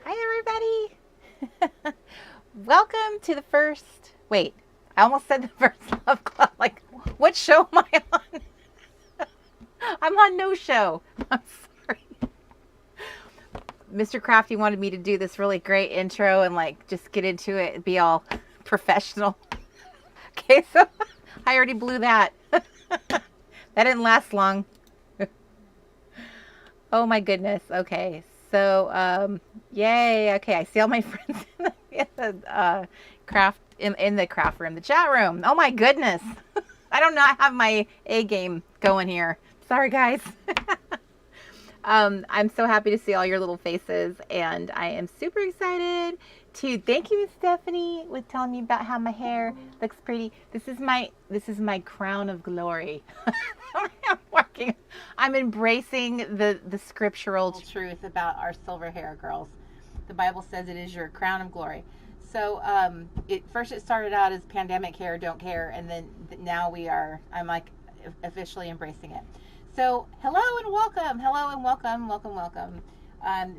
Hi, everybody. Welcome to the first. Wait, I almost said the first Love Club. Like, what show am I on? I'm on no show. I'm sorry. Mr. Crafty wanted me to do this really great intro and, like, just get into it and be all professional. Okay, so I already blew that. That didn't last long. Oh, my goodness. Okay, so, yay. Okay, I see all my friends in the in the craft room, the chat room. Oh my goodness. I do not have my A game going here. Sorry, guys. I'm so happy to see all your little faces, and I am super excited to thank you, Stephanie, with telling me about how my hair looks pretty. This is my crown of glory. I'm embracing the scriptural truth about our silver hair, girls. The Bible says it is your crown of glory. So it started out as pandemic hair, don't care, and then now I'm like officially embracing it. So hello and welcome.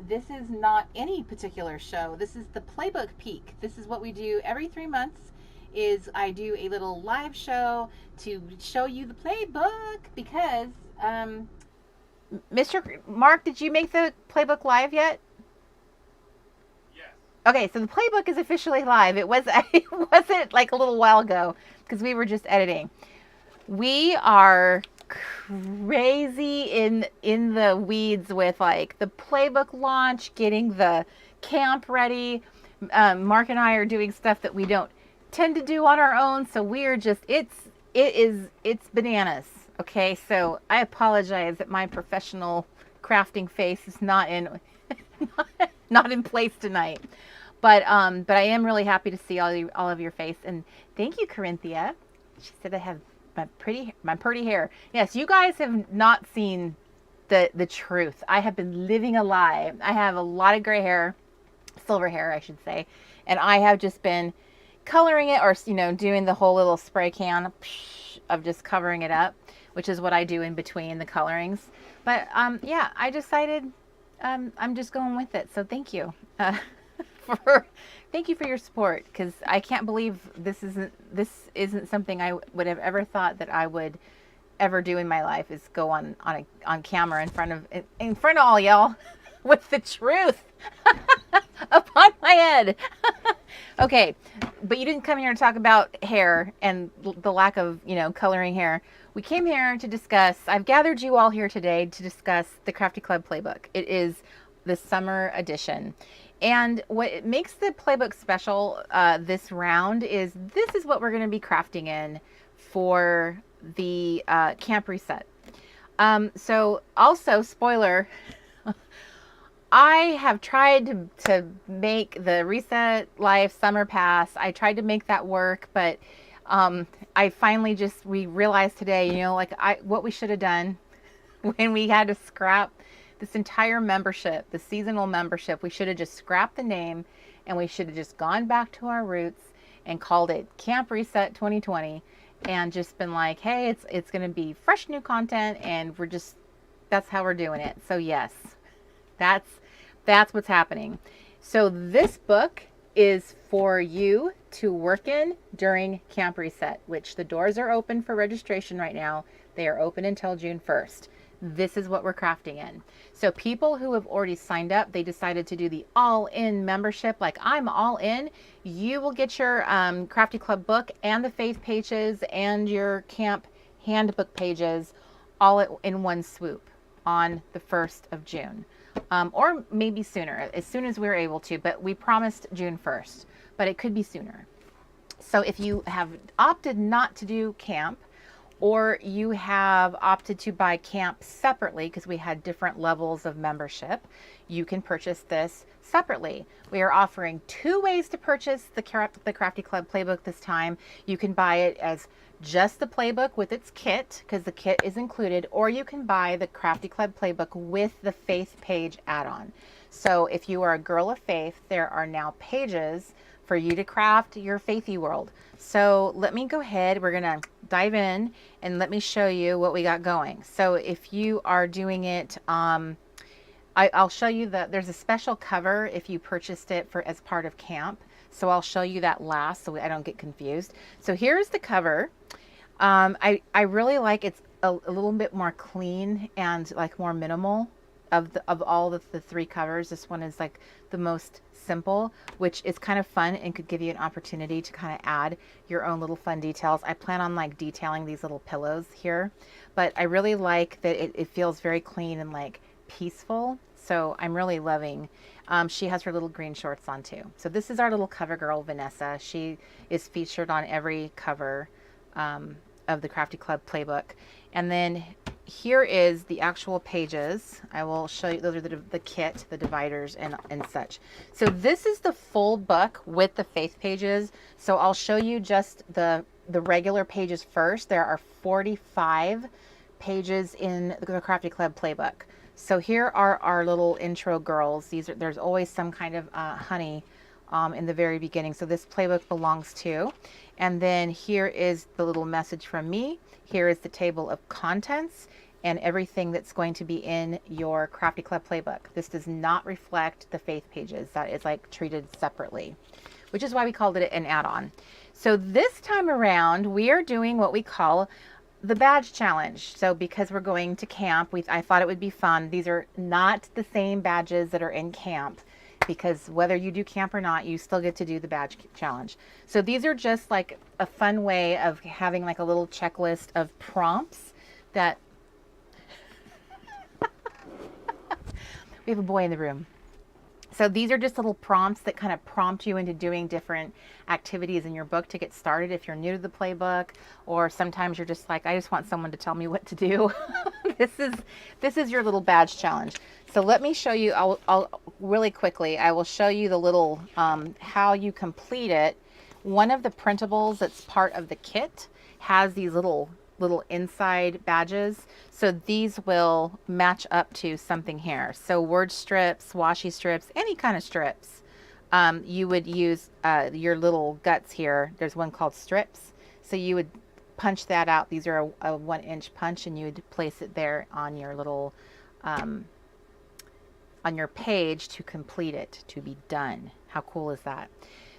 This is not any particular show. This is the Playbook Peek. This is what we do every 3 months. Is I do a little live show to show you the playbook because Mr. Mark, did you make the playbook live yet? Okay, so the playbook is officially live. It wasn't like a little while ago because we were just editing. We are crazy in the weeds with like the playbook launch, getting the camp ready. Mark and I are doing stuff that we don't tend to do on our own, so we're just it's bananas. Okay, so I apologize that my professional crafting face is not in not in place tonight. But I am really happy to see all of your face, and thank you, Corinthia. She said I have my pretty hair. Yes, you guys have not seen the truth. I have been living a lie. I have a lot of gray hair, silver hair, I should say, and I have just been coloring it, or doing the whole little spray can of just covering it up, which is what I do in between the colorings. But yeah, I decided I'm just going with it. So thank you. Thank you for your support, because I can't believe this isn't something I would have ever thought that I would ever do in my life, is go on camera in front of all y'all with the truth upon my head. Okay, but you didn't come here to talk about hair and the lack of coloring hair. We came here to discuss. I've gathered you all here today to discuss the Crafty Club Playbook. It is the summer edition. And what makes the playbook special this round is this is what we're going to be crafting in for the camp reset. So also, spoiler, I have tried to make the Reset Life Summer Pass. I tried to make that work, but I finally we realized today, what we should have done when we had to scrap this entire membership, the seasonal membership. We should have just scrapped the name, and we should have just gone back to our roots and called it Camp Reset 2020, and just been like, hey, it's going to be fresh new content, and that's how we're doing it. So yes, that's what's happening. So this book is for you to work in during Camp Reset, which the doors are open for registration right now. They are open until June 1st. This is what we're crafting in. So people who have already signed up, they decided to do the all-in membership, like I'm all in. You will get your Crafty Club book and the faith pages and your camp handbook pages all in one swoop on the 1st of June. Or maybe sooner, as soon as we're able to, but we promised June 1st, but it could be sooner. So if you have opted not to do camp, or you have opted to buy camp separately because we had different levels of membership, you can purchase this separately. We are offering 2 ways to purchase the Crafty Club Playbook this time. You can buy it as just the playbook with its kit, because the kit is included, or you can buy the Crafty Club Playbook with the faith page add-on. So if you are a girl of faith, there are now pages for you to craft your faithy world. So let me go ahead, we're gonna dive in and let me show you what we got going. So if you are doing it I'll show you there's a special cover if you purchased it for as part of camp. So I'll show you that last so I don't get confused. So here's the cover. I really like it's a little bit more clean and like more minimal of all the three covers. This one is like the most simple, which is kind of fun and could give you an opportunity to kind of add your own little fun details. I plan on like detailing these little pillows here, but I really like that it feels very clean and like peaceful. So I'm really loving. She has her little green shorts on too. So this is our little cover girl, Vanessa. She is featured on every cover of the Crafty Club playbook. And then here is the actual pages. I will show you, those are the kit, the dividers and such. So this is the full book with the faith pages. So I'll show you just the regular pages first. There are 45 pages in the Crafty Club playbook. So here are our little intro girls. There's always some kind of honey in the very beginning. So this playbook belongs to. And then here is the little message from me. Here is the table of contents and everything that's going to be in your Crafty Club playbook. This does not reflect the faith pages. That is like treated separately, which is why we called it an add-on. So this time around, we are doing what we call the badge challenge. So because we're going to camp, I thought it would be fun. These are not the same badges that are in camp, because whether you do camp or not, you still get to do the badge challenge. So these are just like a fun way of having like a little checklist of prompts that we have a boy in the room. So these are just little prompts that kind of prompt you into doing different activities in your book to get started if you're new to the playbook, or sometimes you're just like, I just want someone to tell me what to do. This is your little badge challenge. So let me show you, I'll really quickly, I will show you the little, how you complete it. One of the printables that's part of the kit has these little inside badges. So these will match up to something here. So word strips, washi strips, any kind of strips. You would use your little guts here. There's one called strips. So you would punch that out. These are a 1-inch punch, and you would place it there on your little, on your page to complete it, to be done. How cool is that?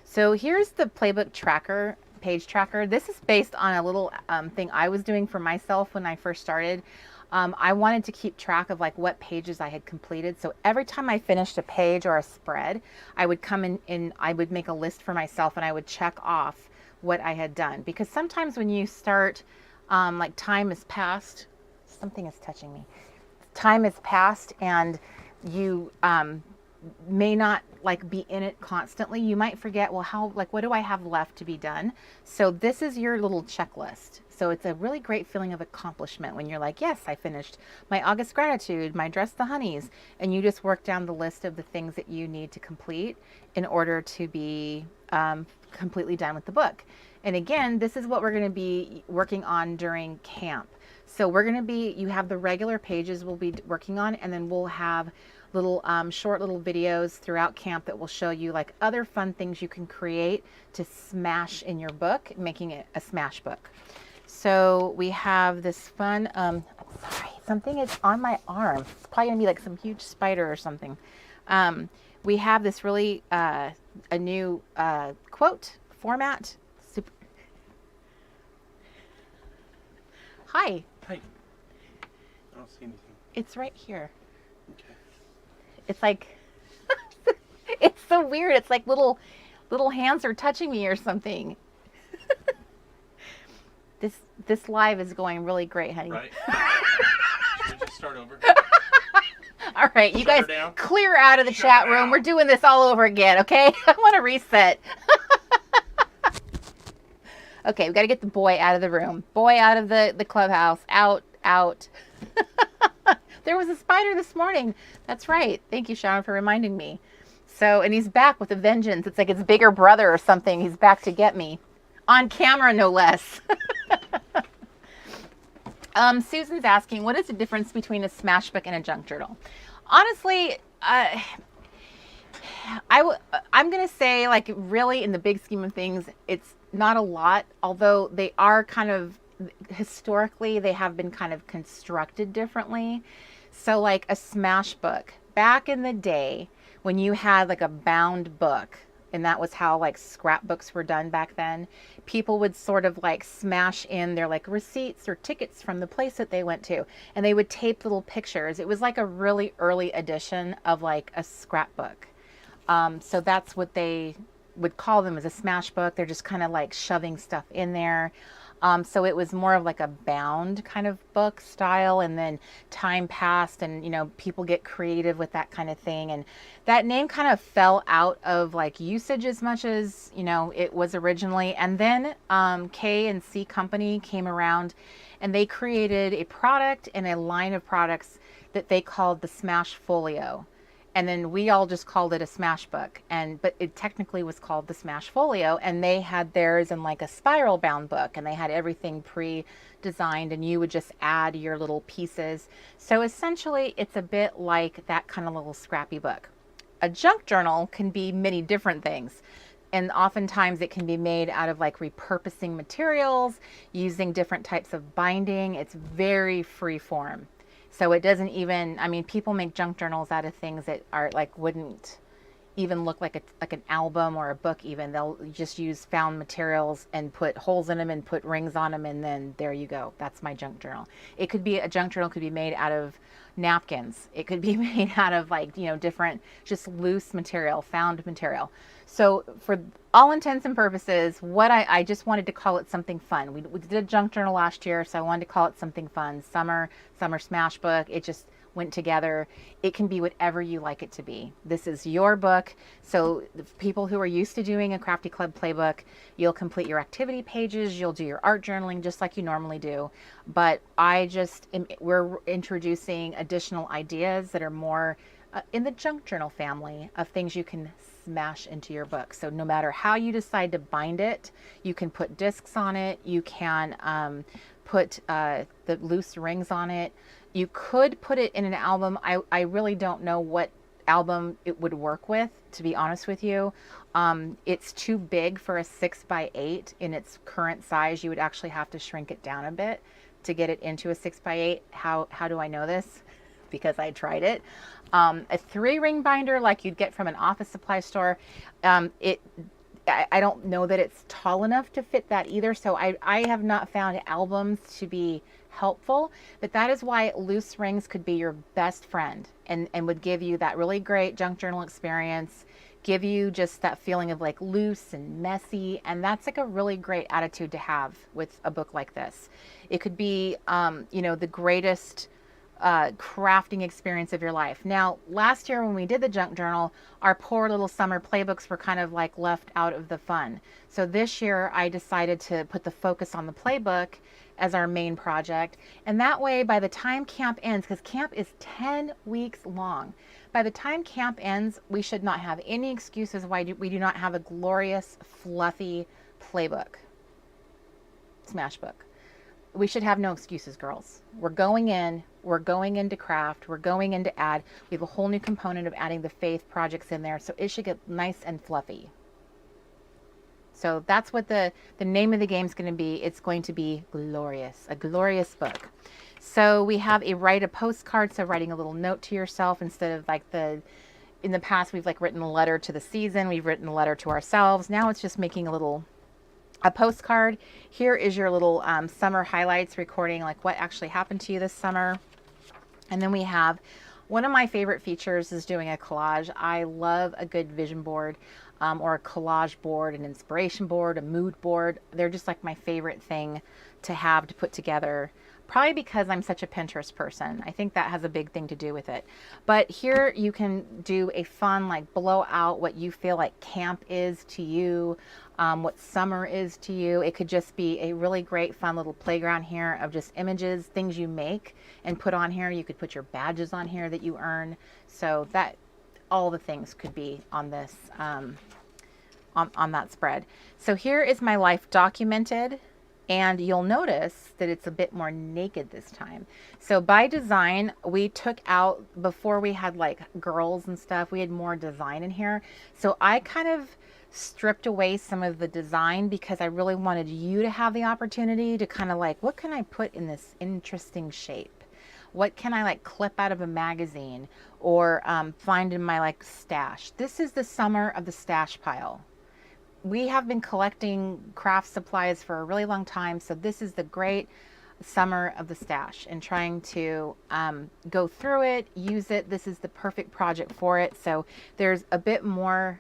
So here's the playbook tracker, page tracker. This is based on a little thing I was doing for myself when I first started. I wanted to keep track of like what pages I had completed. So every time I finished a page or a spread, I would come in and I would make a list for myself, and I would check off what I had done. Because sometimes when you start, like time has passed, something is touching me. Time has passed and you may not like be in it constantly. You might forget, well, what do I have left to be done? So this is your little checklist. So it's a really great feeling of accomplishment when you're like, yes, I finished my August gratitude, my dress the honeys, and you just work down the list of the things that you need to complete in order to be completely done with the book. And again, this is what we're going to be working on during camp. So we're going to be, you have the regular pages we'll be working on, and then we'll have little short little videos throughout camp that will show you like other fun things you can create to smash in your book, making it a smash book. So we have this fun, sorry, something is on my arm. It's probably gonna be like some huge spider or something. We have this really, a new quote format. Super. Hi. Hi. I don't see anything. It's right here. Okay. It's like, it's so weird. It's like little hands are touching me or something. This live is going really great, honey. Right. Should we just start over? All right, you guys clear out of the chat room. We're doing this all over again, okay? I want to reset. Okay, we got to get the boy out of the room. Boy out of the clubhouse. Out. There was a spider this morning. That's right. Thank you, Sharon, for reminding me. So, and he's back with a vengeance. It's like his bigger brother or something. He's back to get me. On camera, no less. Susan's asking, what is the difference between a smash book and a junk journal? Honestly, I'm going to say, like, really, in the big scheme of things, it's not a lot, although they are kind of, historically, they have been kind of constructed differently. So, like, a smash book, back in the day when you had like a bound book, and that was how like scrapbooks were done back then, people would sort of like smash in their like receipts or tickets from the place that they went to, and they would tape little pictures. It was like a really early edition of like a scrapbook. So that's what they would call them, as a smash book. They're just kind of like shoving stuff in there. So it was more of like a bound kind of book style, and then time passed, and you know, people get creative with that kind of thing, and that name kind of fell out of like usage as much as, you know, it was originally. And then K and C Company came around, and they created a product and a line of products that they called the Smash Folio. And then we all just called it a smash book, but it technically was called the Smash Folio, and they had theirs in like a spiral bound book, and they had everything pre-designed, and you would just add your little pieces. So essentially it's a bit like that kind of little scrappy book. A junk journal can be many different things, and oftentimes it can be made out of like repurposing materials, using different types of binding. It's very free form. So it doesn't even, I mean, people make junk journals out of things that are like, wouldn't even look like an album or a book even. They'll just use found materials and put holes in them and put rings on them, and then there you go. That's my junk journal. It could be, a junk journal could be made out of napkins. It could be made out of like, you know, different, just loose material, found material. So for all intents and purposes, I just wanted to call it something fun. We did a junk journal last year, so I wanted to call it something fun. Summer smash book. It just went together. It can be whatever you like it to be. This is your book. So the people who are used to doing a Crafty Club playbook, you'll complete your activity pages, you'll do your art journaling just like you normally do. But we're introducing additional ideas that are more in the junk journal family of things you can smash into your book. So no matter how you decide to bind it, you can put discs on it. You can put the loose rings on it. You could put it in an album. I really don't know what album it would work with, to be honest with you. It's too big for a 6x8 in its current size. You would actually have to shrink it down a bit to get it into a 6x8. How do I know this? Because I tried it. A 3-ring binder like you'd get from an office supply store, I don't know that it's tall enough to fit that either. So I have not found albums to be helpful, but that is why loose rings could be your best friend and would give you that really great junk journal experience, give you just that feeling of like loose and messy. And that's like a really great attitude to have with a book like this. It could be, you know, the greatest crafting experience of your life. Now, last year when we did the junk journal, our poor little summer playbooks were kind of like left out of the fun. So this year I decided to put the focus on the playbook as our main project. And that way, by the time camp ends, because camp is 10 weeks long, by the time camp ends, we should not have any excuses why we do not have a glorious, fluffy playbook, smash book. We should have no excuses, girls. We're going into craft, we're going into add. We have a whole new component of adding the faith projects in there, so it should get nice and fluffy. So that's what the name of the game is going to be. It's going to be glorious, a glorious book. So we have write a postcard, so writing a little note to yourself instead of like in the past we've like written a letter to the season, we've written a letter to ourselves. Now it's just making a postcard. Here is your little summer highlights, recording like what actually happened to you this summer. And then we have, one of my favorite features is doing a collage. I love a good vision board or a collage board, an inspiration board, a mood board. They're just like my favorite thing to have to put together. Probably because I'm such a Pinterest person. I think that has a big thing to do with it. But here you can do a fun, like blow out what you feel like camp is to you, what summer is to you. It could just be a really great, fun little playground here of just images, things you make and put on here. You could put your badges on here that you earn. So that all the things could be on this, on that spread. So here is my life documented. And you'll notice that it's a bit more naked this time. So by design, we took out, before we had like girls and stuff, we had more design in here. So I kind of stripped away some of the design because I really wanted you to have the opportunity to kind of like, what can I put in this interesting shape? What can I like clip out of a magazine or find in my like stash? This is the summer of the stash pile. We have been collecting craft supplies for a really long time, so this is the great summer of the stash and trying to go through it, use it. This is the perfect project for it. So there's a bit more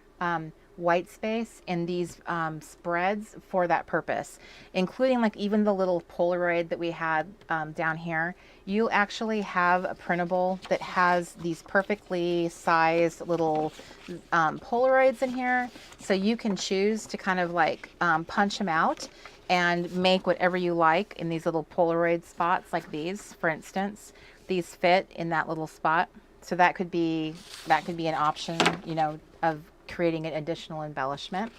white space in these spreads for that purpose, including like even the little Polaroid that we had down here. You actually have a printable that has these perfectly sized little Polaroids in here. So you can choose to kind of like punch them out and make whatever you like in these little Polaroid spots like these, for instance. These fit in that little spot. So that could be an option, you know, of creating an additional embellishment.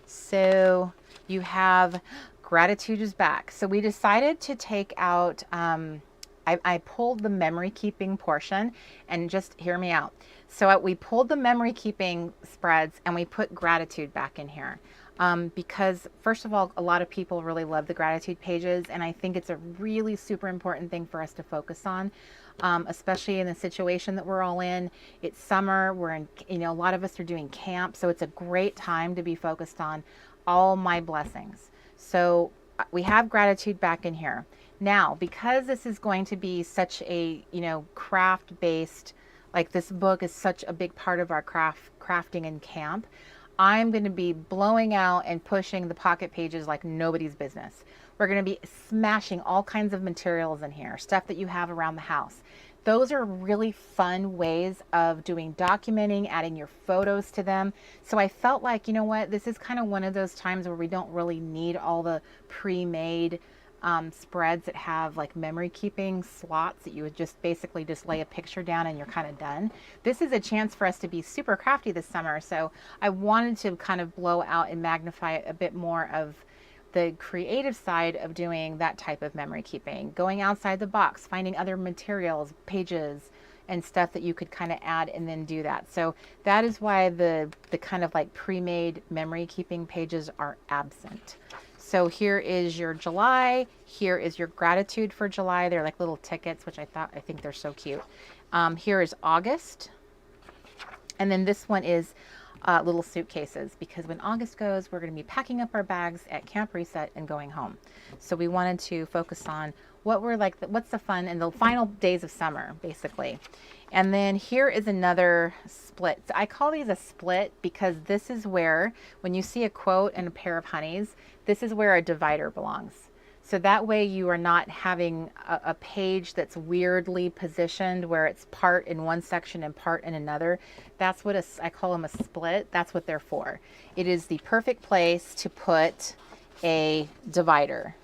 So you have gratitude is back. So we decided to take out, I pulled the memory keeping portion, and just hear me out. So we pulled the memory keeping spreads and we put gratitude back in here. Because first of all, a lot of people really love the gratitude pages, and I think it's a really super important thing for us to focus on, especially in the situation that we're all in. It's summer, we're in, you know, a lot of us are doing camp, so it's a great time to be focused on all my blessings. So we have gratitude back in here. Now, because this is going to be such a, you know, craft based, like this book is such a big part of our crafting in camp, I'm going to be blowing out and pushing the pocket pages like nobody's business. We're going to be smashing all kinds of materials in here, stuff that you have around the house. Those are really fun ways of doing documenting, adding your photos to them. So I felt like, you know what, this is kind of one of those times where we don't really need all the pre-made spreads that have like memory keeping slots that you would just basically just lay a picture down and you're kind of done. This is a chance for us to be super crafty this summer. So I wanted to kind of blow out and magnify a bit more of the creative side of doing that type of memory keeping, going outside the box, finding other materials, pages, and stuff that you could kind of add and then do that. So that is why the kind of like pre-made memory keeping pages are absent. So here is your July. Here is your gratitude for July. They're like little tickets, which I think they're so cute. Here is August. And then this one is little suitcases, because when August goes, we're going to be packing up our bags at Camp Reset and going home. So we wanted to focus on what we're like, what's the fun in the final days of summer, basically. And then here is another split. So I call these a split because this is where, when you see a quote and a pair of honeys, this is where a divider belongs. So that way you are not having a page that's weirdly positioned where it's part in one section and part in another. That's what I call them a split. That's what they're for. It is the perfect place to put a divider.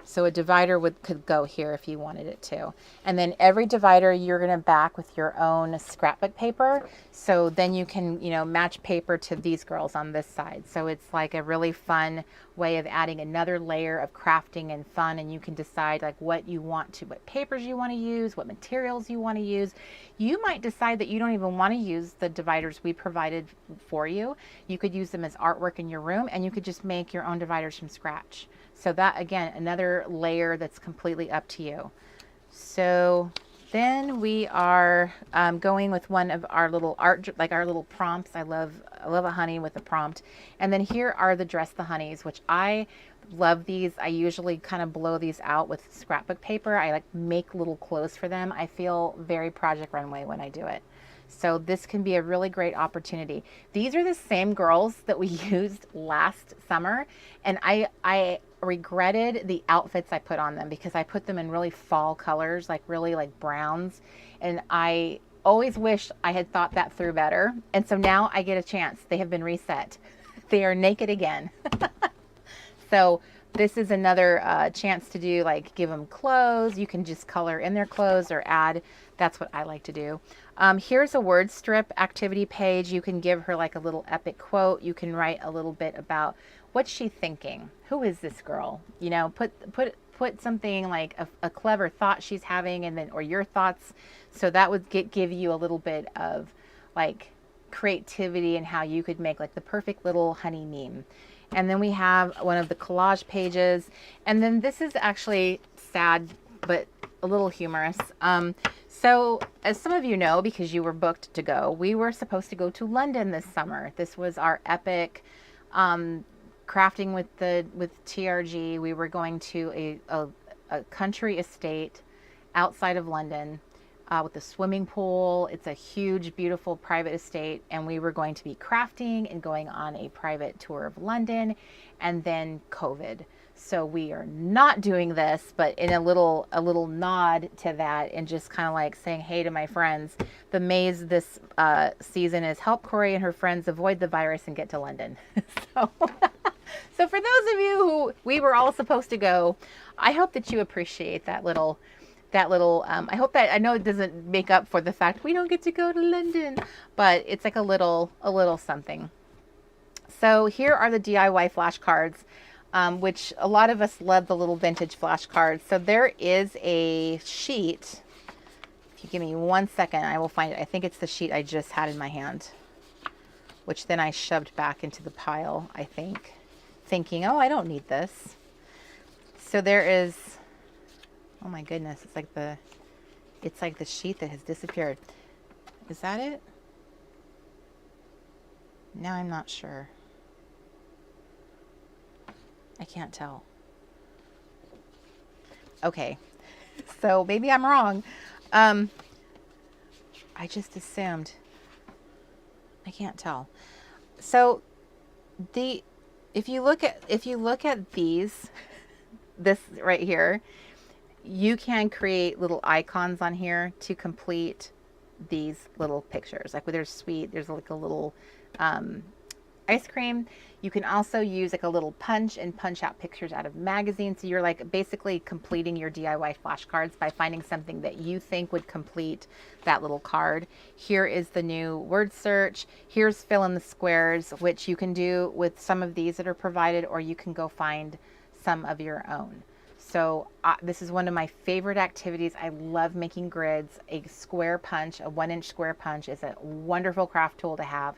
So a divider could go here if you wanted it to. And then every divider you're going to back with your own scrapbook paper. So then you can, you know, match paper to these girls on this side. So it's like a really fun way of adding another layer of crafting and fun. And you can decide like what you want to, what papers you want to use, what materials you want to use. You might decide that you don't even want to use the dividers we provided for you. You could use them as artwork in your room, and you could just make your own dividers from scratch. So that, again, another layer that's completely up to you. So then we are going with one of our little art, like our little prompts. I love a honey with a prompt. And then here are the Dress the Honeys, which I love these. I usually kind of blow these out with scrapbook paper. I like make little clothes for them. I feel very Project Runway when I do it. So this can be a really great opportunity. These are the same girls that we used last summer, and I regretted the outfits I put on them because I put them in really fall colors, like really like browns, and I always wish I had thought that through better. And so now I get a chance. They have been reset. They are naked again. So this is another chance to do, like, give them clothes. You can just color in their clothes or add. That's what I like to do. Here's a word strip activity page. You can give her like a little epic quote. You can write a little bit about what's she thinking. Who is this girl? You know, put something like a clever thought she's having, and then, or your thoughts. So that would give you a little bit of like creativity and how you could make like the perfect little honey meme. And then we have one of the collage pages. And then this is actually sad, but little humorous. So as some of you know, because you were booked to go, we were supposed to go to London this summer. This was our epic crafting with TRG. We were going to a country estate outside of London with a swimming pool. It's a huge, beautiful private estate, and we were going to be crafting and going on a private tour of London, and then COVID. So we are not doing this, but in a little nod to that, and just kind of like saying hey to my friends. The maze this season is help Corey and her friends avoid the virus and get to London. So, so for those of you who we were all supposed to go, I hope that you appreciate that little. I hope that, I know it doesn't make up for the fact we don't get to go to London, but it's like a little something. So here are the DIY flashcards. Which a lot of us love the little vintage flashcards. So there is a sheet. If you give me 1 second, I will find it. I think it's the sheet I just had in my hand, which then I shoved back into the pile, I think, thinking, oh, I don't need this. So there is, oh my goodness, it's like the sheet that has disappeared. Is that it? Now I'm not sure. I can't tell. Okay, so maybe I'm wrong. I just assumed. I can't tell. So if you look at these, this right here, you can create little icons on here to complete these little pictures. Like where there's sweet, there's like a little ice cream. You can also use like a little punch and punch out pictures out of magazines. So you're like basically completing your DIY flashcards by finding something that you think would complete that little card. Here is the new word search. Here's fill in the squares, which you can do with some of these that are provided, or you can go find some of your own. So this is one of my favorite activities. I love making grids. A square punch, a 1-inch square punch, is a wonderful craft tool to have.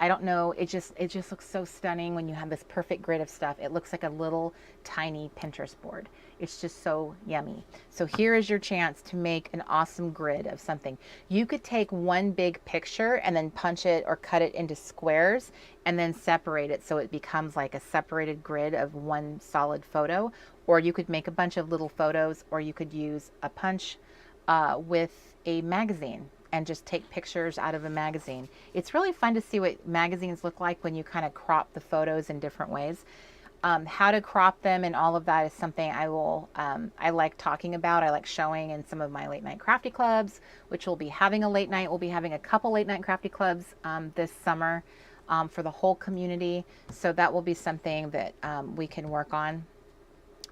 I don't know, it just looks so stunning when you have this perfect grid of stuff. It looks like a little tiny Pinterest board. It's just so yummy. So here is your chance to make an awesome grid of something. You could take one big picture and then punch it or cut it into squares and then separate it so it becomes like a separated grid of one solid photo. Or you could make a bunch of little photos, or you could use a punch with a magazine and just take pictures out of a magazine. It's really fun to see what magazines look like when you kind of crop the photos in different ways. How to crop them and all of that is something I like talking about. I like showing in some of my late night crafty clubs, which will be having a late night. We'll be having a couple late night crafty clubs this summer for the whole community. So that will be something that we can work on.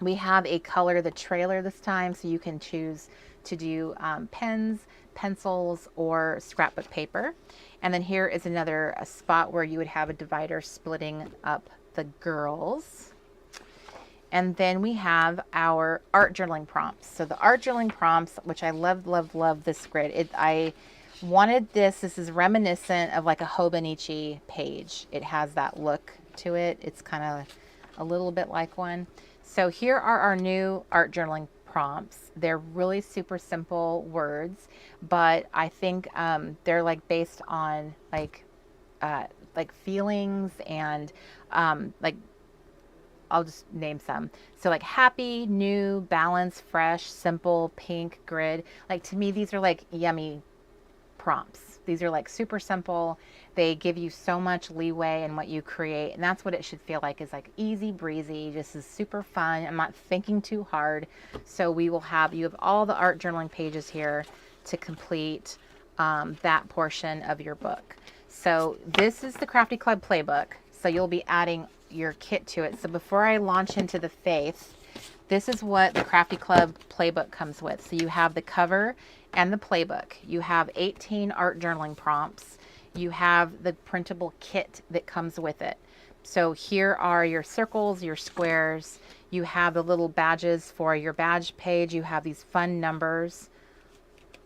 We have a color the trailer this time, so you can choose to do pens, pencils, or scrapbook paper. And then here is another spot where you would have a divider splitting up the girls. And then we have our art journaling prompts. So the art journaling prompts, which I love this grid. I wanted this. This is reminiscent of like a Hobonichi page. It has that look to it. It's kind of a little bit like one. So here are our new art journaling prompts. They're really super simple words, but I think they're like based on like feelings and like, I'll just name some. So like happy, new, balanced, fresh, simple, pink, grid. Like to me, these are like yummy prompts. These are like super simple. They give you so much leeway in what you create, and that's what it should feel like, is like easy breezy, just is super fun. I'm not thinking too hard. So you have all the art journaling pages here to complete that portion of your book. So this is the Crafty Club PlayBook. So you'll be adding your kit to it. So before I launch into the faith, this is what the Crafty Club PlayBook comes with. So you have the cover and the playbook. You have 18 art journaling prompts. You have the printable kit that comes with it. So here are your circles, your squares. You have the little badges for your badge page. You have these fun numbers.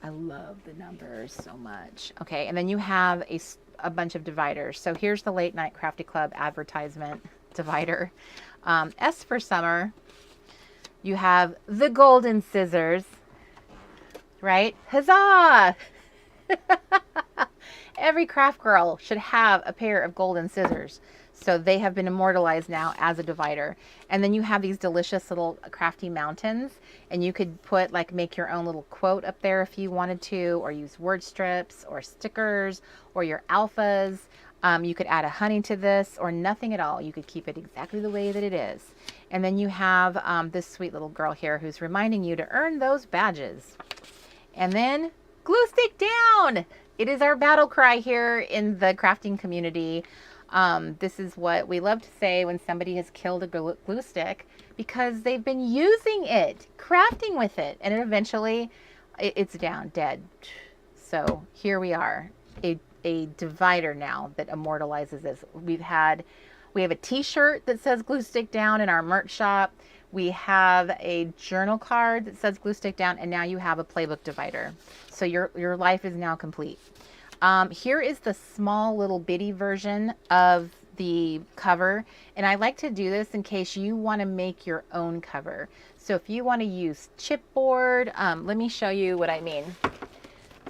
I love the numbers so much. Okay, and then you have a bunch of dividers. So here's the Late Night Crafty Club advertisement divider. S for summer. You have the golden scissors. right? Huzzah! Every craft girl should have a pair of golden scissors. So they have been immortalized now as a divider. And then you have these delicious little crafty mountains, and you could put like make your own little quote up there if you wanted to, or use word strips or stickers or your alphas. You could add a honey to this or nothing at all. You could keep it exactly the way that it is. And then you have this sweet little girl here who's reminding you to earn those badges. And then glue stick down. It is our battle cry here in the crafting community. This is what we love to say when somebody has killed a glue stick, because they've been using it, crafting with it, and eventually it's down, dead. So here we are, a divider now that immortalizes this. We have a t-shirt that says glue stick down in our merch shop. We have a journal card that says glue stick down, and now you have a playbook divider. So your life is now complete. Here is the small little bitty version of the cover, and I like to do this in case you want to make your own cover. So if you want to use chipboard, let me show you what I mean.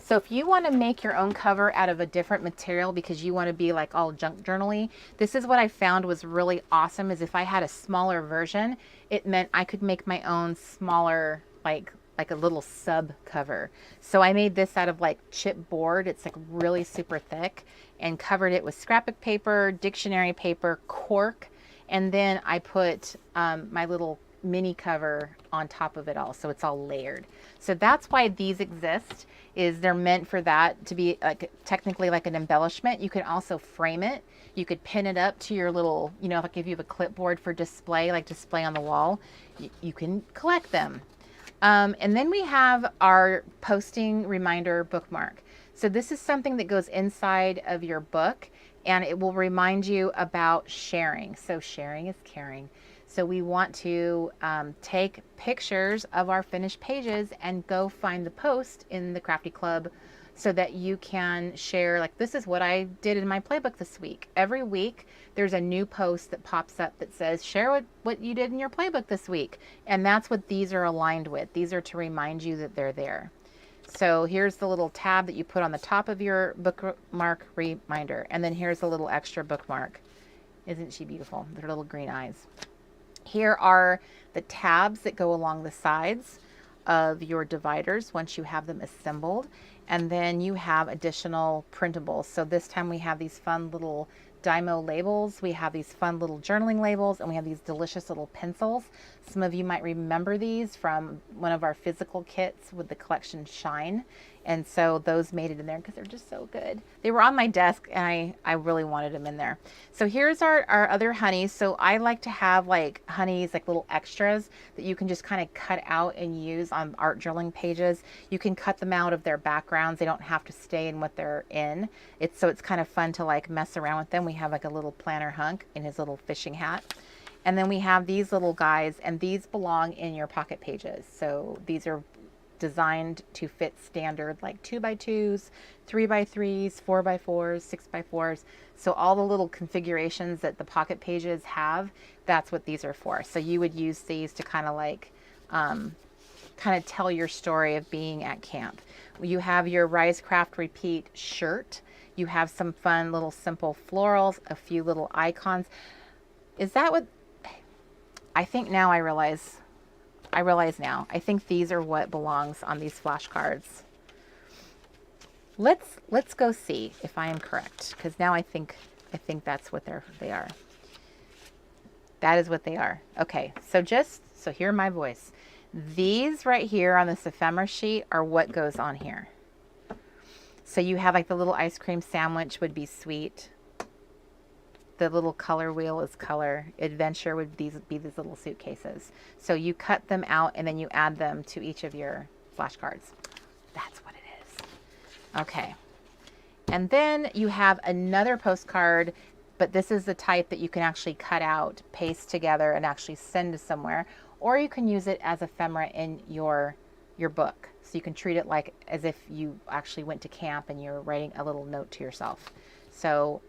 So if you want to make your own cover out of a different material because you want to be like all junk journal-y, this is what I found was really awesome, is if I had a smaller version, it meant I could make my own smaller, like a little sub cover. So I made this out of like chipboard. It's like really super thick, and covered it with scrapbook paper, dictionary paper, cork, and then I put my little mini cover on top of it all, so it's all layered. So that's why these exist, is they're meant for that to be like technically like an embellishment. You can also frame it. You could pin it up to your little, you know, like if you have a clipboard for display, like display on the wall, you can collect them. And then we have our posting reminder bookmark. So this is something that goes inside of your book, and it will remind you about sharing. So sharing is caring. So we want to take pictures of our finished pages and go find the post in the Crafty Club so that you can share. Like, this is what I did in my playbook this week. Every week there's a new post that pops up that says share what you did in your playbook this week, and that's what these are aligned with. These are to remind you that they're there. So here's the little tab that you put on the top of your bookmark reminder, and then here's a little extra bookmark. Isn't she beautiful? Their little green eyes. Here are the tabs that go along the sides of your dividers once you have them assembled. And then you have additional printables. So this time we have these fun little Dymo labels, we have these fun little journaling labels, and we have these delicious little pencils. Some of you might remember these from one of our physical kits with the collection Shine. And so those made it in there because they're just so good. They were on my desk, and I really wanted them in there. So here's our other honeys. So I like to have like honeys, like little extras that you can just kind of cut out and use on art journaling pages. You can cut them out of their backgrounds. They don't have to stay in what they're in. So it's kind of fun to like mess around with them. We have like a little planner hunk in his little fishing hat. And then we have these little guys, and these belong in your pocket pages. So these are designed to fit standard like 2x2s, 3x3s, 4x4s, 6x4s. So all the little configurations that the pocket pages have, that's what these are for. So you would use these to kind of like tell your story of being at camp. You have your Rise Craft Repeat shirt. You have some fun little simple florals, a few little icons. Is that what I think now? I realize now. I think these are what belongs on these flashcards. Let's go see if I am correct, because now I think that's what they are. That is what they are. Okay, so hear my voice. These right here on this ephemera sheet are what goes on here. So you have like the little ice cream sandwich would be sweet. The little color wheel is color. Adventure would be these little suitcases. So you cut them out and then you add them to each of your flashcards. That's what it is. Okay. And then you have another postcard, but this is the type that you can actually cut out, paste together, and actually send to somewhere. Or you can use it as ephemera in your book. So you can treat it like as if you actually went to camp and you're writing a little note to yourself. So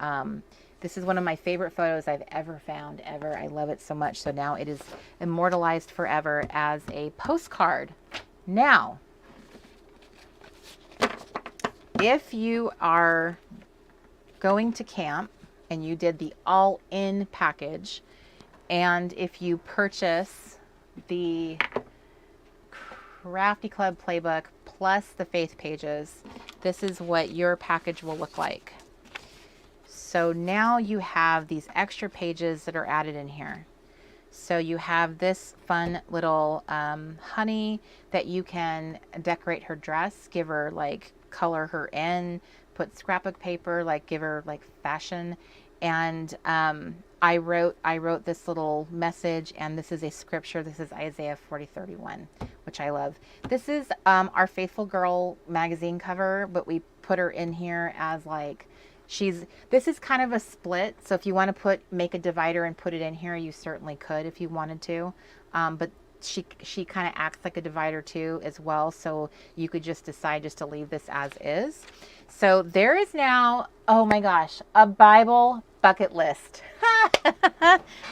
this is one of my favorite photos I've ever found, ever. I love it so much. So now it is immortalized forever as a postcard. Now, if you are going to camp and you did the all-in package, and if you purchase the Crafty Club PlayBook plus the faith pages, this is what your package will look like. So now you have these extra pages that are added in here. So you have this fun little honey that you can decorate her dress, give her like color her in, put scrapbook paper, like give her like fashion. And I wrote this little message, and this is a scripture. This is Isaiah 40:31, which I love. This is our Faithful Girl magazine cover, but we put her in here as like, this is kind of a split. So if you want to make a divider and put it in here, you certainly could if you wanted to. But she kind of acts like a divider too as well. So you could just decide just to leave this as is. So there is now, oh my gosh, a Bible bucket list.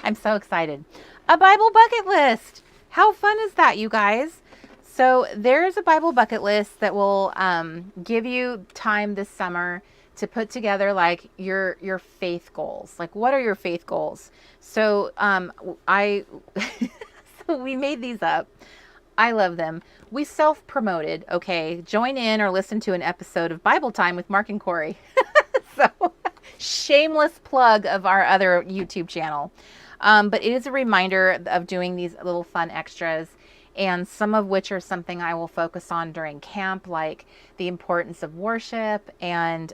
I'm so excited. A Bible bucket list. How fun is that, you guys? So there's a Bible bucket list that will give you time this summer to put together like your faith goals. Like, what are your faith goals? So so we made these up. I love them. We self-promoted. Okay, join in or listen to an episode of Bible Time with Mark and Corey. So shameless plug of our other YouTube channel. But it is a reminder of doing these little fun extras, and some of which are something I will focus on during camp, like the importance of worship and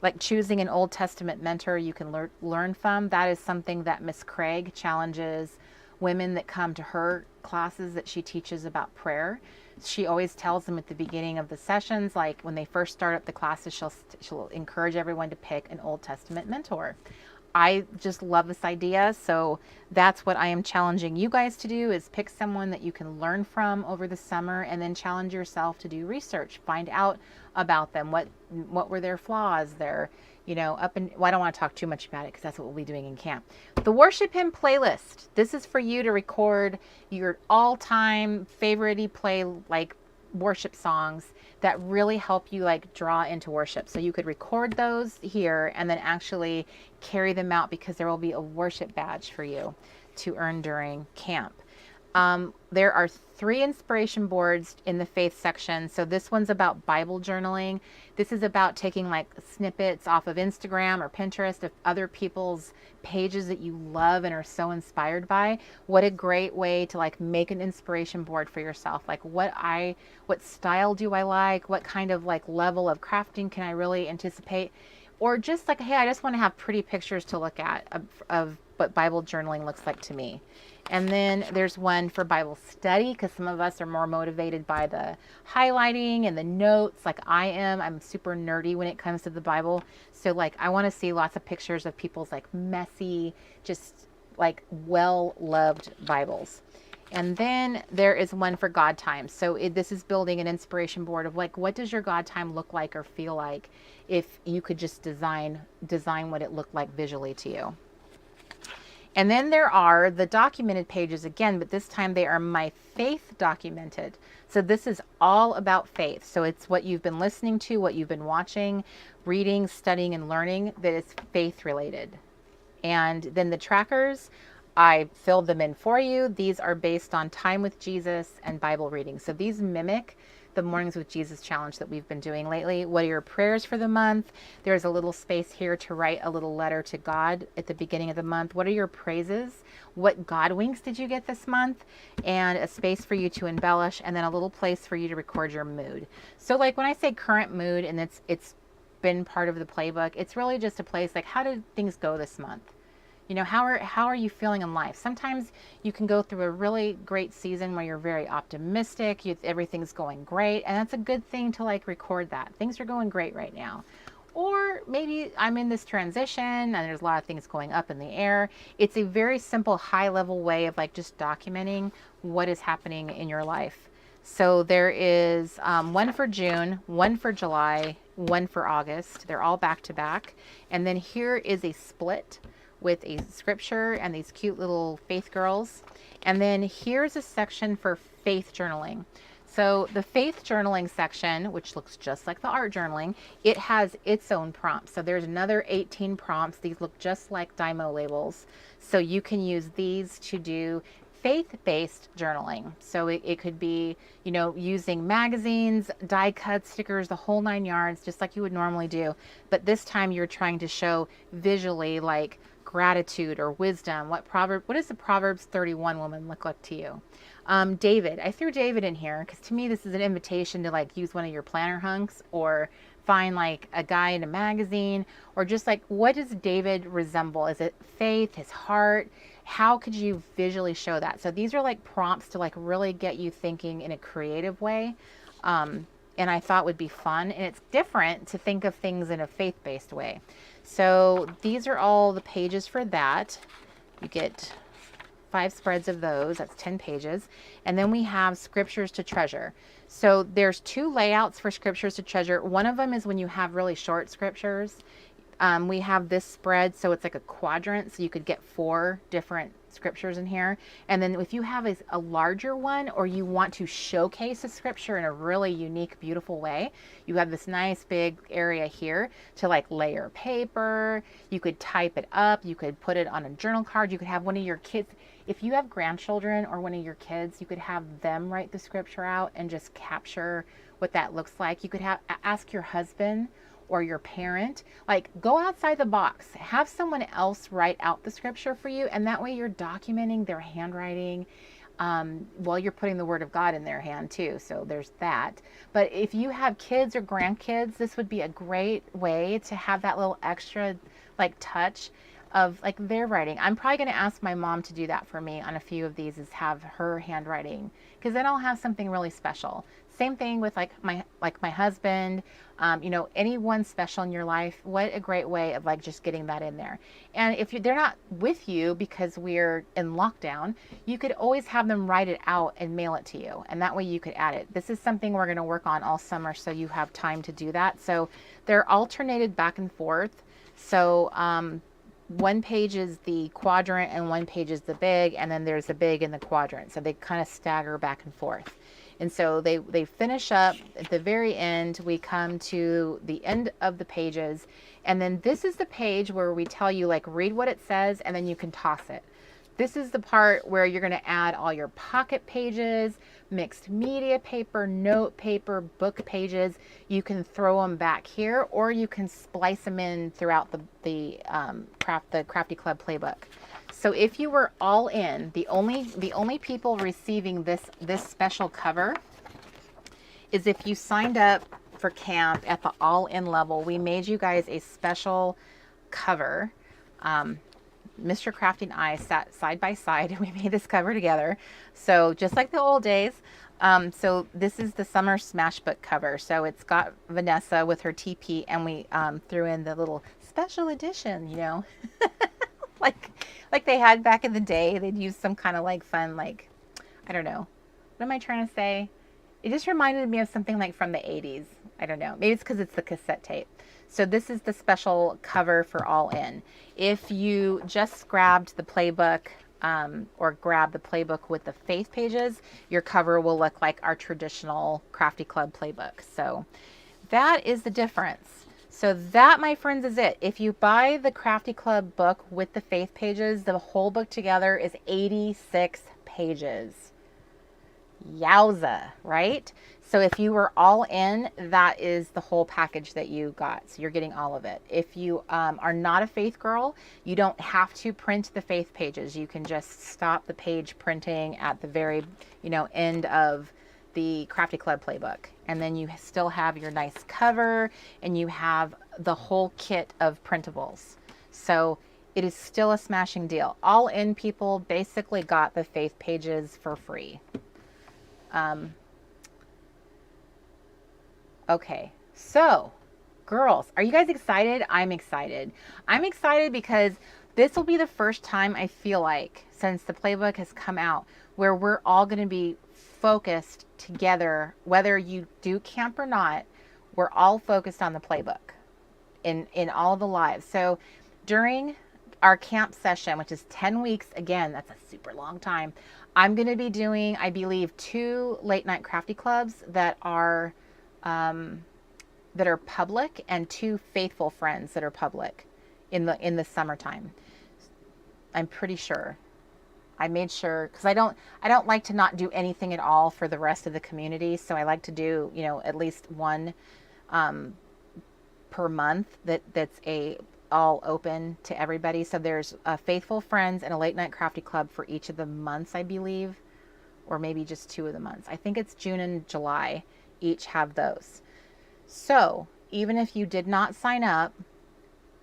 like choosing an Old Testament mentor you can learn from. That is something that Miss Craig challenges women that come to her classes that she teaches about prayer. She always tells them at the beginning of the sessions, like when they first start up the classes, she'll encourage everyone to pick an Old Testament mentor. I just love this idea. So that's what I am challenging you guys to do, is pick someone that you can learn from over the summer, and then challenge yourself to do research, find out about them. What were their flaws, their, well, I don't want to talk too much about it because that's what we'll be doing in camp. The Worship Hymn playlist. This is for you to record your all-time favorite play, like worship songs that really help you like draw into worship. So you could record those here and then actually carry them out, because there will be a worship badge for you to earn during camp. There are 3 inspiration boards in the faith section. So this one's about Bible journaling. This is about taking like snippets off of Instagram or Pinterest of other people's pages that you love and are so inspired by. What a great way to like make an inspiration board for yourself. Like what style do I like? What kind of like level of crafting can I really anticipate? Or just like, hey, I just want to have pretty pictures to look at of what Bible journaling looks like to me. And then there's one for Bible study, because some of us are more motivated by the highlighting and the notes like I am. I'm super nerdy when it comes to the Bible. So like I want to see lots of pictures of people's like messy, just like well-loved Bibles. And then there is one for God time. So this is building an inspiration board of like, what does your God time look like or feel like if you could just design what it looked like visually to you. And then there are the documented pages again, but this time they are my faith documented. So this is all about faith. So it's what you've been listening to, what you've been watching, reading, studying, and learning that is faith related. And then the trackers, I filled them in for you. These are based on time with Jesus and Bible reading. So these mimic the Mornings with Jesus challenge that we've been doing lately. What are your prayers for the month? There's a little space here to write a little letter to God at the beginning of the month. What are your praises? What God winks did you get this month? And a space for you to embellish, and then a little place for you to record your mood. So like when I say current mood, and it's been part of the playbook, it's really just a place like, how did things go this month? How are you feeling in life? Sometimes you can go through a really great season where you're very optimistic, everything's going great, and that's a good thing to like record that. Things are going great right now. Or maybe I'm in this transition and there's a lot of things going up in the air. It's a very simple, high level way of like just documenting what is happening in your life. So there is one for June, one for July, one for August. They're all back to back. And then here is a split with a scripture and these cute little faith girls. And then here's a section for faith journaling. So the faith journaling section, which looks just like the art journaling, it has its own prompts. So there's another 18 prompts. These look just like Dymo labels. So you can use these to do faith-based journaling. So it could be, you know, using magazines, die cuts, stickers, the whole 9 yards, just like you would normally do. But this time you're trying to show visually, like gratitude or wisdom. What does the Proverbs 31 woman look like to you? David, I threw David in here because to me this is an invitation to like use one of your planner hunks or find like a guy in a magazine, or just like, what does David resemble? Is it faith, his heart? How could you visually show that? So these are like prompts to like really get you thinking in a creative way. And I thought would be fun, and it's different to think of things in a faith-based way. So these are all the pages for that. You get 5 spreads of those. That's 10 pages. And then we have scriptures to treasure. So there's 2 layouts for scriptures to treasure. One of them is when you have really short scriptures. We have this spread, so it's like a quadrant, so you could get 4 different scriptures in here. And then if you have a larger one, or you want to showcase a scripture in a really unique, beautiful way, you have this nice big area here to like layer paper. You could type it up. You could put it on a journal card. You could have one of your kids. If you have grandchildren or one of your kids, you could have them write the scripture out and just capture what that looks like. You could ask your husband or your parent, like, go outside the box, have someone else write out the scripture for you, and that way you're documenting their handwriting while you're putting the word of God in their hand too. So there's that. But if you have kids or grandkids, this would be a great way to have that little extra like touch of like their writing. I'm probably going to ask my mom to do that for me on a few of these, is have her handwriting, because then I'll have something really special. Same thing with like my husband, you know, anyone special in your life. What a great way of like just getting that in there. And if they're not with you because we're in lockdown, you could always have them write it out and mail it to you, and that way you could add it. This is something we're going to work on all summer, so you have time to do that. So they're alternated back and forth. So one page is the quadrant and one page is the big, and then there's the big and the quadrant. So they kind of stagger back and forth. And so they finish up at the very end. We come to the end of the pages, and then this is the page where we tell you like read what it says, and then you can toss it. This is the part where you're going to add all your pocket pages, mixed media paper, note paper, book pages. You can throw them back here, or you can splice them in throughout the Crafty Club PlayBook. So if you were all in, the only people receiving this special cover is if you signed up for camp at the all-in level. We made you guys a special cover. Mr. Crafty and I sat side by side and we made this cover together. So just like the old days. So this is the summer smash book cover. So it's got Vanessa with her TP, and we threw in the little special edition, you know, like they had back in the day. They'd use some kind of like fun, like, I don't know. What am I trying to say? It just reminded me of something like from the 80s. I don't know. Maybe it's because it's the cassette tape. So this is the special cover for All In. If you just grabbed the playbook or grab the playbook with the faith pages, your cover will look like our traditional Crafty Club playbook. So that is the difference. So that, my friends, is it. If you buy the Crafty Club book with the faith pages, the whole book together is 86 pages. Yowza, right? So if you were all in, that is the whole package that you got. So you're getting all of it. If you are not a faith girl, you don't have to print the faith pages. You can just stop the page printing at the very, end of the Crafty Club playbook. And then you still have your nice cover, and you have the whole kit of printables. So it is still a smashing deal. All in people basically got the faith pages for free. Okay, so girls, are you guys excited? I'm excited. I'm excited because this will be the first time, I feel like, since the playbook has come out, where we're all going to be focused together. Whether you do camp or not, we're all focused on the playbook in all the lives. So during our camp session, which is 10 weeks, again, that's a super long time. I'm going to be doing, I believe, 2 late night crafty clubs that are public, and 2 faithful friends that are public in the summertime. I'm pretty sure. I made sure, because I don't like to not do anything at all for the rest of the community. So I like to do, at least one per month that's all open to everybody. So there's a faithful friends and a late night crafty club for each of the months, I believe, or maybe just 2 of the months. I think it's June and July each have those. So even if you did not sign up,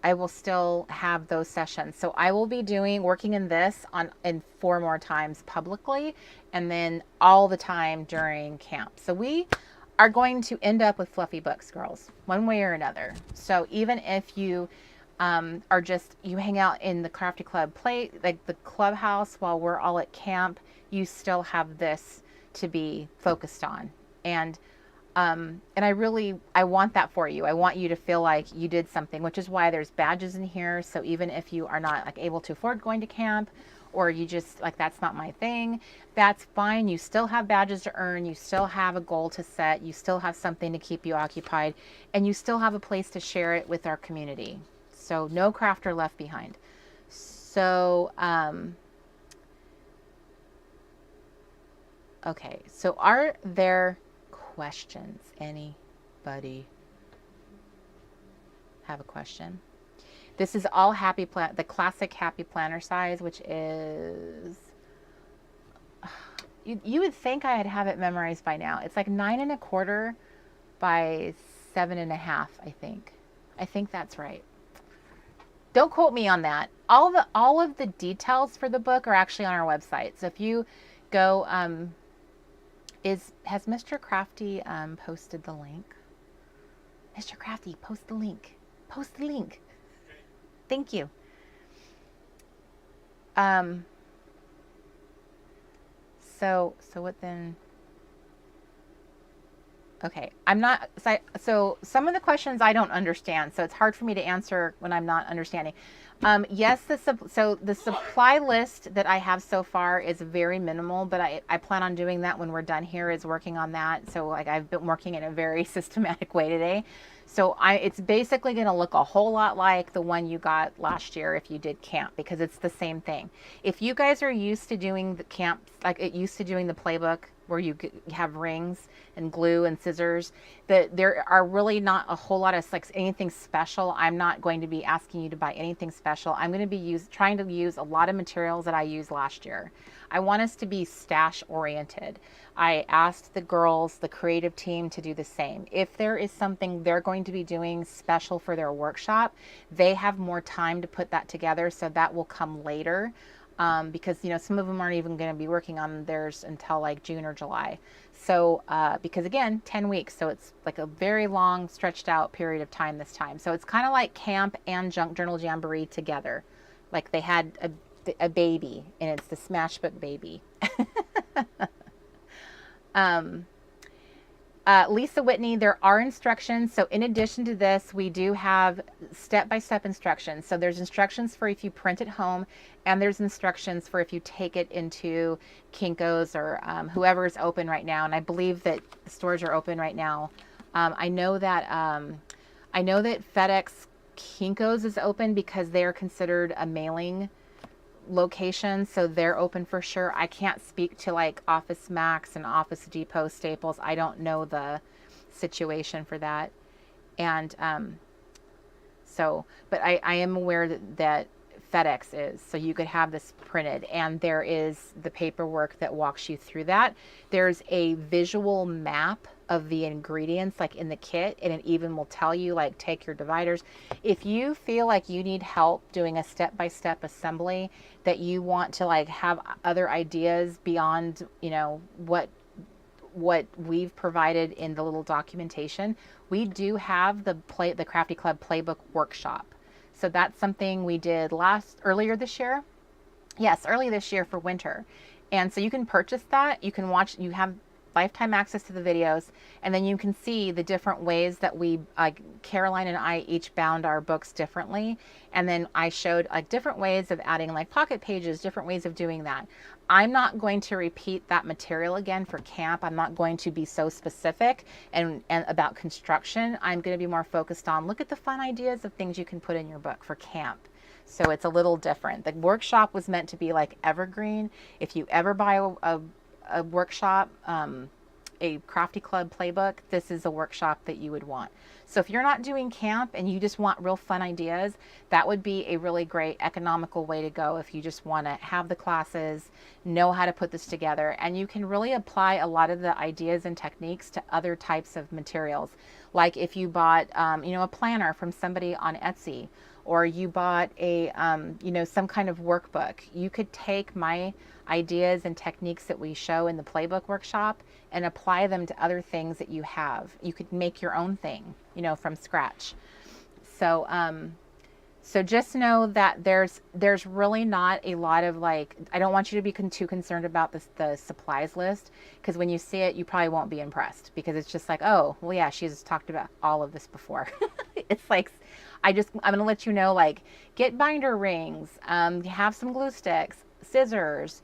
I will still have those sessions. So I will be working in this in 4 more times publicly, and then all the time during camp. So we are going to end up with fluffy books, girls, one way or another. So even if you you hang out in the Crafty Club like the clubhouse while we're all at camp, you still have this to be focused on. And I want that for you. I want you to feel like you did something, which is why there's badges in here. So even if you are not able to afford going to camp, or you just that's not my thing, that's fine. You still have badges to earn. You still have a goal to set. You still have something to keep you occupied, and you still have a place to share it with our community. So no crafter left behind. So, okay. So are there questions? Anybody have a question? This is all the classic happy planner size, which is, you would think I'd have it memorized by now. It's like 9 1/4 by 7 1/2, I think. I think that's right. Don't quote me on that. All of the details for the book are actually on our website. So if you go, has Mr. Crafty posted the link? Mr. Crafty, post the link. Post the link. Thank you. So what then? Okay, so some of the questions I don't understand, so it's hard for me to answer when I'm not understanding. Yes, the supply list that I have so far is very minimal, but I plan on doing that when we're done here, is working on that. So I've been working in a very systematic way today. So it's basically going to look a whole lot like the one you got last year if you did camp, because it's the same thing. If you guys are used to doing the camps, used to doing the playbook where you have rings and glue and scissors, that there are really not a whole lot of anything special. I'm not going to be asking you to buy anything special. I'm going to be trying to use a lot of materials that I used last year. I want us to be stash oriented. I asked the girls, the creative team, to do the same. If there is something they're going to be doing special for their workshop, they have more time to put that together, so that will come later. Because some of them aren't even going to be working on theirs until June or July. So because again, 10 weeks, so it's a very long stretched out period of time this time. So it's kind of like camp and Junk Journal Jamboree together. They had a baby, and it's the Smashbook baby. Lisa Whitney, there are instructions. So in addition to this, we do have step-by-step instructions. So there's instructions for if you print at home, and there's instructions for if you take it into Kinko's or whoever is open right now. And I believe that the stores are open right now. I know that FedEx Kinko's is open because they're considered a mailing location, so they're open for sure. I can't speak to Office Max and Office Depot, Staples. I don't know the situation for that. And but I am aware that FedEx is, so you could have this printed, and there is the paperwork that walks you through that. There's a visual map of the ingredients in the kit, and it even will tell you take your dividers. If you feel like you need help doing a step-by-step assembly, that you want to have other ideas beyond what we've provided in the little documentation, we do have the Crafty Club PlayBook workshop. So that's something we did earlier this year. Yes, early this year for winter. And so you can purchase that. You can watch, you have lifetime access to the videos, and then you can see the different ways that we, like Caroline and I each bound our books differently. And then I showed like different ways of adding like pocket pages, different ways of doing that. I'm not going to repeat that material again for camp. I'm not going to be so specific and about construction. I'm going to be more focused on, look at the fun ideas of things you can put in your book for camp. So it's a little different. The workshop was meant to be like evergreen. If you ever buy a workshop, a Crafty Club PlayBook, this is a workshop that you would want. So if you're not doing camp and you just want real fun ideas, that would be a really great economical way to go if you just want to have the classes, know how to put this together, and you can really apply a lot of the ideas and techniques to other types of materials. Like if you bought, a planner from somebody on Etsy, or you bought a, some kind of workbook, you could take my ideas and techniques that we show in the playbook workshop and apply them to other things that you have. You could make your own thing, from scratch. So, so just know that there's really not a lot of like, I don't want you to be too concerned about the supplies list, because when you see it, you probably won't be impressed, because it's just like, oh, well, yeah, she's talked about all of this before. It's like, I'm going to let you know, like, get binder rings, have some glue sticks, scissors,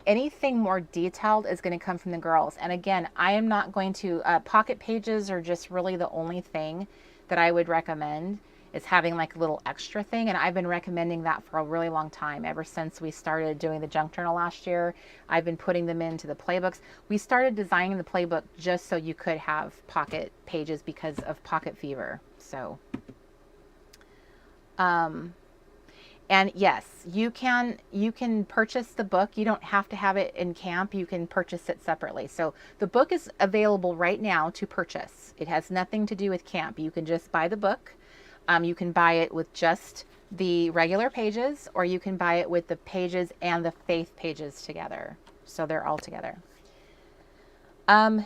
anything more detailed is going to come from the girls. And again, I am not going to, pocket pages are just really the only thing that I would recommend, is having like a little extra thing. And I've been recommending that for a really long time. Ever since we started doing the junk journal last year, I've been putting them into the playbooks. We started designing the playbook just so you could have pocket pages because of pocket fever. So, and yes, you can purchase the book. You don't have to have it in camp. You can purchase it separately. So the book is available right now to purchase. It has nothing to do with camp. You can just buy the book. You can buy it with just the regular pages, or you can buy it with the pages and the faith pages together. So they're all together. The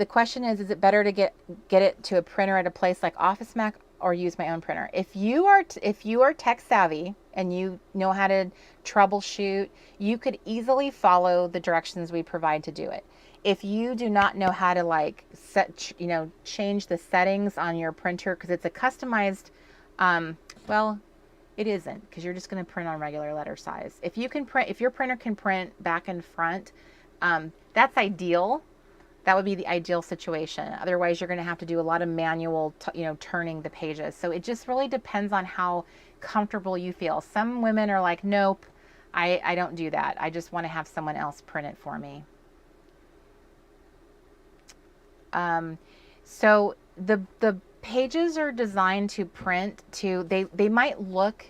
question is it better to get it to a printer at a place like Office Mac or use my own printer? If you are tech savvy and you know how to troubleshoot, you could easily follow the directions we provide to do it. If you do not know how to like change the settings on your printer, because it's a customized, well, it isn't, because you're just going to print on regular letter size. If your printer can print back and front, that's ideal. That would be the ideal situation. Otherwise, you're going to have to do a lot of manual, turning the pages. So it just really depends on how comfortable you feel. Some women are like, nope, I don't do that. I just want to have someone else print it for me. So the pages are designed to print to, they might look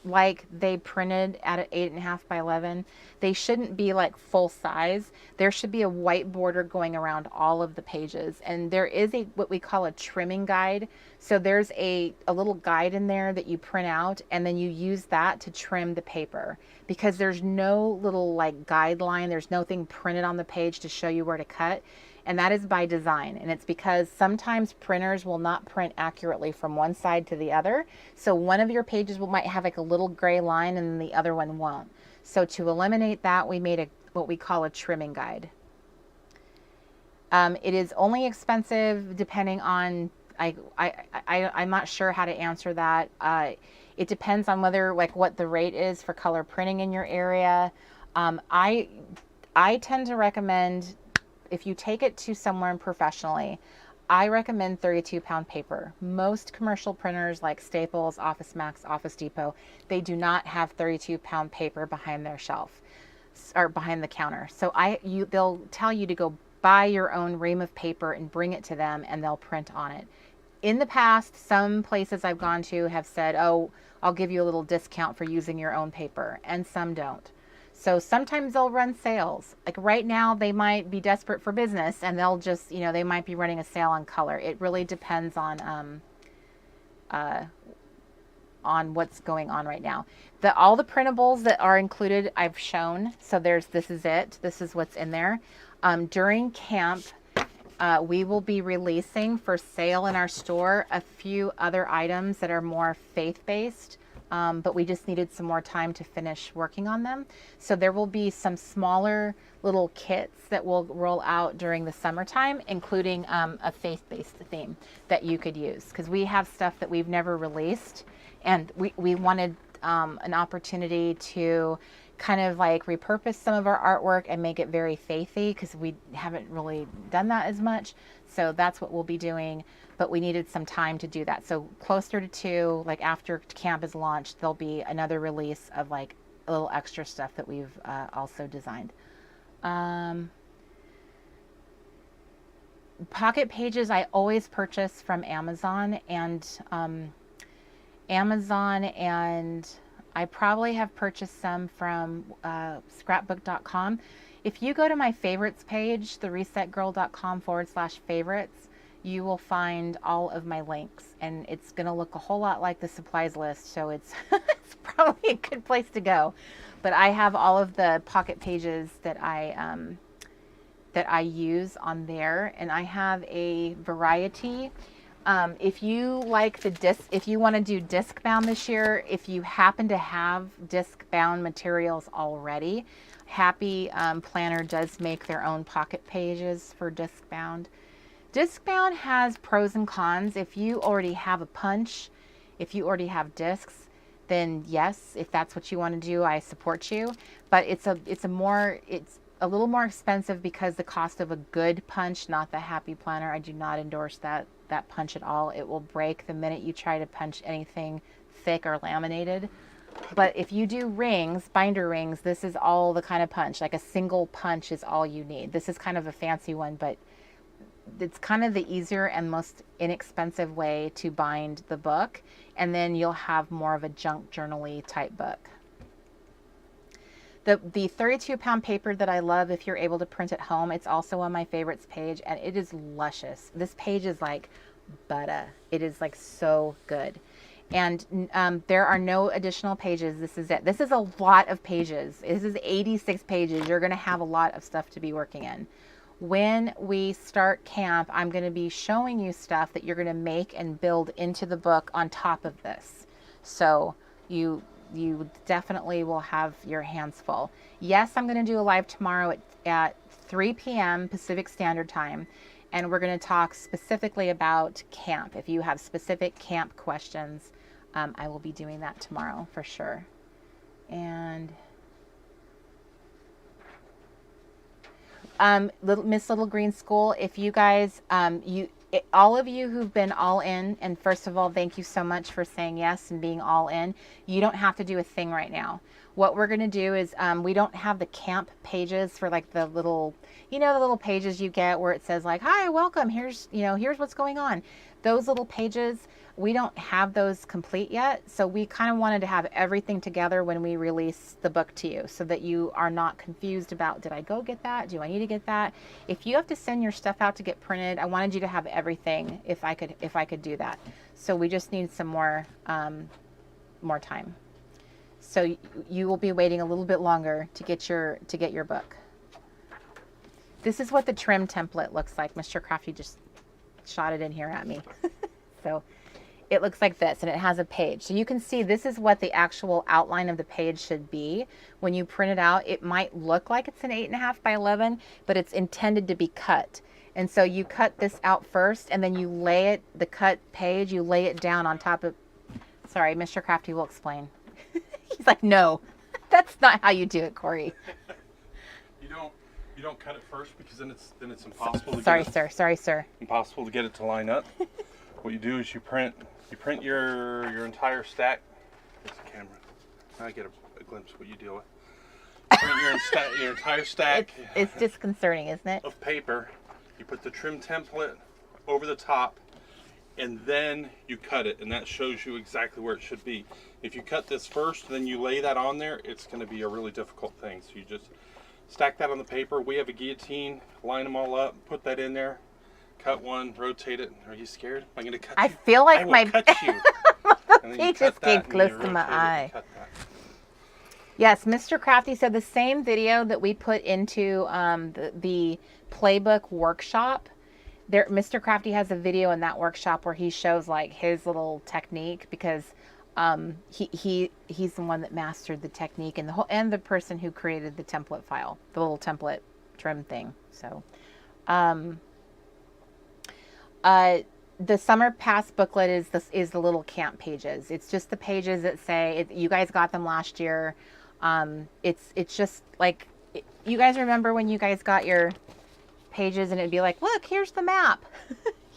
like they printed at an 8.5 by 11. They shouldn't be like full size. There should be a white border going around all of the pages. And there is what we call a trimming guide. So there's a little guide in there that you print out, and then you use that to trim the paper, because there's no little like guideline. There's nothing printed on the page to show you where to cut. And that is by design. And it's because sometimes printers will not print accurately from one side to the other. So one of your pages might have like a little gray line and the other one won't. So to eliminate that, we made what we call a trimming guide. It is only expensive depending on, I'm not sure how to answer that. It depends on what the rate is for color printing in your area. I tend to recommend, if you take it to someone professionally, I recommend 32-pound paper. Most commercial printers like Staples, Office Max, Office Depot, they do not have 32-pound paper behind their shelf or behind the counter. So they'll tell you to go buy your own ream of paper and bring it to them, and they'll print on it. In the past, some places I've gone to have said, oh, I'll give you a little discount for using your own paper, and some don't. So sometimes they'll run sales. Like right now, they might be desperate for business, and they'll just, they might be running a sale on color. It really depends on what's going on right now. All the printables that are included, I've shown. So this is it. This is what's in there. During camp, we will be releasing for sale in our store a few other items that are more faith-based. but we just needed some more time to finish working on them. So there will be some smaller little kits that will roll out during the summertime, including a faith-based theme that you could use, because we have stuff that we've never released, and we wanted an opportunity to kind of like repurpose some of our artwork and make it very faithy, because we haven't really done that as much. So that's what we'll be doing, but we needed some time to do that. So closer to 2, like after camp is launched, there'll be another release of like a little extra stuff that we've also designed. Pocket pages I always purchase from Amazon, and I probably have purchased some from scrapbook.com. If you go to my favorites page, theresetgirl.com/favorites, you will find all of my links, and it's going to look a whole lot like the supplies list, so it's, it's probably a good place to go. But I have all of the pocket pages that I use on there, and I have a variety. If you like the disc, if you want to do disc bound this year, if you happen to have disc bound materials already, Happy Planner does make their own pocket pages for disc bound. Disc bound has pros and cons. If you already have a punch, if you already have discs, then yes, if that's what you want to do, I support you. But it's a little more expensive because the cost of a good punch, not the Happy Planner. I do not endorse that punch at all. It will break the minute you try to punch anything thick or laminated. But if you do rings, binder rings, this is all the kind of punch. Like a single punch is all you need. This is kind of a fancy one, but it's kind of the easier and most inexpensive way to bind the book. And then you'll have more of a junk journal-y type book. The 32-pound paper that I love, if you're able to print at home, it's also on my favorites page, and it is luscious. This page is like butter. It is like so good. And there are no additional pages. This is it. This is a lot of pages. This is 86 pages. You're going to have a lot of stuff to be working in. When we start camp, I'm going to be showing you stuff that you're going to make and build into the book on top of this. So you definitely will have your hands full. Yes, I'm going to do a live tomorrow at 3 p.m. Pacific Standard Time, and we're going to talk specifically about camp. If you have specific camp questions, I will be doing that tomorrow for sure. And Miss Little Green School, if you guys, all of you who've been all in, and first of all, thank you so much for saying yes and being all in. You don't have to do a thing right now. What we're going to do is, we don't have the camp pages for like the little, the little pages you get where it says like, hi, welcome, here's what's going on. Those little pages, we don't have those complete yet. So we kind of wanted to have everything together when we release the book to you, so that you are not confused about, did I go get that? Do I need to get that? If you have to send your stuff out to get printed, I wanted you to have everything if I could do that. So we just need some more time. So you will be waiting a little bit longer to get your book. This is what the trim template looks like. Mr. Crafty just shot it in here at me. So it looks like this, and it has a page. So you can see this is what the actual outline of the page should be. When you print it out, it might look like it's an 8.5 by 11, but it's intended to be cut. And so you cut this out first, and then you lay it, the cut page, you lay it down on top of, sorry, Mr. Crafty will explain. He's like, no, that's not how you do it, Corey. You don't cut it first, because then it's impossible to Sorry, sir. Impossible to get it to line up. What you do is you print your entire stack. There's the camera. Now I get a glimpse of what you deal with. Print your entire stack. It's disconcerting, isn't it? Of paper. You put the trim template over the top, and then you cut it, and that shows you exactly where it should be. If you cut this first, then you lay that on there, it's going to be a really difficult thing. So you just stack that on the paper. We have a guillotine, line them all up, put that in there, cut one, rotate it. Are you scared? I'm going to cut you. I feel like I will cut you. He just came close to my eye. Yes, Mr. Crafty said the same video that we put into the playbook workshop. Mr. Crafty has a video in that workshop where he shows like his little technique, because He's the one that mastered the technique and the person who created the template file, the little template trim thing. So, um, the summer pass booklet is the little camp pages. It's just the pages that say you guys got them last year. It's just like, you guys remember when you guys got your pages and it'd be like, look, here's the map.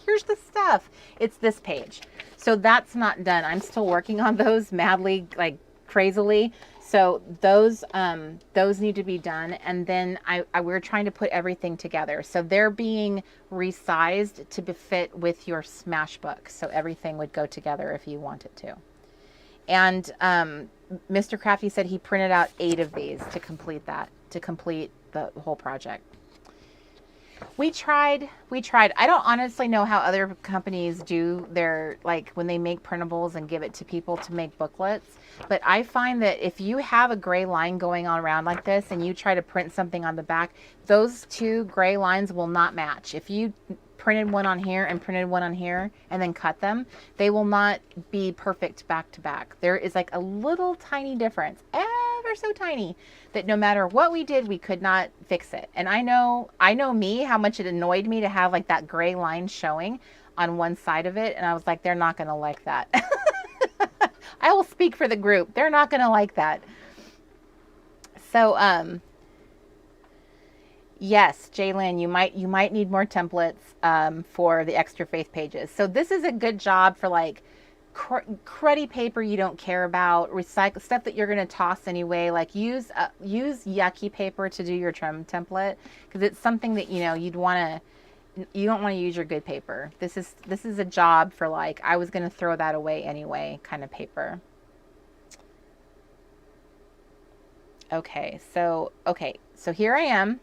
Here's the stuff. It's this page. So that's not done. I'm still working on those madly, like crazily. So those need to be done. And then we're trying to put everything together. So they're being resized to fit with your smash book. So everything would go together if you want it to. And Mr. Crafty said he printed out 8 of these to complete the whole project. We tried. I don't honestly know how other companies do their, like, when they make printables and give it to people to make booklets. But I find that if you have a gray line going on around like this and you try to print something on the back, those 2 gray lines will not match. If you printed one on here and printed one on here and then cut them, they will not be perfect back to back. There is like a little tiny difference, ever so tiny, that no matter what we did, we could not fix it. And I know me, how much it annoyed me to have like that gray line showing on one side of it. And I was like, they're not going to like that. I will speak for the group. They're not going to like that. So, yes, Jaylen, you might need more templates for the extra faith pages. So this is a good job for like cruddy paper you don't care about, recycle stuff that you're going to toss anyway. Like use yucky paper to do your trim template, because it's something that you don't want to use your good paper. This is a job for like, I was going to throw that away anyway kind of paper. Okay, so here I am.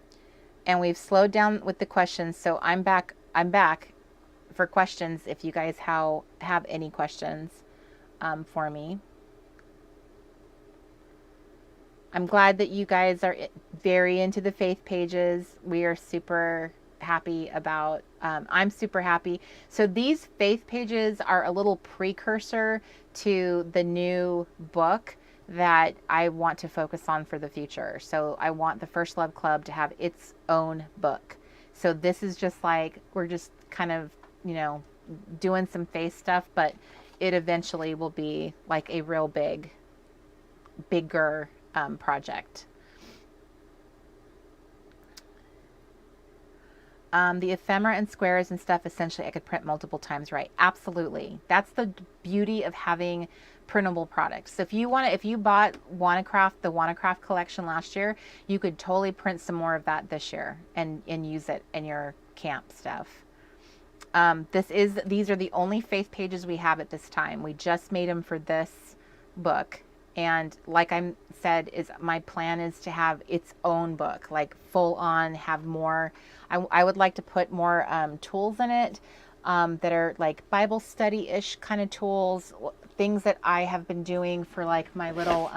And we've slowed down with the questions, so I'm back for questions if you guys have any questions for me. I'm glad that you guys are very into the faith pages. We are super happy about, I'm super happy. So these faith pages are a little precursor to the new book that I want to focus on for the future. So I want the First Love Club to have its own book. So this is just like, we're just kind of, doing some faith stuff, but it eventually will be like a real bigger project. The ephemera and squares and stuff, essentially I could print multiple times, right? Absolutely. That's the beauty of having printable products. So if you bought the WannaCraft collection last year, you could totally print some more of that this year and use it in your camp stuff. These are the only faith pages we have at this time. We just made them for this book. And like I said, my plan is to have its own book, like full on, have more. I would like to put more tools in it that are like Bible study-ish kind of tools, things that I have been doing for like my little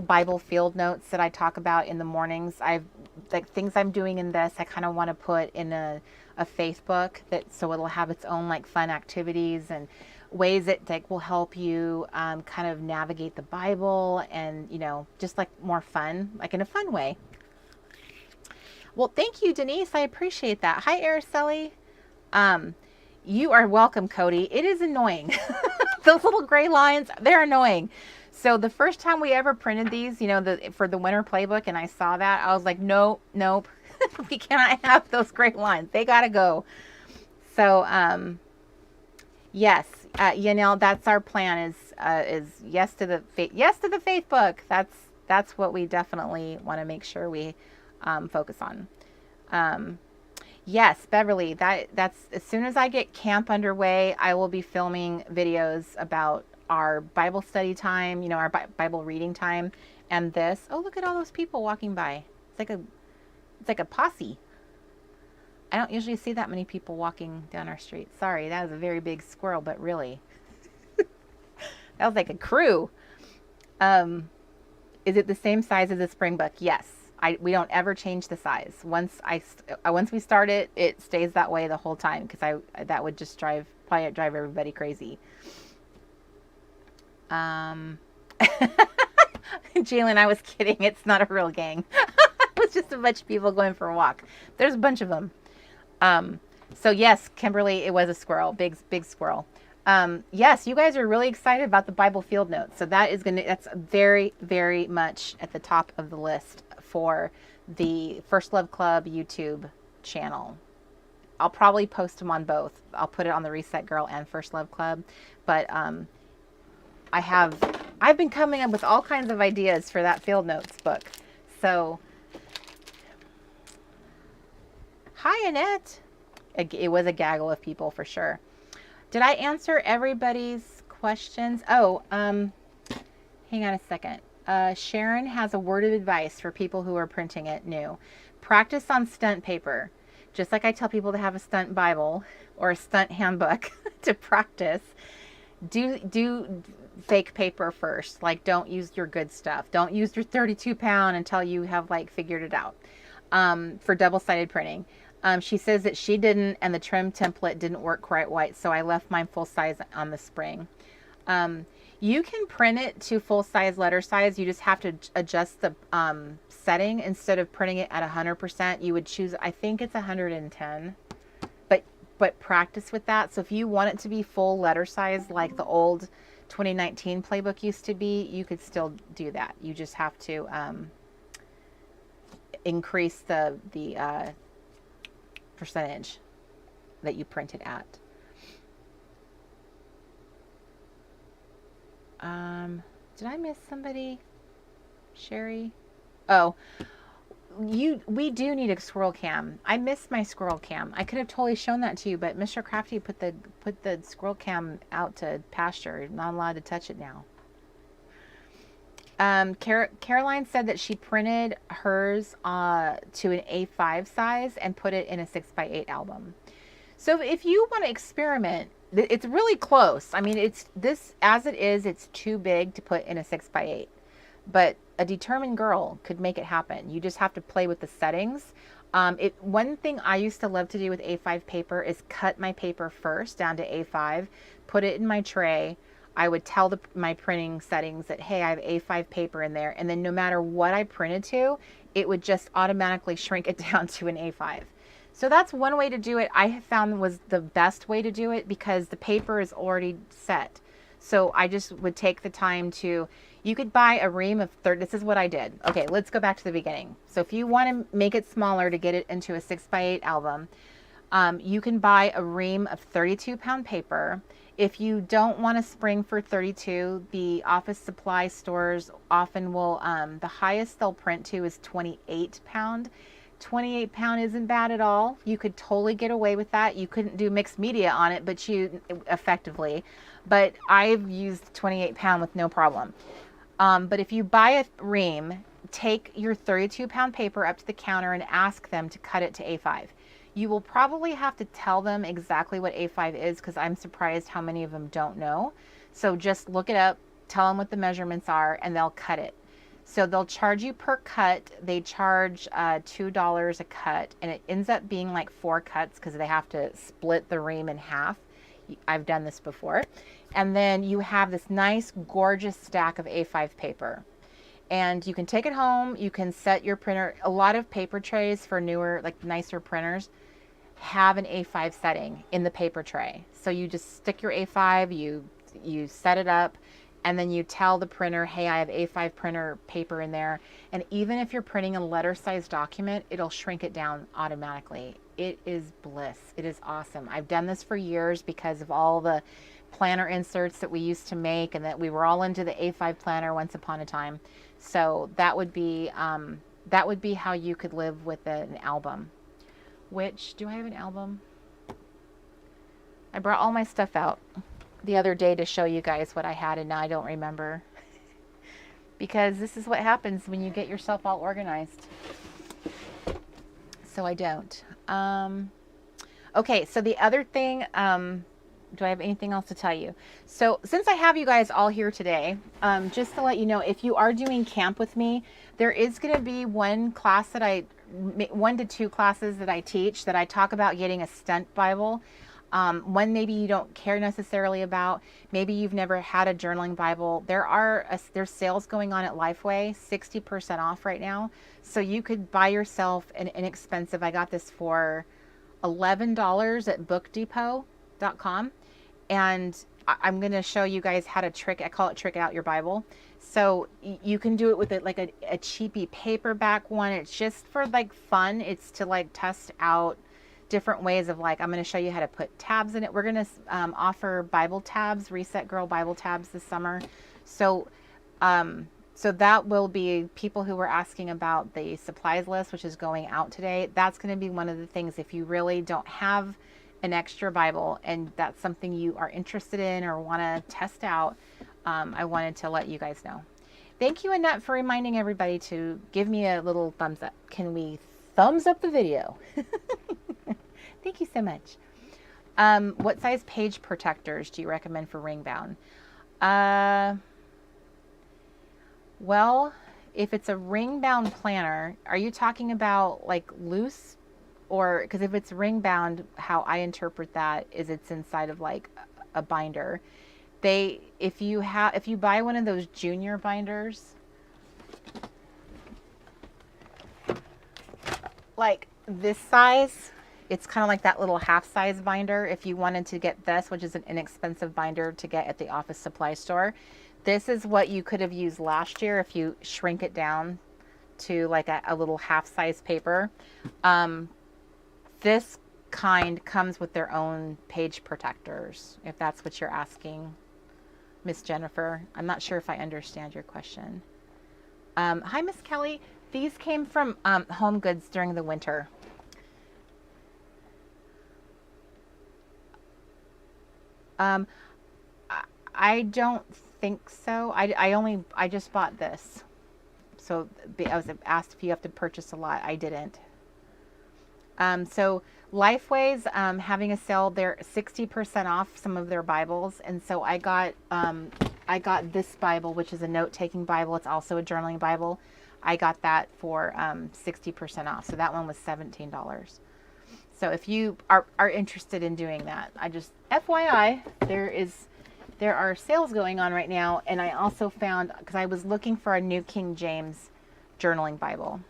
Bible field notes that I talk about in the mornings. Like things I'm doing in this, I kind of want to put in a faith book, so it'll have its own like fun activities and ways that like will help you kind of navigate the Bible and just like more fun, like in a fun way. Well, thank you, Denise. I appreciate that. Hi, Araceli. You are welcome, Cody. It is annoying. Those little gray lines, they're annoying. So the first time we ever printed these, for the winter playbook, and I saw that, I was like, nope. We cannot have those gray lines. They gotta go. So, yes, Yanel, that's our plan is yes to the faith book. That's what we definitely want to make sure we focus on. Yes, Beverly, that's as soon as I get camp underway, I will be filming videos about our Bible study time, our Bible reading time, and this. Oh, look at all those people walking by. It's like a posse. I don't usually see that many people walking down our street. Sorry, that was a very big squirrel, but really. That was like a crew. Is it the same size as the spring book? Yes. We don't ever change the size. Once we start it, it stays that way the whole time, because that would just probably drive everybody crazy. Jalen, I was kidding. It's not a real gang. It was just a bunch of people going for a walk. There's a bunch of them. So yes, Kimberly, it was a squirrel, big squirrel. Yes, you guys are really excited about the Bible field notes. So that's very, very much at the top of the list for the First Love Club YouTube channel. I'll probably post them on both. I'll put it on the Reset Girl and First Love Club. But I've been coming up with all kinds of ideas for that field notes book. So, hi Annette. It was a gaggle of people for sure. Did I answer everybody's questions? Oh, hang on a second. Sharon has a word of advice for people who are printing it new. Practice on stunt paper. Just like I tell people to have a stunt Bible or a stunt handbook to practice, do fake paper first. Like, don't use your good stuff. Don't use your 32 pound until you have like figured it out. For double-sided printing. She says that she didn't, and the trim template didn't work quite right, so I left mine full size on the spring. You can print it to full size letter size. You just have to adjust the setting. Instead of printing it at 100%, you would choose, I think it's 110, but practice with that. So if you want it to be full letter size like the old 2019 playbook used to be, you could still do that. You just have to increase the percentage that you print it at. Did I miss somebody? Sherry? Oh, we do need a squirrel cam. I missed my squirrel cam. I could have totally shown that to you, but Mr. Crafty put the squirrel cam out to pasture. I'm not allowed to touch it now. Caroline said that she printed hers to an A5 size and put it in a 6x8 album. So if you want to experiment, it's really close. I mean, as it is, it's too big to put in a 6x8. But a determined girl could make it happen. You just have to play with the settings. One thing I used to love to do with A5 paper is cut my paper first down to A5, put it in my tray. I would tell my printing settings that, hey, I have A5 paper in there. And then no matter what I printed to, it would just automatically shrink it down to an A5. So that's one way to do it. I have found was the best way to do it because the paper is already set. So I just would take the time you could buy a ream of this is what I did. Okay, let's go back to the beginning. So if you want to make it smaller to get it into a 6x8 album, you can buy a ream of 32 pound paper. If you don't want a spring for 32, the office supply stores often will, the highest they'll print to is 28 pound. 28 pound isn't bad at all. You could totally get away with that. You couldn't do mixed media on it, but I've used 28 pound with no problem. But if you buy a ream, take your 32 pound paper up to the counter and ask them to cut it to A5. You will probably have to tell them exactly what A5 is because I'm surprised how many of them don't know. So just look it up, tell them what the measurements are, and they'll cut it. So they'll charge you per cut. They charge $2 a cut, and it ends up being like 4 cuts because they have to split the ream in half. I've done this before. And then you have this nice, gorgeous stack of A5 paper. And you can take it home. You can set your printer. A lot of paper trays for newer, like nicer printers have an A5 setting in the paper tray. So you just stick your A5, you set it up, and then you tell the printer, hey, I have A5 printer paper in there. And even if you're printing a letter size document, it'll shrink it down automatically. It is bliss. It is awesome. I've done this for years because of all the planner inserts that we used to make, and that we were all into the A5 planner once upon a time. So that would be how you could live with an album. Which, do I have an album? I brought all my stuff out the other day to show you guys what I had, and now I don't remember. Because this is what happens when you get yourself all organized. So I don't. Okay, so the other thing, do I have anything else to tell you? So since I have you guys all here today, just to let you know, if you are doing camp with me, there is going to be one to two classes that I teach that I talk about getting a stunt Bible. One maybe you don't care necessarily about. Maybe you've never had a journaling Bible. There's sales going on at Lifeway, 60% off right now. So you could buy yourself an inexpensive. I got this for $11 at bookdepot.com. And I'm going to show you guys how to I call it trick out your Bible. So you can do it with like a cheapy paperback one. It's just for like fun. It's to like test out different ways of like, I'm going to show you how to put tabs in it. We're going to offer Bible tabs, Reset Girl Bible tabs this summer. So, so that will be people who were asking about the supplies list, which is going out today. That's going to be one of the things if you really don't have an extra Bible and that's something you are interested in or want to test out. I wanted to let you guys know. Thank you, Annette, for reminding everybody to give me a little thumbs up. Can we thumbs up the video? Thank you so much. What size page protectors do you recommend for ring bound? Well, if it's a ring bound planner, are you talking about like loose? Or because if it's ring bound, how I interpret that is it's inside of like a binder. If you buy one of those junior binders, like this size, it's kind of like that little half size binder. If you wanted to get this, which is an inexpensive binder to get at the office supply store, this is what you could have used last year if you shrink it down to like a little half size paper. This kind comes with their own page protectors, if that's what you're asking, Miss Jennifer. I'm not sure if I understand your question. Hi, Miss Kelly. These came from Home Goods during the winter. I don't think so. I just bought this. So I was asked if you have to purchase a lot. I didn't. So Lifeway's having a sale. They're 60% off some of their Bibles, and so I got this Bible, which is a note-taking Bible. It's also a journaling Bible. I got that for 60% off. So that one was $17. So if you are interested in doing that, I just FYI, there are sales going on right now, and I also found, because I was looking for a New King James journaling Bible.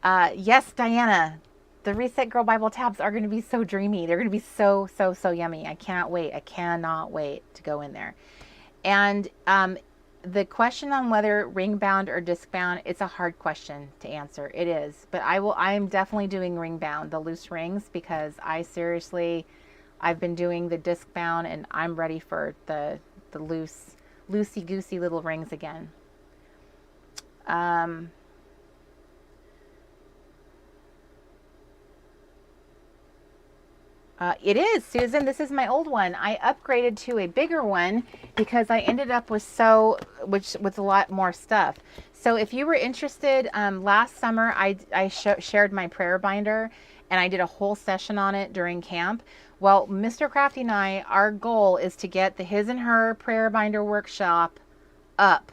Yes, Diana, the Reset Girl Bible tabs are going to be so dreamy. They're going to be so yummy. I cannot wait. I cannot wait to go in there. And the question on whether ring bound or disc bound, it's a hard question to answer. It is, but I am definitely doing ring bound, the loose rings, because I've been doing the disc bound and I'm ready for the loosey goosey little rings again. It is, Susan. This is my old one. I upgraded to a bigger one because I ended up with with a lot more stuff. So if you were interested, last summer I shared my prayer binder and I did a whole session on it during camp. Well, Mr. Crafty and I, our goal is to get the His and Her prayer binder workshop up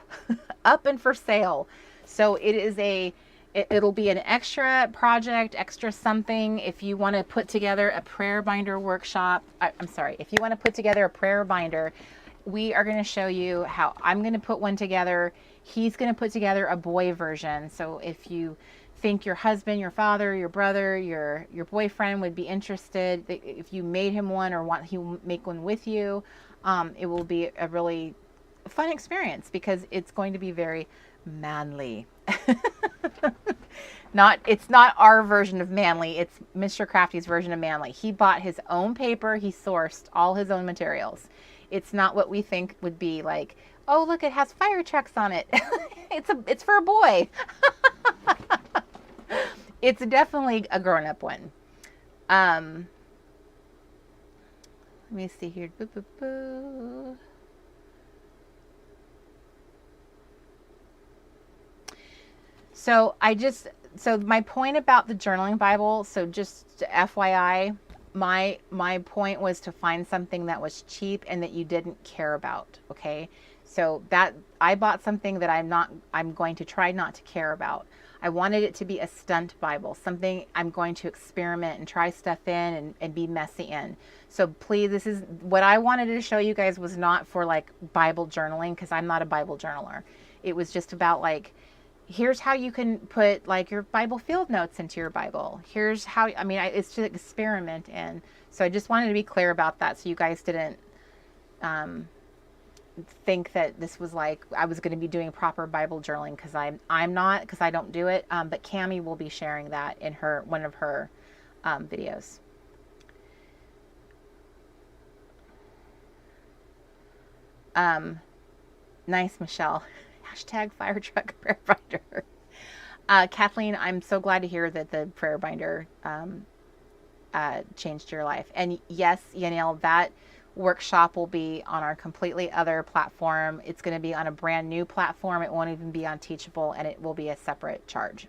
and for sale. So it'll be an extra project, extra something. If you want to put together a prayer binder workshop, if you want to put together a prayer binder, we are going to show you how I'm going to put one together. He's going to put together a boy version. So if you think your husband, your father, your brother, your boyfriend would be interested, if you made him one or want him make one with you, it will be a really fun experience because it's going to be very manly. It's not our version of manly. It's Mr. Crafty's version of manly. He bought his own paper. He sourced all his own materials. It's not what we think would be like, oh, look, it has fire trucks on it. It's for a boy. It's definitely a grown-up one. Let me see here. So my point about the journaling Bible, so just FYI, my point was to find something that was cheap and that you didn't care about. Okay, so that I bought something that I'm going to try not to care about. I wanted it to be a stunt Bible, something I'm going to experiment and try stuff in and be messy in. So please, this is what I wanted to show you guys, was not for like Bible journaling, because I'm not a Bible journaler. It was just about like, here's how you can put like your Bible field notes into your Bible. Here's how, it's to experiment in. So I just wanted to be clear about that, so you guys didn't think that this was like I was going to be doing proper Bible journaling, because I'm not, because I don't do it. But Cammie will be sharing that in one of her videos. Nice, Michelle. Hashtag fire truck prayer binder. Kathleen, I'm so glad to hear that the prayer binder changed your life. And yes, Yanel, that workshop will be on our completely other platform. It's going to be on a brand new platform. It won't even be on Teachable, and it will be a separate charge.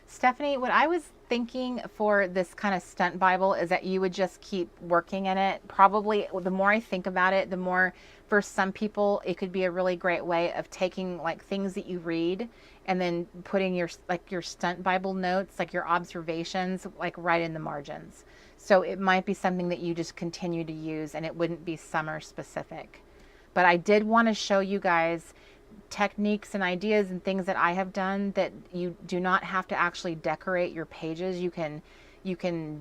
Stephanie, what I was thinking for this kind of stunt Bible is that you would just keep working in it. Probably the more I think about it, the more, for some people, it could be a really great way of taking like things that you read and then putting your stunt Bible notes, like your observations, like right in the margins. So it might be something that you just continue to use, and it wouldn't be summer specific. But I did want to show you guys techniques and ideas and things that I have done, that you do not have to actually decorate your pages. You can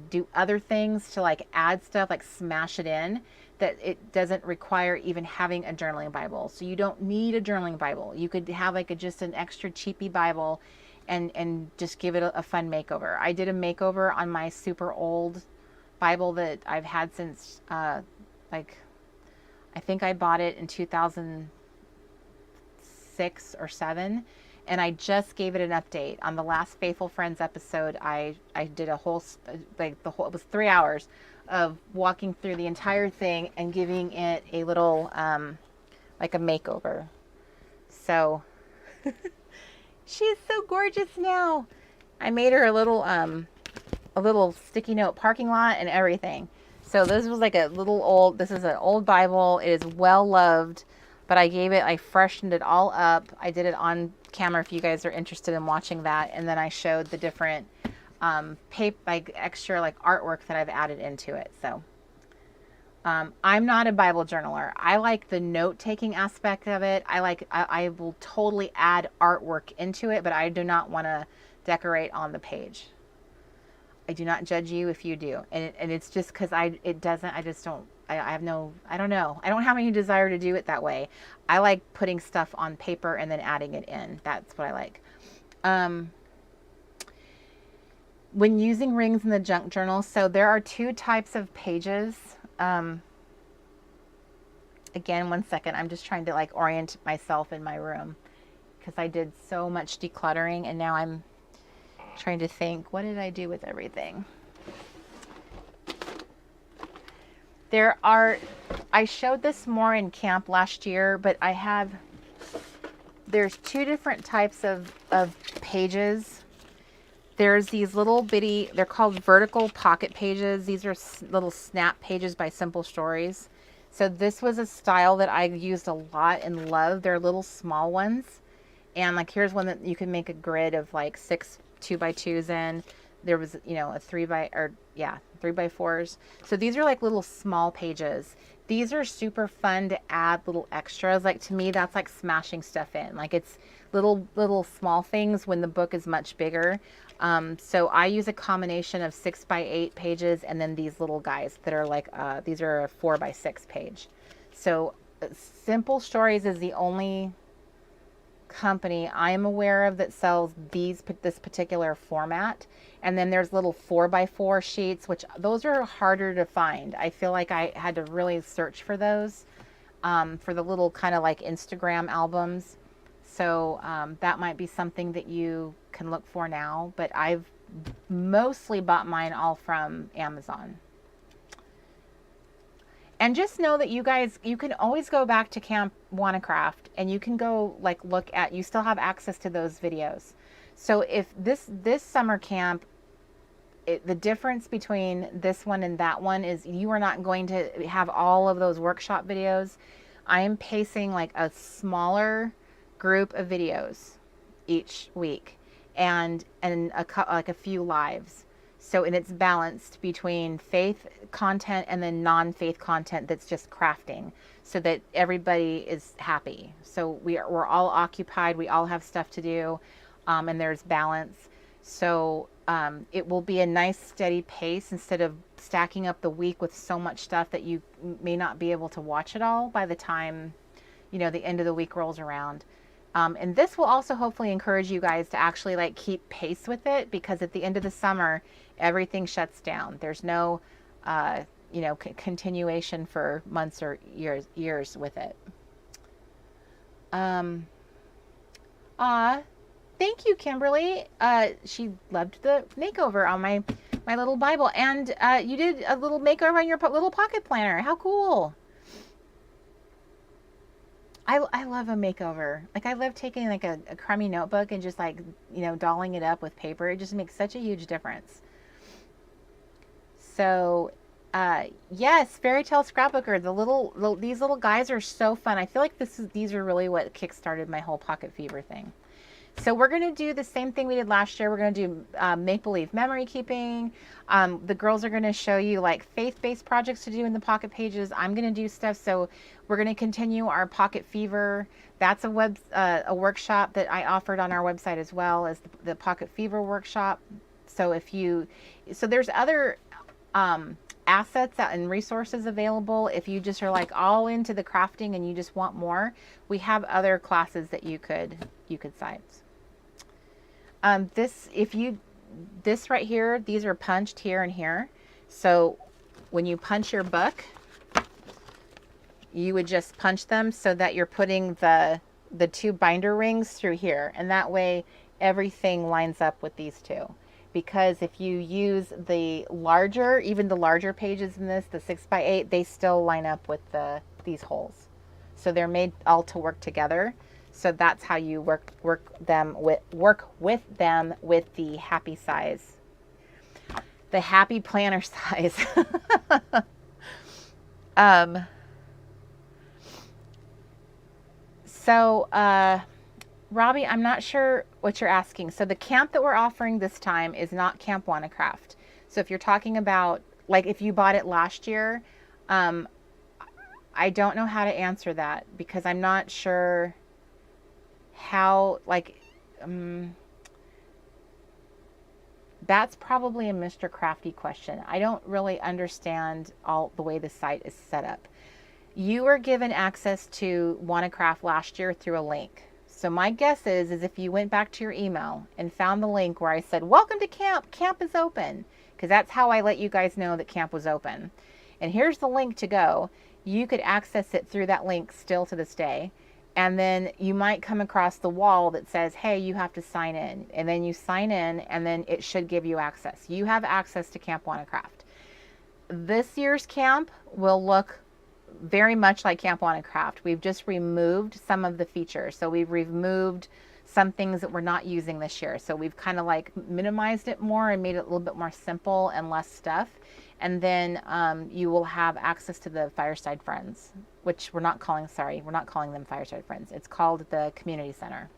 do other things to like add stuff, like smash it in, that it doesn't require even having a journaling Bible. So you don't need a journaling Bible. You could have like just an extra cheapy Bible and just give it a fun makeover. I did a makeover on my super old Bible that I've had since I think I bought it in 2006 or 7, and I just gave it an update on the last Faithful Friends episode. I did a whole it was 3 hours of walking through the entire thing and giving it a little like a makeover. So she's so gorgeous now. I made her a little sticky note parking lot and everything. So this was like this is an old Bible. It is well loved, but I freshened it all up. I did it on camera if you guys are interested in watching that. And then I showed the different extra artwork that I've added into it. So I'm not a Bible journaler. I like the note-taking aspect of it. I will totally add artwork into it, but I do not want to decorate on the page. I do not judge you if you do. And it's just because I don't know. I don't have any desire to do it that way. I like putting stuff on paper and then adding it in. That's what I like. When using rings in the junk journal, so there are 2 types of pages. Again, 1 second. I'm just trying to orient myself in my room, because I did so much decluttering, and now I'm trying to think, what did I do with everything? I showed this more in camp last year, but there's 2 different types of pages. There's these little bitty, they're called vertical pocket pages. These are little snap pages by Simple Stories. So this was a style that I used a lot and love. They're little small ones. And here's one that you can make a grid of 6 2x2s in. There was, a 3x4s. So these are little small pages. These are super fun to add little extras. To me, that's smashing stuff in. It's little small things when the book is much bigger. So I use a combination of 6x8 pages and then these little guys that are these are a 4x6 page. So Simple Stories is the only company I'm aware of that sells this particular format. And then there's little 4x4 sheets, which those are harder to find. I feel like I had to really search for those for the little kind of Instagram albums. So that might be something that you can look for now, but I've mostly bought mine all from Amazon. And just know that you guys, you can always go back to Camp Wannacraft and you can go like look at, you still have access to those videos. So if this summer camp, the difference between this one and that one is you are not going to have all of those workshop videos. I am pacing like a smaller group of videos each week and like a few lives. So, and it's balanced between faith content and then non-faith content that's just crafting so that everybody is happy. So we're all occupied. We all have stuff to do, and there's balance. So it will be a nice steady pace instead of stacking up the week with so much stuff that you may not be able to watch it all by the time, you know, the end of the week rolls around. And this will also hopefully encourage you guys to actually like keep pace with it, because at the end of the summer, everything shuts down. There's no, you know, continuation for months or years with it. Thank you, Kimberly. She loved the makeover on my little Bible, and you did a little makeover on your little pocket planner. How cool! I love a makeover. Like I love taking like a crummy notebook and just like, you know, dolling it up with paper. It just makes such a huge difference. So, yes, Fairy Tale Scrapbooker. These little guys are so fun. I feel like these are really what kickstarted my whole Pocket Fever thing. So we're going to do the same thing we did last year. We're going to do make-believe memory keeping. The girls are going to show you like faith-based projects to do in the Pocket Pages. I'm going to do stuff. So we're going to continue our Pocket Fever. That's a workshop that I offered on our website as well as the Pocket Fever workshop. So so there's other assets and resources available. If you just are like all into the crafting and you just want more, we have other classes that you could cite. This right here, these are punched here and here. So when you punch your book, you would just punch them so that you're putting the two binder rings through here. And that way everything lines up with these two. Because if you use even the larger pages in this, the 6x8, they still line up with these holes. So they're made all to work together. So that's how you work with them with the happy size, the happy planner size. So Robbie, I'm not sure what you're asking. So the camp that we're offering this time is not Camp Wannacraft. So if you're talking about like if you bought it last year, I don't know how to answer that because I'm not sure how, like, that's probably a Mr. Crafty question. I don't really understand all the way the site is set up. You were given access to Wannacraft last year through a link. So my guess is if you went back to your email and found the link where I said, welcome to camp, camp is open, because that's how I let you guys know that camp was open. And here's the link to go. You could access it through that link still to this day. And then you might come across the wall that says, hey, you have to sign in. And then you sign in and then it should give you access. You have access to Camp Wannacraft. This year's camp will look very much like Camp Wannacraft. We've just removed some of the features. So we've removed some things that we're not using this year. So we've kind of like minimized it more and made it a little bit more simple and less stuff. And then you will have access to the Fireside Friends, which we're not calling them Fireside Friends. It's called the Community Center.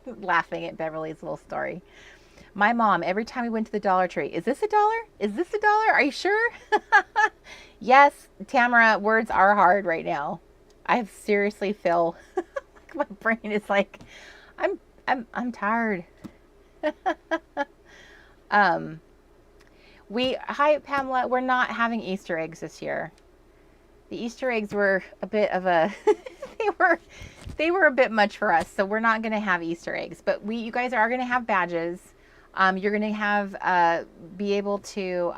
Laughing at Beverly's little story. My mom, every time we went to the Dollar Tree, is this $1? Is this $1? Are you sure? Yes, Tamara, words are hard right now. I seriously feel like my brain is like, I'm tired. Hi Pamela, we're not having Easter eggs this year. The Easter eggs were a bit of a they were a bit much for us, so we're not going to have Easter eggs. But you guys are going to have badges. You're going to have be able to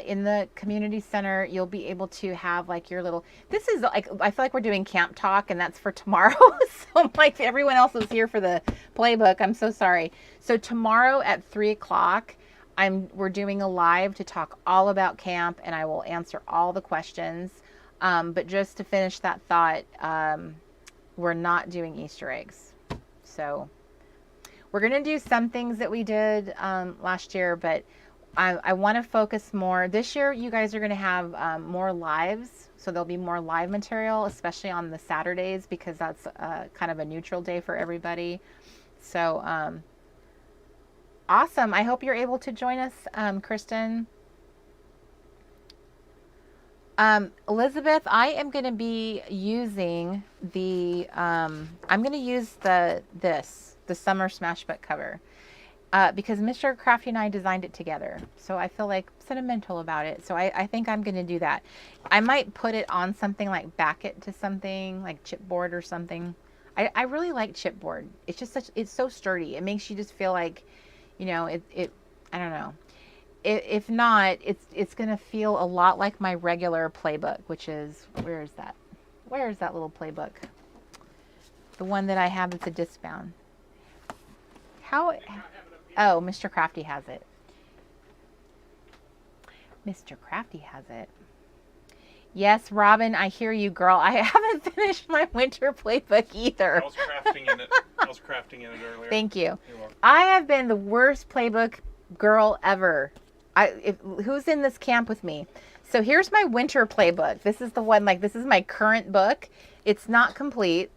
in the community center, you'll be able to have like your little, this is like, I feel like we're doing camp talk and that's for tomorrow. So like everyone else is here for the playbook. I'm so sorry. So tomorrow at 3 o'clock, we're doing a live to talk all about camp and I will answer all the questions. But just to finish that thought, we're not doing Easter eggs. So we're going to do some things that we did last year, but I want to focus more. This year, you guys are going to have more lives. So there'll be more live material, especially on the Saturdays, because that's kind of a neutral day for everybody. So awesome. I hope you're able to join us, Kristen. Elizabeth, I am going to be using the, I'm going to use the Summer Smash Book cover. Because Mr. Crafty and I designed it together. So I feel like sentimental about it. So I think I'm going to do that. I might put it on something, like back it to something like chipboard or something. I really like chipboard. It's just it's so sturdy. It makes you just feel like, you know, I don't know. If not, it's going to feel a lot like my regular playbook, which is, where is that? Where is that little playbook? The one that I have that's a disc bound. How... Oh, Mr. Crafty has it. Mr. Crafty has it. Yes, Robin, I hear you, girl. I haven't finished my winter playbook either. I was crafting in it. I was crafting in it earlier. Thank you. You're welcome. I have been the worst playbook girl ever. Who's in this camp with me? So here's my winter playbook. This is the one, like, this is my current book. It's not complete.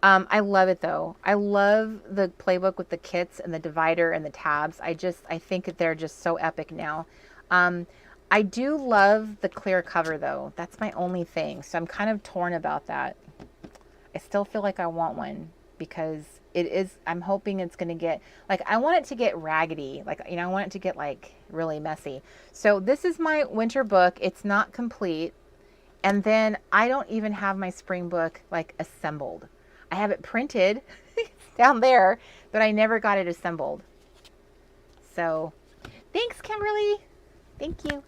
I love it though. I love the playbook with the kits and the divider and the tabs. I think that they're just so epic now. I do love the clear cover though. That's my only thing. So I'm kind of torn about that. I still feel like I want one because I'm hoping it's going to get, like, I want it to get raggedy. Like, you know, I want it to get like really messy. So this is my winter book. It's not complete. And then I don't even have my spring book like assembled. I have it printed down there, but I never got it assembled. So thanks, Kimberly. Thank you.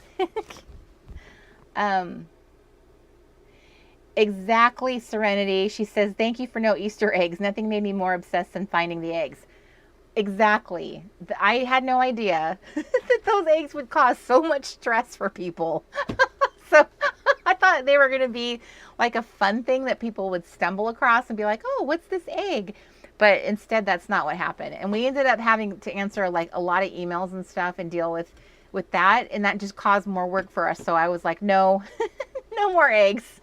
Exactly, Serenity. She says, thank you for no Easter eggs. Nothing made me more obsessed than finding the eggs. Exactly. I had no idea that those eggs would cause so much stress for people. So I thought they were going to be like a fun thing that people would stumble across and be like, oh, what's this egg? But instead, that's not what happened. And we ended up having to answer like a lot of emails and stuff and deal with that. And that just caused more work for us. So I was like, no, no more eggs.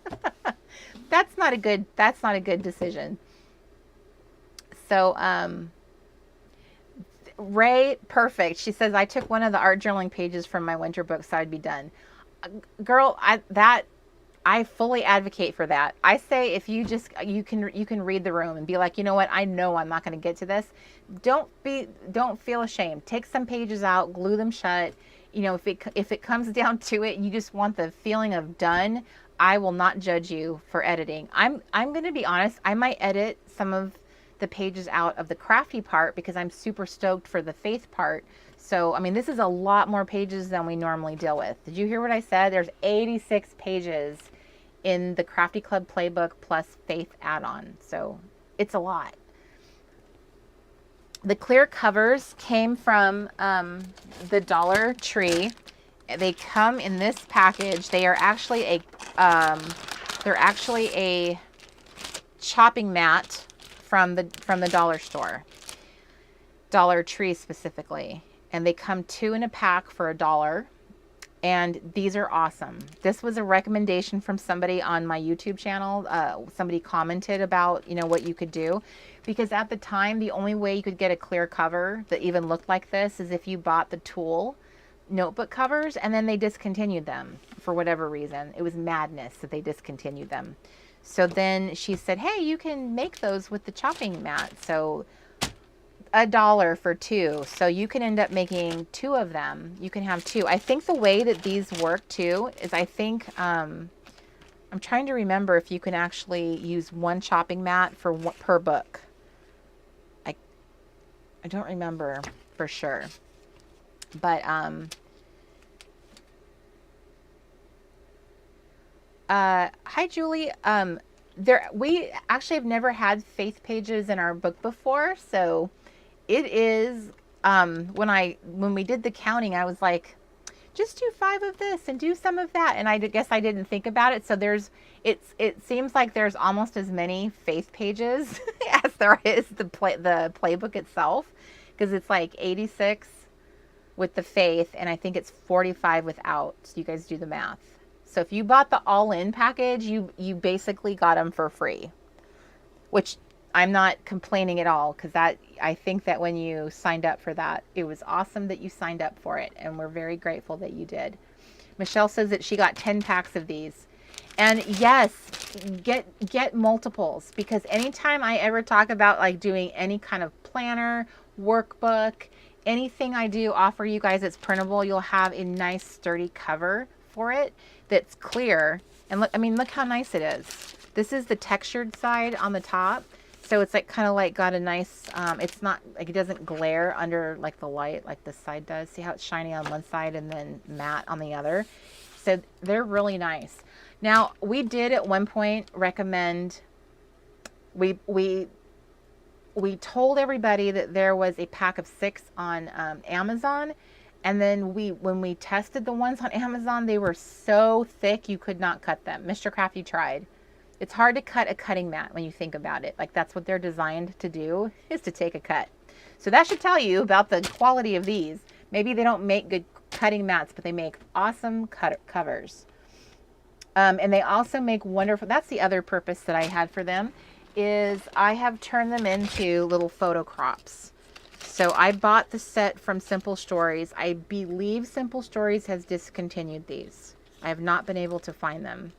That's not a good decision. So, Ray, perfect. She says, I took one of the art journaling pages from my winter book, so I'd be done. Girl, I fully advocate for that. I say if you can read the room and be like, you know what, I know I'm not going to get to this. Don't feel ashamed. Take some pages out, glue them shut. You know, if it comes down to it, you just want the feeling of done. I will not judge you for editing. I'm going to be honest. I might edit some of the pages out of the crafty part because I'm super stoked for the faith part. So, I mean, this is a lot more pages than we normally deal with. Did you hear what I said? There's 86 pages in the Crafty Club Playbook plus Faith add-on. So, it's a lot. The clear covers came from the Dollar Tree. They come in this package. They are actually a chopping mat from the dollar store. Dollar Tree specifically. And they come 2 in a pack for $1. And these are awesome. This was a recommendation from somebody on my YouTube channel. Somebody commented about, you know, what you could do. Because at the time, the only way you could get a clear cover that even looked like this is if you bought the Tool notebook covers, and then they discontinued them for whatever reason. It was madness that they discontinued them. So then she said, hey, you can make those with the chopping mat. So $1 for 2. So you can end up making 2 of them. You can have 2. I think the way that these work too is I think, I'm trying to remember if you can actually use 1 chopping mat per book. I don't remember for sure. But Hi, Julie. We actually have never had faith pages in our book before, so it is. When we did the counting, I was like, just do 5 of this and do some of that, and I guess I didn't think about it. So it seems like there's almost as many faith pages as there is the playbook itself, because it's like 86 with the faith, and I think it's 45 without. So you guys do the math. So if you bought the all-in package, you basically got them for free, which I'm not complaining at all, because I think that when you signed up for that, it was awesome that you signed up for it, and we're very grateful that you did. Michelle says that she got 10 packs of these. And yes, get multiples, because anytime I ever talk about like doing any kind of planner, workbook, anything I do offer you guys that's printable, you'll have a nice sturdy cover for it that's clear. And look, I mean, look how nice it is. This is the textured side on the top. So it's like kind of like got a nice, it's not like it doesn't glare under like the light like this side does. See how it's shiny on one side and then matte on the other. So they're really nice. Now we did at one point recommend, we told everybody that there was a pack of 6 on Amazon. And then when we tested the ones on Amazon, they were so thick you could not cut them. Mr. Crafty tried. It's hard to cut a cutting mat when you think about it. Like that's what they're designed to do, is to take a cut. So that should tell you about the quality of these. Maybe they don't make good cutting mats, but they make awesome covers. And they also make wonderful, that's the other purpose that I had for them, is I have turned them into little photo crops. So I bought the set from Simple Stories. I believe Simple Stories has discontinued these. I have not been able to find them.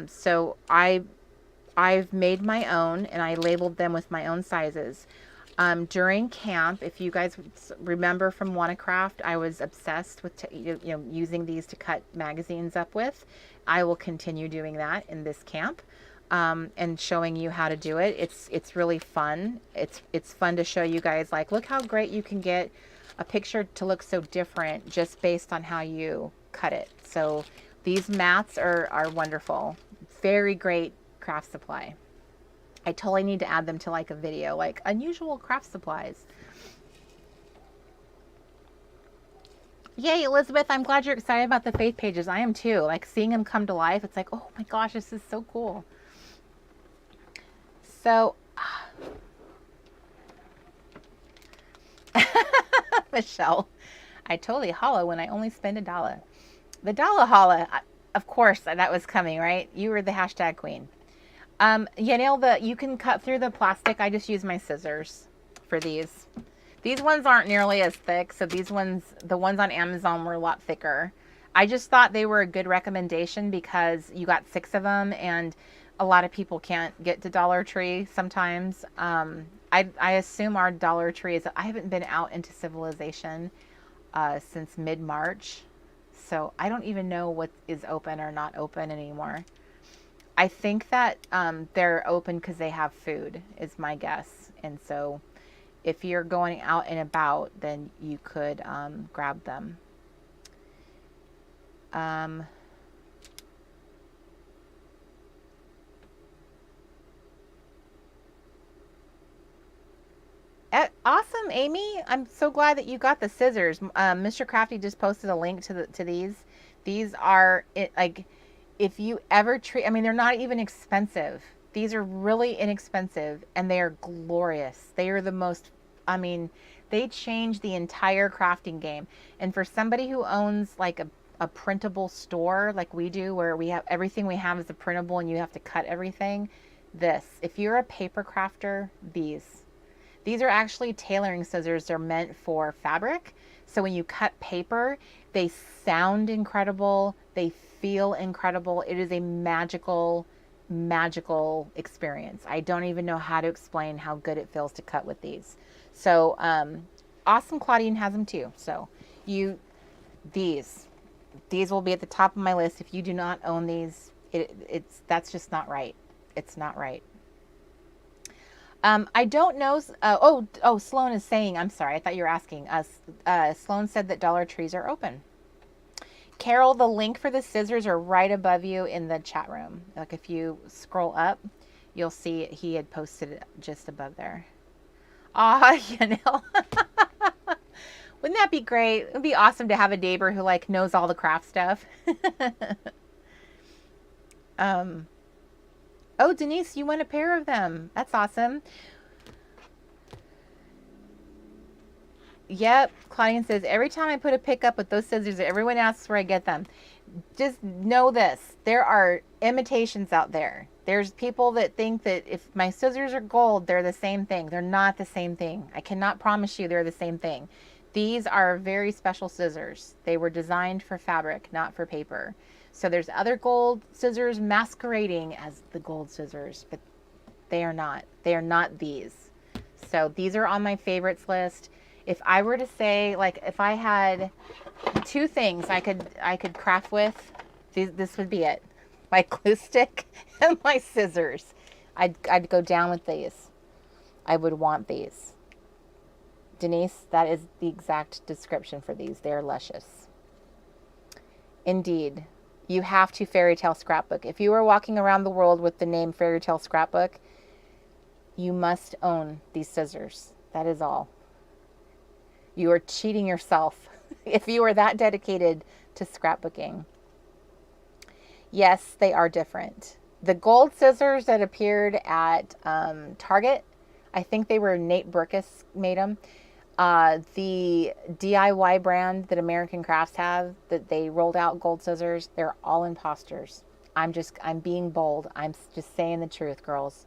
So I've made my own, and I labeled them with my own sizes. During camp, if you guys remember from WannaCraft, I was obsessed with using these to cut magazines up with. I will continue doing that in this camp, and showing you how to do it. It's really fun. It's fun to show you guys, like, look how great you can get a picture to look so different just based on how you cut it. So these mats are wonderful. Very great craft supply. I totally need to add them to like a video, like unusual craft supplies. Yay, Elizabeth, I'm glad you're excited about the faith pages. I am too. Like seeing them come to life, it's like, oh my gosh, this is so cool. So, Michelle, I totally holla when I only spend $1. The dollar holla, of course, that was coming, right? You were the hashtag queen. You can cut through the plastic. I just use my scissors for these. These ones aren't nearly as thick, so the ones on Amazon were a lot thicker. I just thought they were a good recommendation because you got 6 of them, and a lot of people can't get to Dollar Tree sometimes. I assume our Dollar Tree is, I haven't been out into civilization since mid-March. So I don't even know what is open or not open anymore. I think that they're open because they have food, is my guess. And so if you're going out and about, then you could grab them. Awesome, Amy. I'm so glad that you got the scissors. Mr. Crafty just posted a link to these. These are like, if you ever treat, I mean, they're not even expensive. These are really inexpensive, and they are glorious. They are the most, I mean, they change the entire crafting game. And for somebody who owns like a printable store like we do, where we have everything we have is a printable and you have to cut everything, if you're a paper crafter, these are actually tailoring scissors. They're meant for fabric. So when you cut paper, they sound incredible. They feel incredible. It is a magical experience. I don't even know how to explain how good it feels to cut with these. So awesome, Claudine has them too. So these will be at the top of my list. If you do not own these, that's just not right. It's not right. I don't know. Sloan is saying, I'm sorry, I thought you were asking us. Sloan said that Dollar Trees are open. Carol, the link for the scissors are right above you in the chat room. Like if you scroll up, you'll see he had posted it just above there. Ah, Yanel. Wouldn't that be great? It would be awesome to have a neighbor who like knows all the craft stuff. Oh, Denise, you want a pair of them. That's awesome. Yep, Claudian says, every time I put a pick up with those scissors, everyone asks where I get them. Just know this. There are imitations out there. There's people that think that if my scissors are gold, they're the same thing. They're not the same thing. I cannot promise you they're the same thing. These are very special scissors. They were designed for fabric, not for paper. So there's other gold scissors masquerading as the gold scissors, but they are not. They are not these. So these are on my favorites list. If I were to say, like, if I had two things I could craft with, this would be it. My glue stick and my scissors. I'd go down with these. I would want these. Denise, that is the exact description for these. They're luscious. Indeed. You have to fairy tale scrapbook. If you are walking around the world with the name fairy tale scrapbook, you must own these scissors. That is all. You are cheating yourself if you are that dedicated to scrapbooking. Yes, they are different. The gold scissors that appeared at Target, I think they were Nate Burkus made them. The DIY brand that American Crafts have, that they rolled out gold scissors, they're all imposters. I'm being bold. I'm just saying the truth, girls.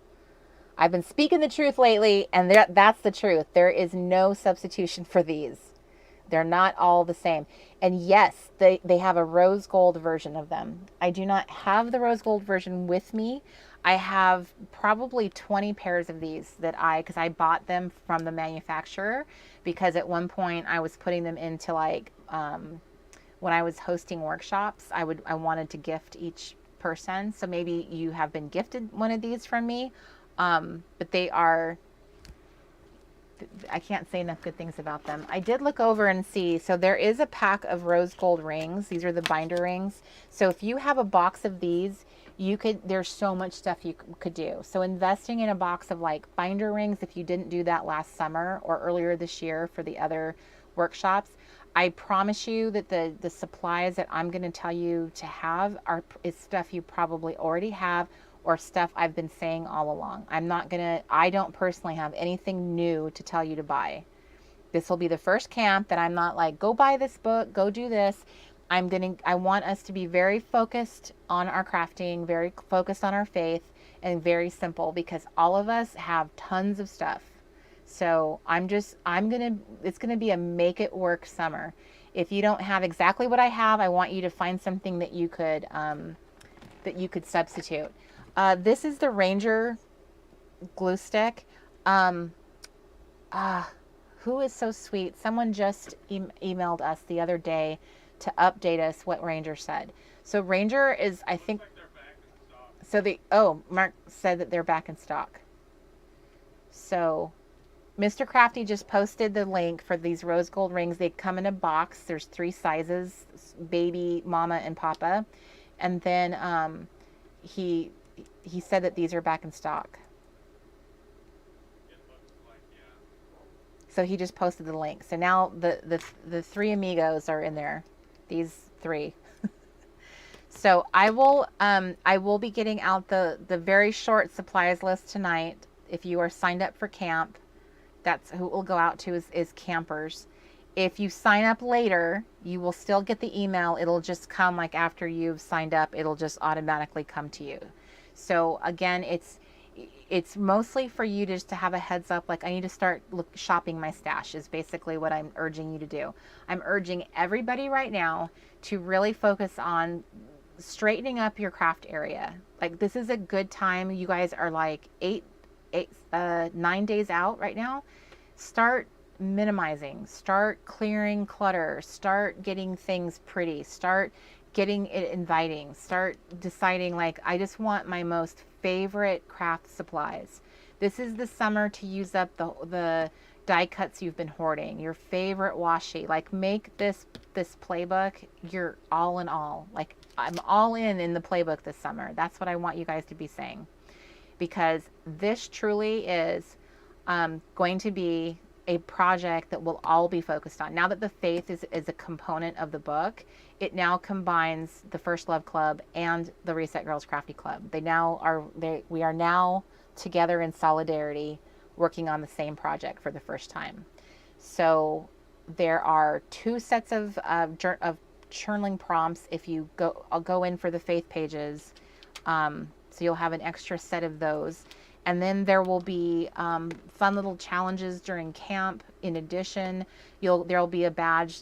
I've been speaking the truth lately, and that's the truth. There is no substitution for these. They're not all the same. And yes, they have a rose gold version of them. I do not have the rose gold version with me. I have probably 20 pairs of these because I bought them from the manufacturer, because at one point I was putting them into like, when I was hosting workshops, I wanted to gift each person. So maybe you have been gifted one of these from me. But they are, I can't say enough good things about them. I did look over and see, so there is a pack of rose gold rings. These are the binder rings. So if you have a box of these, there's so much stuff you could do. So investing in a box of like binder rings, if you didn't do that last summer or earlier this year for the other workshops, I promise you that the supplies that I'm going to tell you to have is stuff you probably already have, or stuff I've been saying all along. I don't personally have anything new to tell you to buy. This will be the first camp that I'm not like, go buy this book, go do this. I want us to be very focused on our crafting, very focused on our faith, and very simple, because all of us have tons of stuff. So it's gonna be a make it work summer. If you don't have exactly what I have, I want you to find something that you could substitute. This is the Ranger glue stick. Who is so sweet? Someone just emailed us the other day to update us what Ranger said. So Ranger is, I think, Mark said that they're back in stock. So Mr. Crafty just posted the link for these rose gold rings. They come in a box. There's 3 sizes, baby, mama, and papa. And then he said that these are back in stock. It looks like, yeah. So he just posted the link. So now the 3 amigos are in there. These 3. So I will be getting out the very short supplies list tonight. If you are signed up for camp, that's who it will go out to is campers. If you sign up later, you will still get the email. It'll just come like after you've signed up. It'll just automatically come to you. So again, it's mostly for you just to have a heads up, like I need to start shopping my stash is basically what I'm urging you to do. I'm urging everybody right now to really focus on straightening up your craft area. Like this is a good time. You guys are like 9 days out right now. Start minimizing, start clearing clutter, start getting things pretty, start getting it inviting, start deciding like, I just want my most favorite craft supplies. This is the summer to use up die cuts you've been hoarding, your favorite washi. Like, make this playbook your all in all. Like, I'm all in the playbook this summer. That's what I want you guys to be saying, because this truly is going to be a project that we'll all be focused on. Now that the faith is a component of the book, it now combines the First Love Club and the Reset Girls Crafty Club. We are now together in solidarity, working on the same project for the first time. So there are 2 sets of journaling prompts if you I'll go in for the faith pages. So you'll have an extra set of those. And then there will be fun little challenges during camp. In addition, there'll be a badge,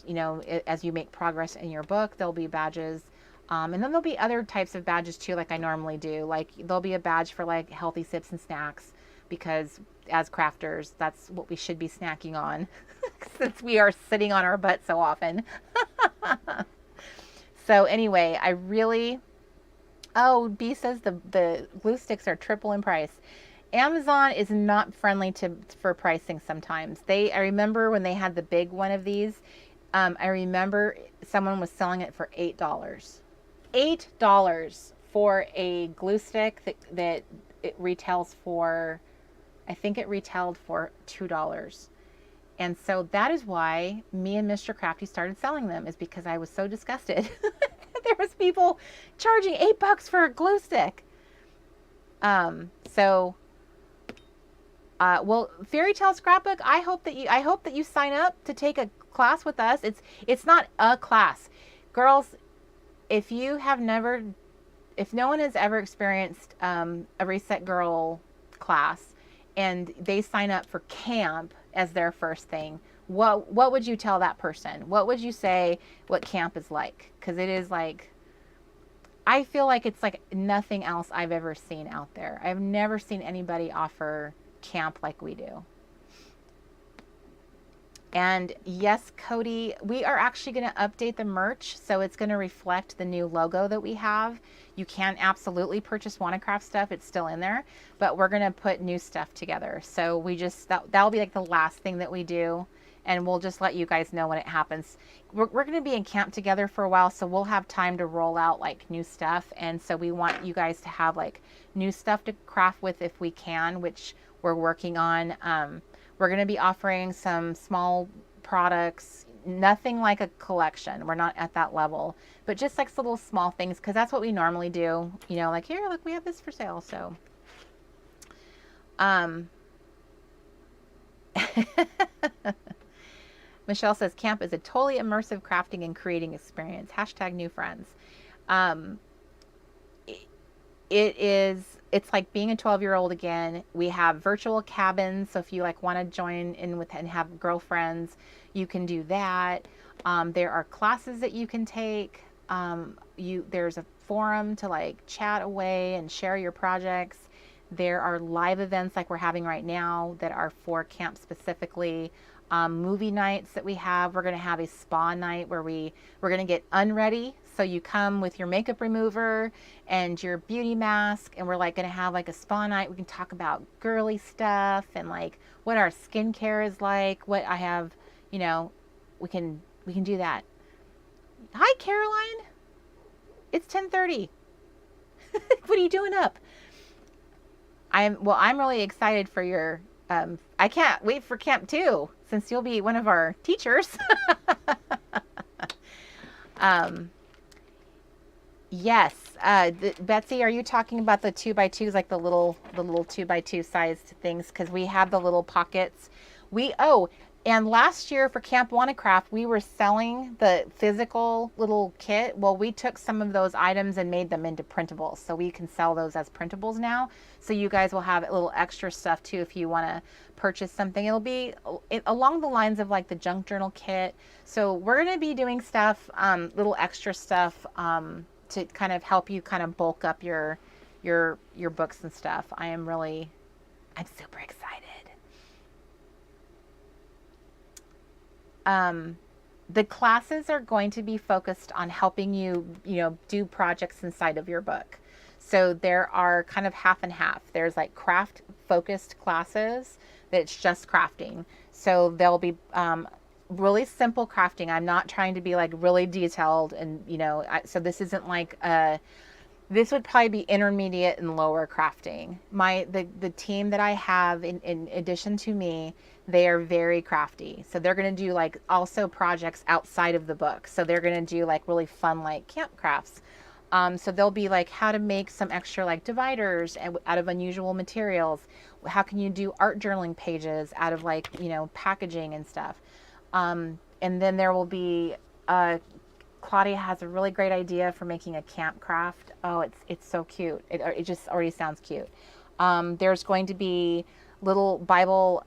as you make progress in your book, there'll be badges. And then there'll be other types of badges too, like I normally do. Like, there'll be a badge for like healthy sips and snacks, because as crafters, that's what we should be snacking on since we are sitting on our butt so often. So anyway, B says the glue sticks are triple in price. Amazon is not friendly for pricing sometimes. I remember when they had the big one of these, I remember someone was selling it for $8. $8 for a glue stick that it retails for, I think it retailed for $2. And so that is why me and Mr. Crafty started selling them, is because I was so disgusted. There was people charging $8 for a glue stick. Well, Fairy Tale Scrapbook, I hope that you sign up to take a class with us. It's not a class. Girls, if no one has ever experienced a Reset Girl class and they sign up for camp as their first thing, what would you tell that person? What would you say what camp is like? Because it is like, I feel like it's like nothing else I've ever seen out there. I've never seen anybody offer camp like we do. And yes, Cody, we are actually going to update the merch, so it's going to reflect the new logo that we have. You can absolutely purchase Wannacraft stuff, it's still in there, but we're going to put new stuff together. So that'll be like the last thing that we do, and we'll just let you guys know when it happens. We're going to be in camp together for a while, so we'll have time to roll out like new stuff, and so we want you guys to have like new stuff to craft with if we can, which we're working on. We're going to be offering some small products, nothing like a collection. We're not at that level, but just like some little small things, because that's what we normally do. Like, here, look, we have this for sale. So, Michelle says camp is a totally immersive crafting and creating experience. # new friends. It's like being a 12-year-old again. We have virtual cabins, so if you like want to join in with and have girlfriends, you can do that. There are classes that you can take. There's a forum to like chat away and share your projects. There are live events like we're having right now that are for camp specifically. Movie nights that we have. We're going to have a spa night where we're going to get unready. So you come with your makeup remover and your beauty mask, and we're like going to have like a spa night. We can talk about girly stuff and like what our skincare is like, what I have, we can do that. Hi, Caroline. It's 10:30. What are you doing up? I'm really excited for your, I can't wait for camp too, since you'll be one of our teachers. Yes. Betsy, are you talking about the 2x2s, like the little 2x2 sized things? Because we have the little pockets. And last year for Camp Wannacraft, we were selling the physical little kit. Well, we took some of those items and made them into printables. So we can sell those as printables now. So you guys will have a little extra stuff too if you want to purchase something. It'll be along the lines of like the junk journal kit. So we're going to be doing stuff, little extra stuff, to kind of help you kind of bulk up your books and stuff. I'm super excited. The classes are going to be focused on helping you, do projects inside of your book. So there are kind of half and half. There's like craft focused classes that it's just crafting. So there'll be really simple crafting. I'm not trying to be like really detailed, and so this isn't like this would probably be intermediate and lower crafting. The team that I have in addition to me, they are very crafty. So they're going to do like also projects outside of the book. So they're going to do like really fun like camp crafts. So they'll be like how to make some extra like dividers out of unusual materials. How can you do art journaling pages out of like, packaging and stuff. And then there will be, Claudia has a really great idea for making a camp craft. Oh, it's so cute. It just already sounds cute. There's going to be little Bible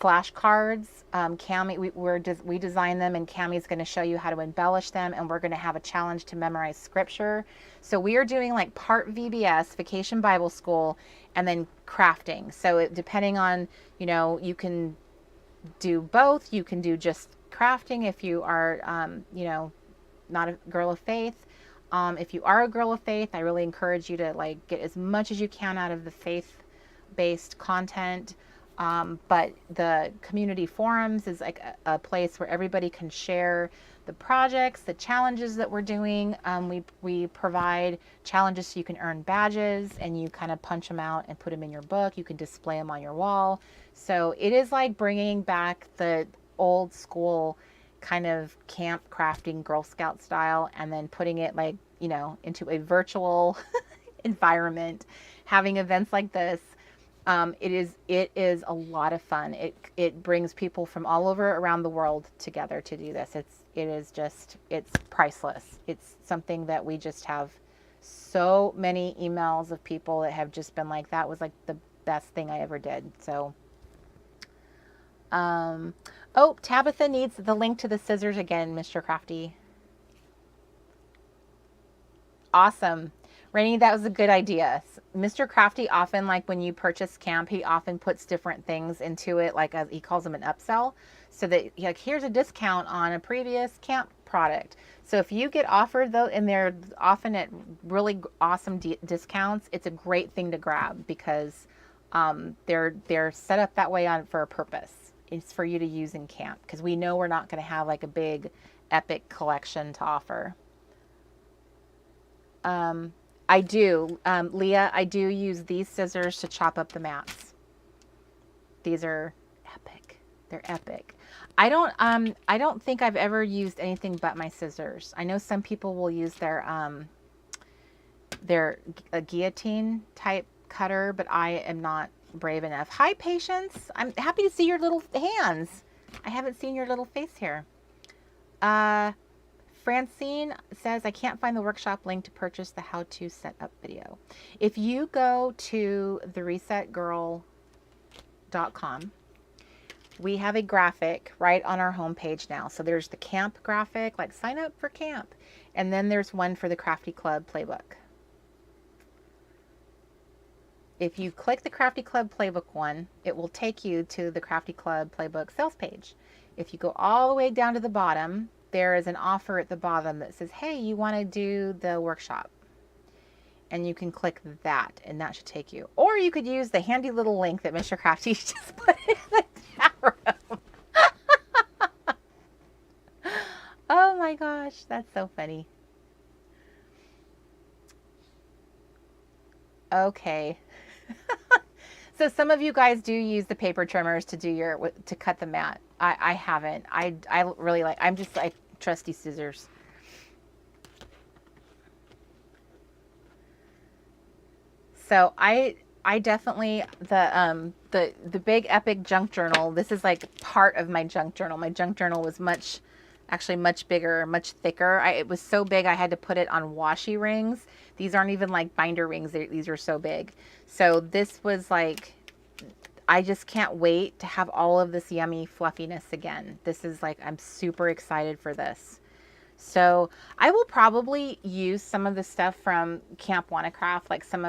flashcards. Cami, we designed them, and Cami's going to show you how to embellish them, and we're going to have a challenge to memorize scripture. So we are doing like part VBS, Vacation Bible School, and then crafting. So depending on, you can do both. You can do just crafting if you are, not a girl of faith. If you are a girl of faith, I really encourage you to like get as much as you can out of the faith-based content. But the community forums is like a place where everybody can share the projects, the challenges that we're doing. We provide challenges so you can earn badges, and you kind of punch them out and put them in your book. You can display them on your wall. So it is like bringing back the old school kind of camp crafting Girl Scout style, and then putting it like, into a virtual environment, having events like this. It is a lot of fun. It brings people from all over around the world together to do this. It's priceless. It's something that we just have so many emails of people that have just been like, that was like the best thing I ever did. So, oh, Tabitha needs the link to the scissors again, Mr. Crafty. Awesome. Rainey, that was a good idea. Mr. Crafty often, like when you purchase camp, he often puts different things into it, like he calls them an upsell, so that like, here's a discount on a previous camp product. So if you get offered though, and they're often at really awesome discounts, it's a great thing to grab, because they're set up that way for a purpose. It's for you to use in camp, because we know we're not going to have like a big epic collection to offer. I do, Leah, I do use these scissors to chop up the mats. These are epic. They're epic. I don't think I've ever used anything but my scissors. I know some people will use their a guillotine type cutter, but I am not brave enough. Hi, Patience. I'm happy to see your little hands. I haven't seen your little face here. Francine says, I can't find the workshop link to purchase the how-to setup video. If you go to theresetgirl.com, we have a graphic right on our homepage now. So there's the camp graphic, like sign up for camp. And then there's one for the Crafty Club PlayBook. If you click the Crafty Club PlayBook one, it will take you to the Crafty Club PlayBook sales page. If you go all the way down to the bottom, there is an offer at the bottom that says, hey, you want to do the workshop. And you can click that, and that should take you. Or you could use the handy little link that Mr. Crafty just put in the chat room. Oh my gosh, that's so funny. Okay. So some of you guys do use the paper trimmers to cut the mat. I haven't. I really like, I'm just like trusty scissors. So I definitely, the big epic junk journal, this is like part of my junk journal. My junk journal was much bigger, much thicker. It was so big I had to put it on washi rings. These aren't even like binder rings. These are so big. So this was like, I just can't wait to have all of this yummy fluffiness again. This is like, I'm super excited for this. So I will probably use some of the stuff from Camp WannaCraft, like some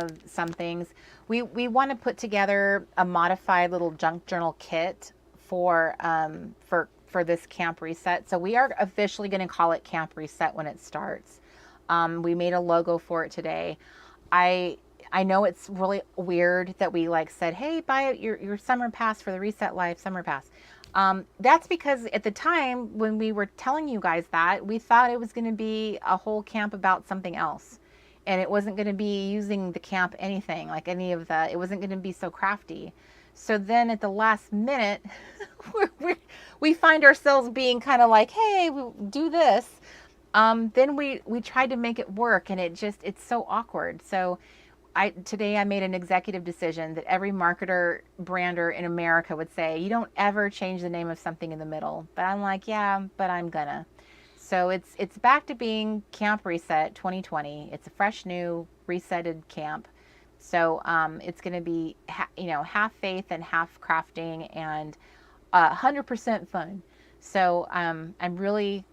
things. We want to put together a modified little junk journal kit for this Camp Reset. So we are officially going to call it Camp Reset when it starts. We made a logo for it today. I know it's really weird that we like said, hey, buy your summer pass for the Reset Life summer pass. That's because at the time when we were telling you guys that, we thought it was going to be a whole camp about something else. And it wasn't going to be using the camp anything, like any of the, it wasn't going to be so crafty. So then at the last minute, we find ourselves being kind of like, hey, we do this. Then we tried to make it work, and it's so awkward. So today I made an executive decision that every marketer, brander in America would say, you don't ever change the name of something in the middle. But I'm like, yeah, but I'm gonna. So it's back to being Camp Reset 2020. It's a fresh, new, resetted camp. So it's going to be, half faith and half crafting and 100% fun. So I'm really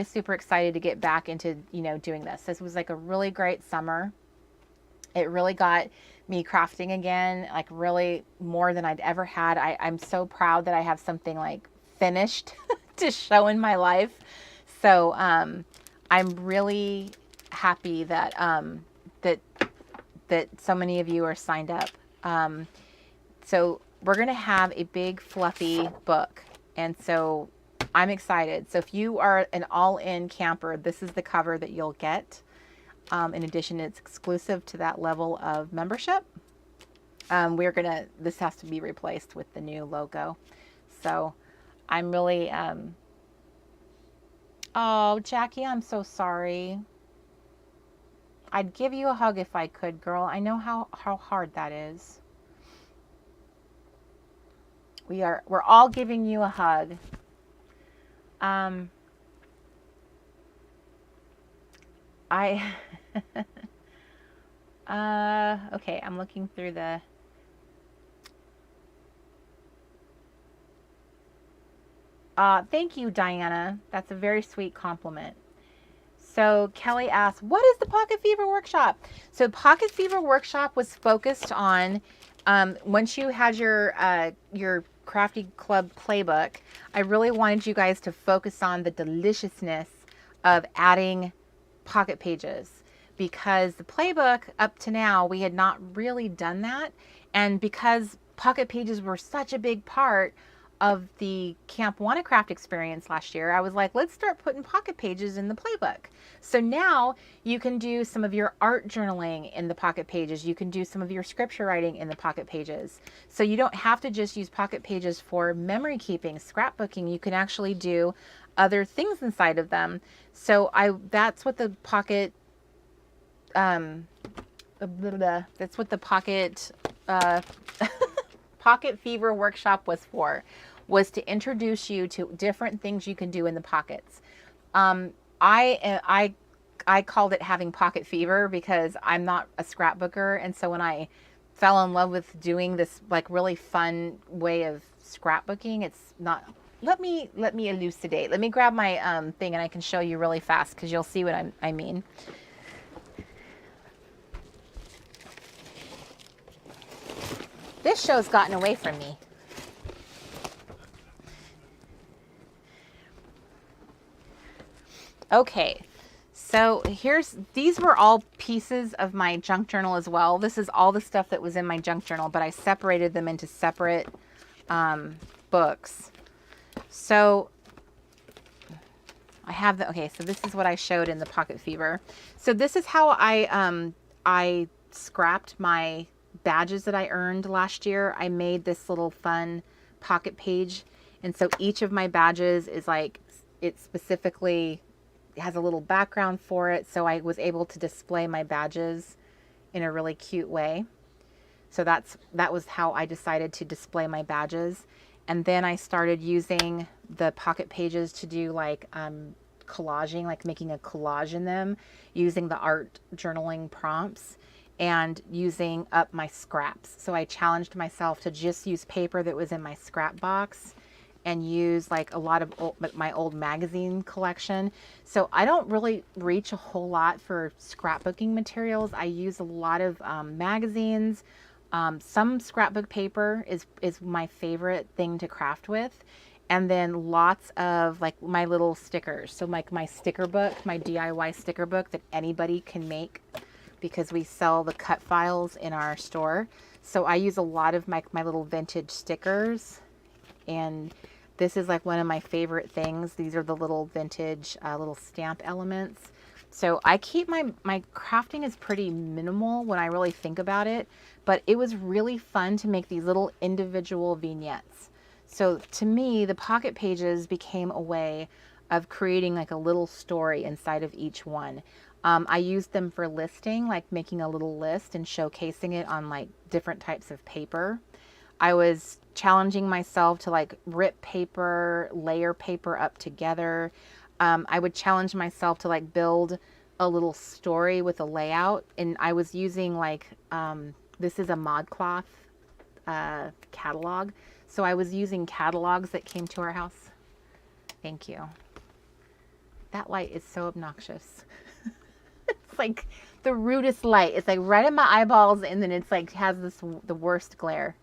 super excited to get back into, doing this. This was like a really great summer. It really got me crafting again, like really more than I'd ever had. I'm so proud that I have something like finished to show in my life. So I'm really happy that that so many of you are signed up. So we're gonna have a big fluffy book, and so I'm excited. So if you are an all-in camper, this is the cover that you'll get. In addition, it's exclusive to that level of membership. This has to be replaced with the new logo. So I'm really, oh, Jackie, I'm so sorry. I'd give you a hug if I could, girl. I know how hard that is. We're all giving you a hug. Okay, I'm looking through the, thank you, Diana. That's a very sweet compliment. So Kelly asked, what is the Pocket Fever Workshop? So Pocket Fever Workshop was focused on, once you had your Crafty Club PlayBook, I really wanted you guys to focus on the deliciousness of adding pocket pages, because the playbook up to now, we had not really done that. And because pocket pages were such a big part of the Camp WannaCraft experience last year, I was like, let's start putting pocket pages in the playbook. So now you can do some of your art journaling in the pocket pages. You can do some of your scripture writing in the pocket pages. So you don't have to just use pocket pages for memory keeping, scrapbooking. You can actually do other things inside of them. So that's what the pocket, that's what the pocket, Pocket Fever Workshop was to introduce you to different things you can do in the pockets. I called it having pocket fever because I'm not a scrapbooker, and so when I fell in love with doing this like really fun way of scrapbooking, it's not. Let me elucidate. Let me grab my thing and I can show you really fast because you'll see what I mean. This show's gotten away from me. Okay, so these were all pieces of my junk journal as well. This is all the stuff that was in my junk journal, but I separated them into separate books. So I have okay, so this is what I showed in the Pocket Fever. So this is how I scrapped my badges that I earned last year. I made this little fun pocket page, and so each of my badges is like, it specifically has a little background for it, so I was able to display my badges in a really cute way. So that was how I decided to display my badges. And then I started using the pocket pages to do like collaging, like making a collage in them, using the art journaling prompts and using up my scraps. So I challenged myself to just use paper that was in my scrap box and use like a lot of my old magazine collection. So I don't really reach a whole lot for scrapbooking materials. I use a lot of magazines. Some scrapbook paper is my favorite thing to craft with. And then lots of like my little stickers. So like my sticker book, my DIY sticker book that anybody can make because we sell the cut files in our store. So I use a lot of my little vintage stickers, and this is like one of my favorite things. These are the little vintage little stamp elements. So I keep my crafting is pretty minimal when I really think about it, but it was really fun to make these little individual vignettes. So to me, the pocket pages became a way of creating like a little story inside of each one. I used them for listing, like making a little list and showcasing it on like different types of paper. I was challenging myself to like rip paper, layer paper up together. I would challenge myself to like build a little story with a layout. And I was using like, this is a ModCloth catalog. So I was using catalogs that came to our house. Thank you. That light is so obnoxious. It's like the rudest light. It's like right in my eyeballs, and then it's like has the worst glare.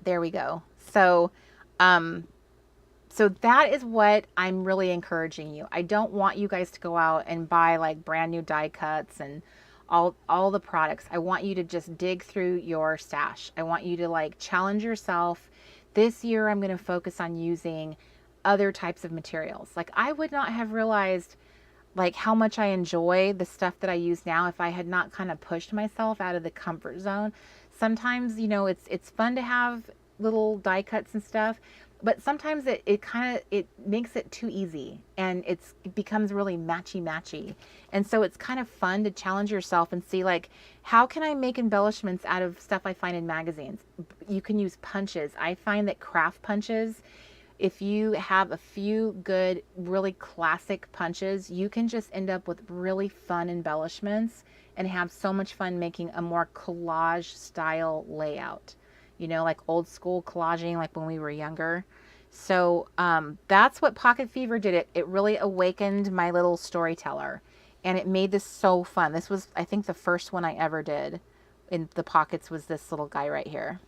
There we go. So so that is what I'm really encouraging you. I don't want you guys to go out and buy like brand new die cuts and all the products. I want you to just dig through your stash. I want you to like challenge yourself. This year I'm going to focus on using other types of materials. Like I would not have realized like how much I enjoy the stuff that I use now if I had not kind of pushed myself out of the comfort zone. Sometimes, you know, it's fun to have little die cuts and stuff, but sometimes it makes it too easy, and it becomes really matchy. And so it's kind of fun to challenge yourself and see like, how can I make embellishments out of stuff I find in magazines? You can use punches. I find that craft punches, if you have a few good, really classic punches, you can just end up with really fun embellishments and have so much fun making a more collage style layout. You know, like old school collaging, like when we were younger. So that's what Pocket Fever did. It really awakened my little storyteller, and it made this so fun. This was, I think, the first one I ever did in the pockets was this little guy right here.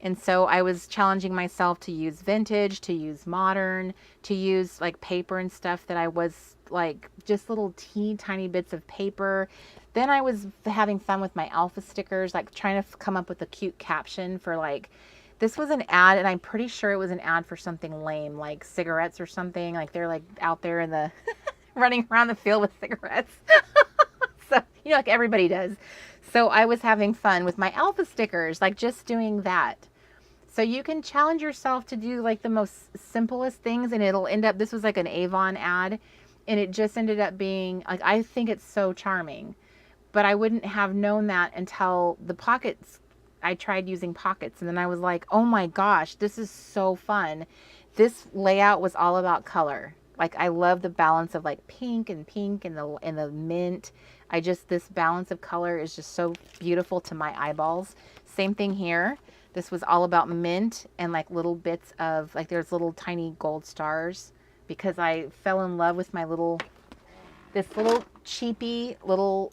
And so I was challenging myself to use vintage, to use modern, to use like paper and stuff that I was like just little teeny tiny bits of paper. Then I was having fun with my alpha stickers, like trying to come up with a cute caption for like, this was an ad, and I'm pretty sure it was an ad for something lame, like cigarettes or something. Like they're like out there in the running around the field with cigarettes. So, you know, like everybody does. So I was having fun with my alpha stickers, like just doing that. So you can challenge yourself to do like the most simplest things, and it'll end up, this was like an Avon ad, and it just ended up being like, I think it's so charming, but I wouldn't have known that until the pockets. I tried using pockets, and then I was like, oh my gosh, this is so fun. This layout was all about color. Like I love the balance of like pink and the mint. This balance of color is just so beautiful to my eyeballs. Same thing here. This was all about mint and like little bits of like, there's little tiny gold stars, because I fell in love with this little cheapy little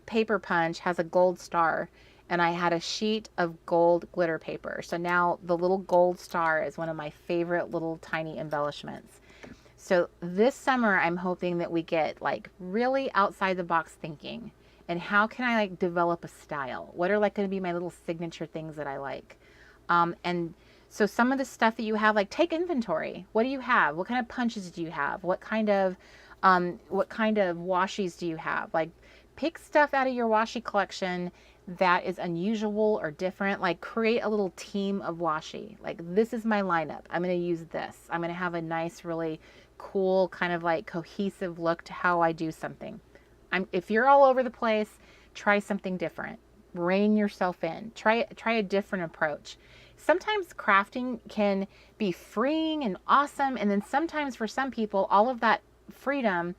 paper punch has a gold star, and I had a sheet of gold glitter paper. So now the little gold star is one of my favorite little tiny embellishments. So this summer, I'm hoping that we get like really outside the box thinking, and how can I like develop a style? What are like going to be my little signature things that I like? And so some of the stuff that you have, like take inventory. What do you have? What kind of punches do you have? What kind of washies do you have? Like pick stuff out of your washi collection that is unusual or different. Like create a little team of washi. Like this is my lineup. I'm going to use this. I'm going to have a nice, really cool kind of like cohesive look to how I do something. If you're all over the place, try something different. Rein yourself in. Try a different approach. Sometimes crafting can be freeing and awesome, and then sometimes for some people, all of that freedom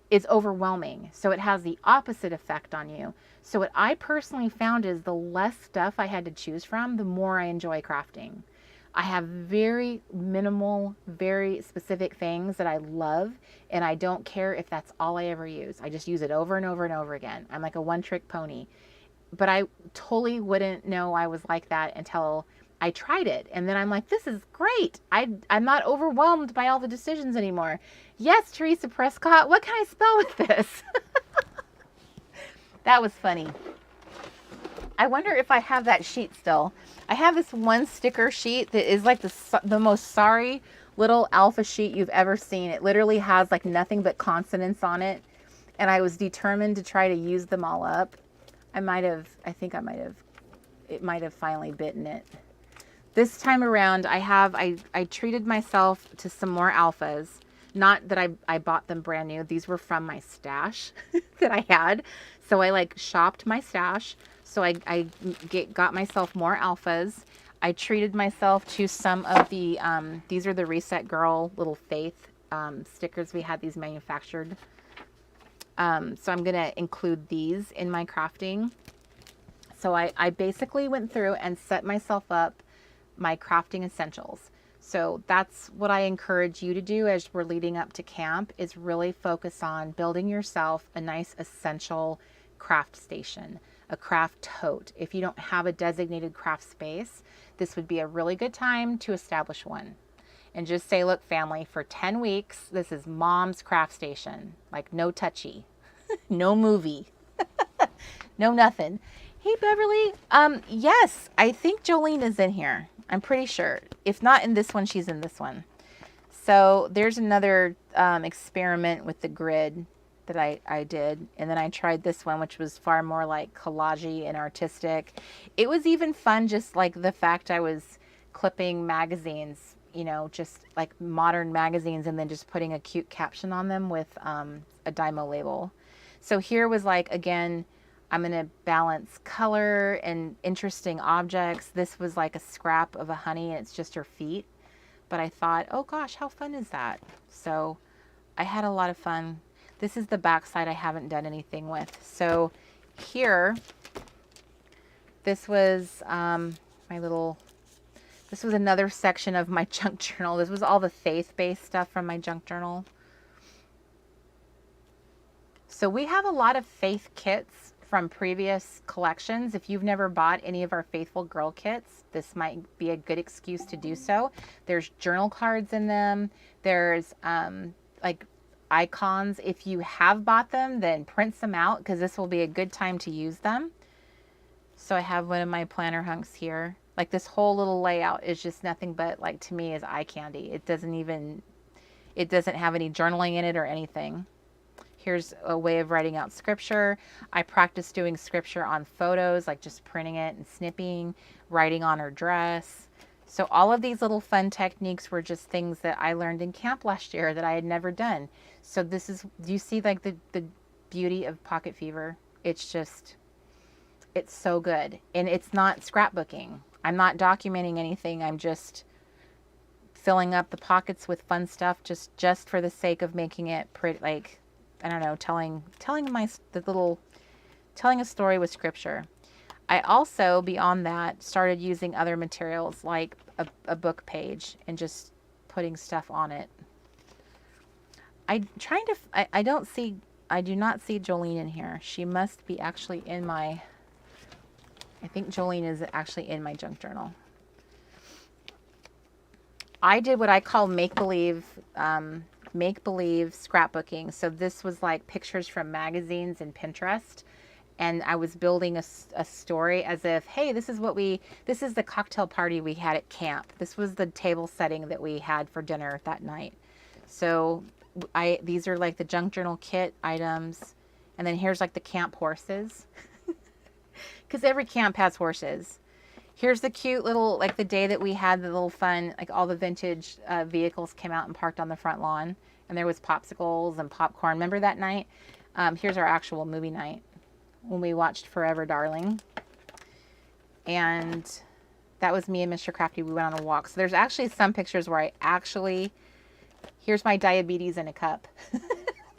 is overwhelming. So it has the opposite effect on you. So what I personally found is the less stuff I had to choose from, the more I enjoy crafting. I have very minimal, very specific things that I love, and I don't care if that's all I ever use. I just use it over and over and over again. I'm like a one-trick pony. But I totally wouldn't know I was like that until I tried it. And then I'm like, this is great. I'm not overwhelmed by all the decisions anymore. Yes, Teresa Prescott, what can I spell with this? That was funny. I wonder if I have that sheet still. I have this one sticker sheet that is like the most sorry little alpha sheet you've ever seen. It literally has like nothing but consonants on it. And I was determined to try to use them all up. I think it might have finally bitten it. This time around, I treated myself to some more alphas. Not that I bought them brand new. These were from my stash that I had. So I like shopped my stash. So I got myself more alphas. I treated myself to some of the, these are the Reset Girl little Faith stickers. We had these manufactured. So I'm going to include these in my crafting. So I basically went through and set myself up my crafting essentials. So that's what I encourage you to do as we're leading up to camp, is really focus on building yourself a nice essential craft station, a craft tote. If you don't have a designated craft space, this would be a really good time to establish one. And just say, look, family, for 10 weeks, this is mom's craft station. Like no touchy, no movie, no nothing. Hey, Beverly. Yes, I think Jolene is in here. I'm pretty sure. If not in this one, she's in this one. So there's another experiment with the grid that I did. And then I tried this one, which was far more like collage-y and artistic. It was even fun, just like the fact I was clipping magazines, you know, just like modern magazines, and then just putting a cute caption on them with a Dymo label. So here was like, again, I'm going to balance color and interesting objects. This was like a scrap of a honey and it's just her feet. But I thought, oh gosh, how fun is that? So I had a lot of fun. This is the back side I haven't done anything with. So here, this was this was another section of my junk journal. This was all the faith-based stuff from my junk journal. So we have a lot of faith kits from previous collections. If you've never bought any of our Faithful Girl kits, this might be a good excuse to do so. There's journal cards in them. There's like icons. If you have bought them, then print them out, because this will be a good time to use them. So I have one of my planner hunks here. Like this whole little layout is just nothing but, like, to me, is eye candy. It doesn't have any journaling in it or anything. Here's a way of writing out scripture. I practiced doing scripture on photos, like just printing it and snipping, writing on her dress. So all of these little fun techniques were just things that I learned in camp last year that I had never done. So this is, do you see like the beauty of Pocket Fever? It's just, it's so good. And it's not scrapbooking. I'm not documenting anything. I'm just filling up the pockets with fun stuff just for the sake of making it pretty, like, I don't know, telling a story with scripture. I also, beyond that, started using other materials like a book page and just putting stuff on it. I do not see Jolene in here. She must be actually in my, I think Jolene is actually in my junk journal. I did what I call make-believe scrapbooking. So this was like pictures from magazines and Pinterest. And I was building a story as if, hey, this is the cocktail party we had at camp. This was the table setting that we had for dinner that night. So these are like the junk journal kit items. And then here's like the camp horses. Because every camp has horses. Here's the cute little, like the day that we had the little fun, like all the vintage vehicles came out and parked on the front lawn. And there was popsicles and popcorn. Remember that night? Here's our actual movie night when we watched Forever Darling. And that was me and Mr. Crafty. We went on a walk. So there's actually some pictures where here's my diabetes in a cup.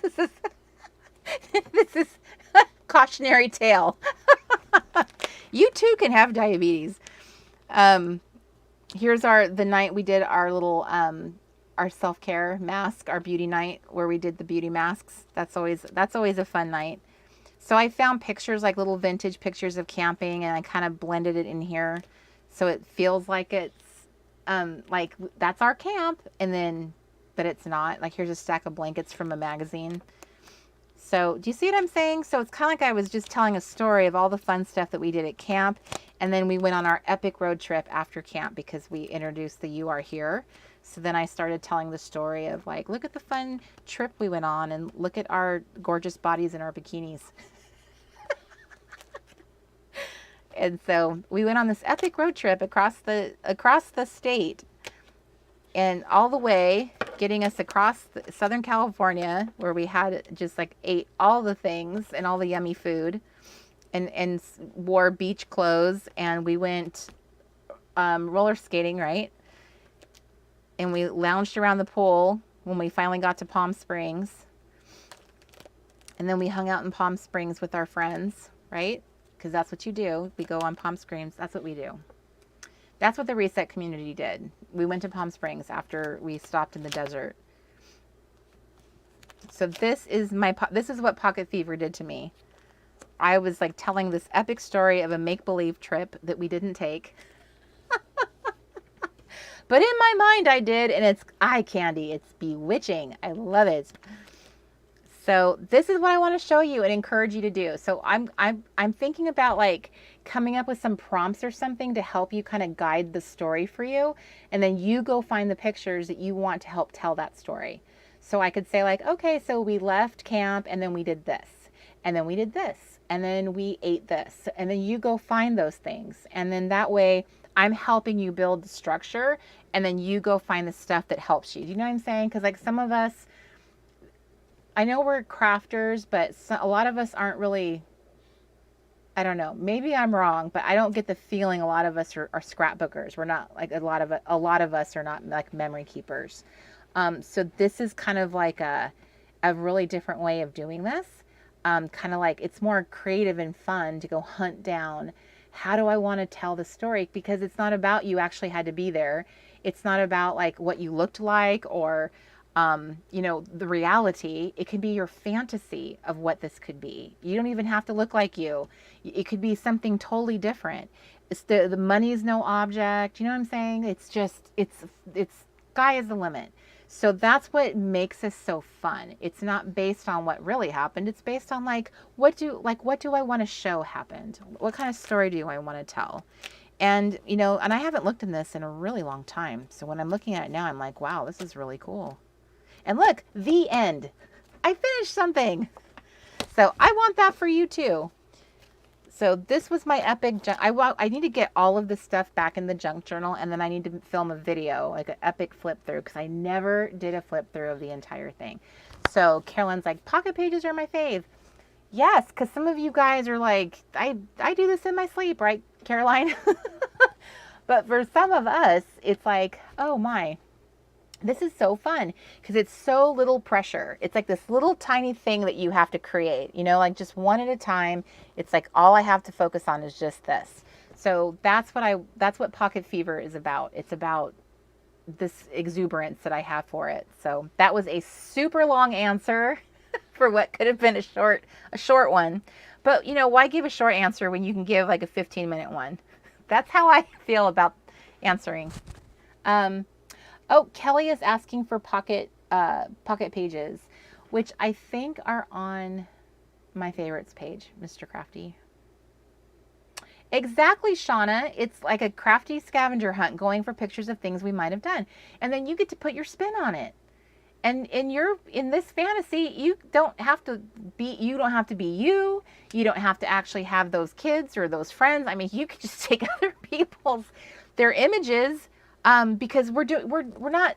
This is cautionary tale. You too can have diabetes. Here's the night we did our little, our self-care mask, our beauty night where we did the beauty masks. That's always a fun night. So I found pictures, like little vintage pictures of camping, and I kind of blended it in here. So it feels like it's, like that's our camp, but it's not. Like here's a stack of blankets from a magazine. So do you see what I'm saying? So it's kind of like I was just telling a story of all the fun stuff that we did at camp. And then we went on our epic road trip after camp because we introduced the You Are Here. So then I started telling the story of like, look at the fun trip we went on and look at our gorgeous bodies in our bikinis. And so we went on this epic road trip across the state, and all the way getting us across Southern California, where we had just like ate all the things and all the yummy food, and wore beach clothes, and we went roller skating, right? And we lounged around the pool when we finally got to Palm Springs. And then we hung out in Palm Springs with our friends, right? Because that's what you do. We go on Palm Springs. That's what we do. That's what the Reset community did. We went to Palm Springs after we stopped in the desert. So this is what Pocket Fever did to me. I was like telling this epic story of a make-believe trip that we didn't take. But in my mind I did, and it's eye candy. It's bewitching. I love it. So this is what I want to show you and encourage you to do. So I'm thinking about like coming up with some prompts or something to help you kind of guide the story for you. And then you go find the pictures that you want to help tell that story. So I could say like, okay, so we left camp and then we did this. And then we did this. And then we ate this. And then you go find those things. And then that way I'm helping you build the structure. And then you go find the stuff that helps you. Do you know what I'm saying? Because like some of us, I know we're crafters, but a lot of us aren't really, I don't know, maybe I'm wrong, but I don't get the feeling a lot of us are scrapbookers. We're not like a lot of us are not like memory keepers. So this is kind of like a really different way of doing this. Kind of like it's more creative and fun to go hunt down, how do I want to tell the story? Because it's not about you actually had to be there. It's not about like what you looked like or you know, the reality. It could be your fantasy of what this could be. You don't even have to look like you. It could be something totally different. It's the money is no object. You know what I'm saying? It's just, it's sky is the limit. So that's what makes this so fun. It's not based on what really happened. It's based on like, what do I want to show happened? What kind of story do I want to tell? And, you know, and I haven't looked in this in a really long time. So when I'm looking at it now, I'm like, wow, this is really cool. And look, the end. I finished something. So I want that for you too. So this was my epic I need to get all of this stuff back in the junk journal, and then I need to film a video, like an epic flip through, because I never did a flip through of the entire thing. So Carolyn's like, pocket pages are my fave. Yes, because some of you guys are like, I do this in my sleep, right, Caroline? But for some of us, it's like, oh my. This is so fun because it's so little pressure. It's like this little tiny thing that you have to create, you know, like just one at a time. It's like all I have to focus on is just this. So that's what Pocket Fever is about. It's about this exuberance that I have for it. So that was a super long answer for what could have been a short one. But you know, why give a short answer when you can give like a 15-minute one? That's how I feel about answering. Oh, Kelly is asking for pocket pages, which I think are on my favorites page, Mr. Crafty. Exactly, Shauna. It's like a crafty scavenger hunt going for pictures of things we might have done. And then you get to put your spin on it. And in this fantasy, you don't have to be you. You don't have to actually have those kids or those friends. I mean, you could just take other people's their images. Because we're not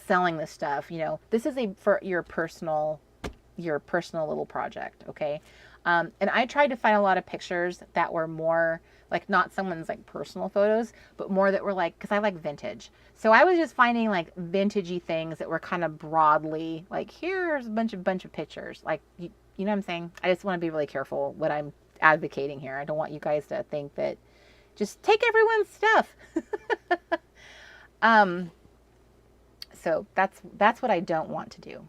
selling this stuff, you know. This is for your personal little project, okay? And I tried to find a lot of pictures that were more like not someone's like personal photos, but more that were like, because I like vintage. So I was just finding like vintagey things that were kind of broadly like, here's a bunch of pictures. Like you know what I'm saying? I just want to be really careful what I'm advocating here. I don't want you guys to think that just take everyone's stuff. So that's what I don't want to do.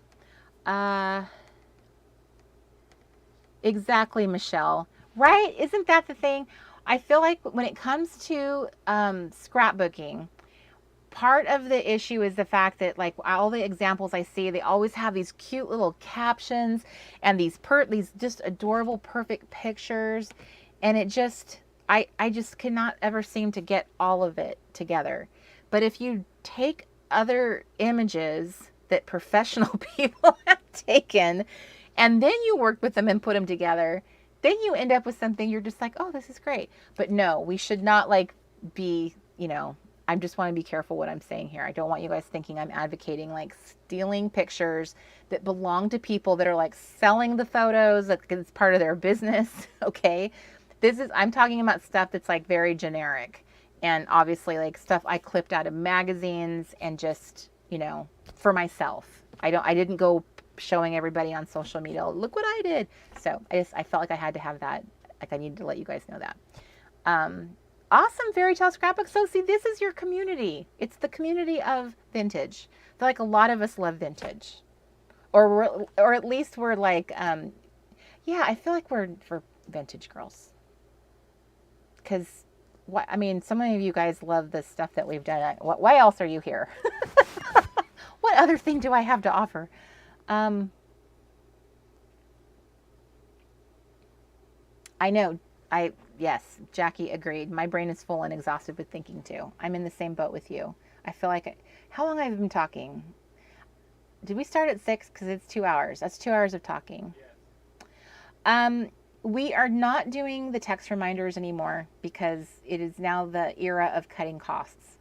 Exactly, Michelle. Right? Isn't that the thing? I feel like when it comes to scrapbooking, part of the issue is the fact that like all the examples I see, they always have these cute little captions and these just adorable, perfect pictures. And it just, I just cannot ever seem to get all of it together. But if you take other images that professional people have taken, and then you work with them and put them together, then you end up with something you're just like, oh, this is great. But no, we should not like be, you know, I just want to be careful what I'm saying here. I don't want you guys thinking I'm advocating like stealing pictures that belong to people that are like selling the photos because it's part of their business. Okay. I'm talking about stuff that's like very generic, and obviously like stuff I clipped out of magazines and just, you know, for myself. I didn't go showing everybody on social media, look what I did. So I felt like I had to have that. Like I needed to let you guys know that. Awesome fairy tale scrapbook. So see, this is your community. It's the community of vintage. I feel like a lot of us love vintage, or at least we're like, yeah, I feel like we're vintage girls. Because what, I mean, so many of you guys love the stuff that we've done. Why else are you here? What other thing do I have to offer? I know. Yes, Jackie agreed. My brain is full and exhausted with thinking too. I'm in the same boat with you. I feel like, how long have I been talking? Did we start at 6? Because it's 2 hours. That's 2 hours of talking. Yeah. We are not doing the text reminders anymore because it is now the era of cutting costs.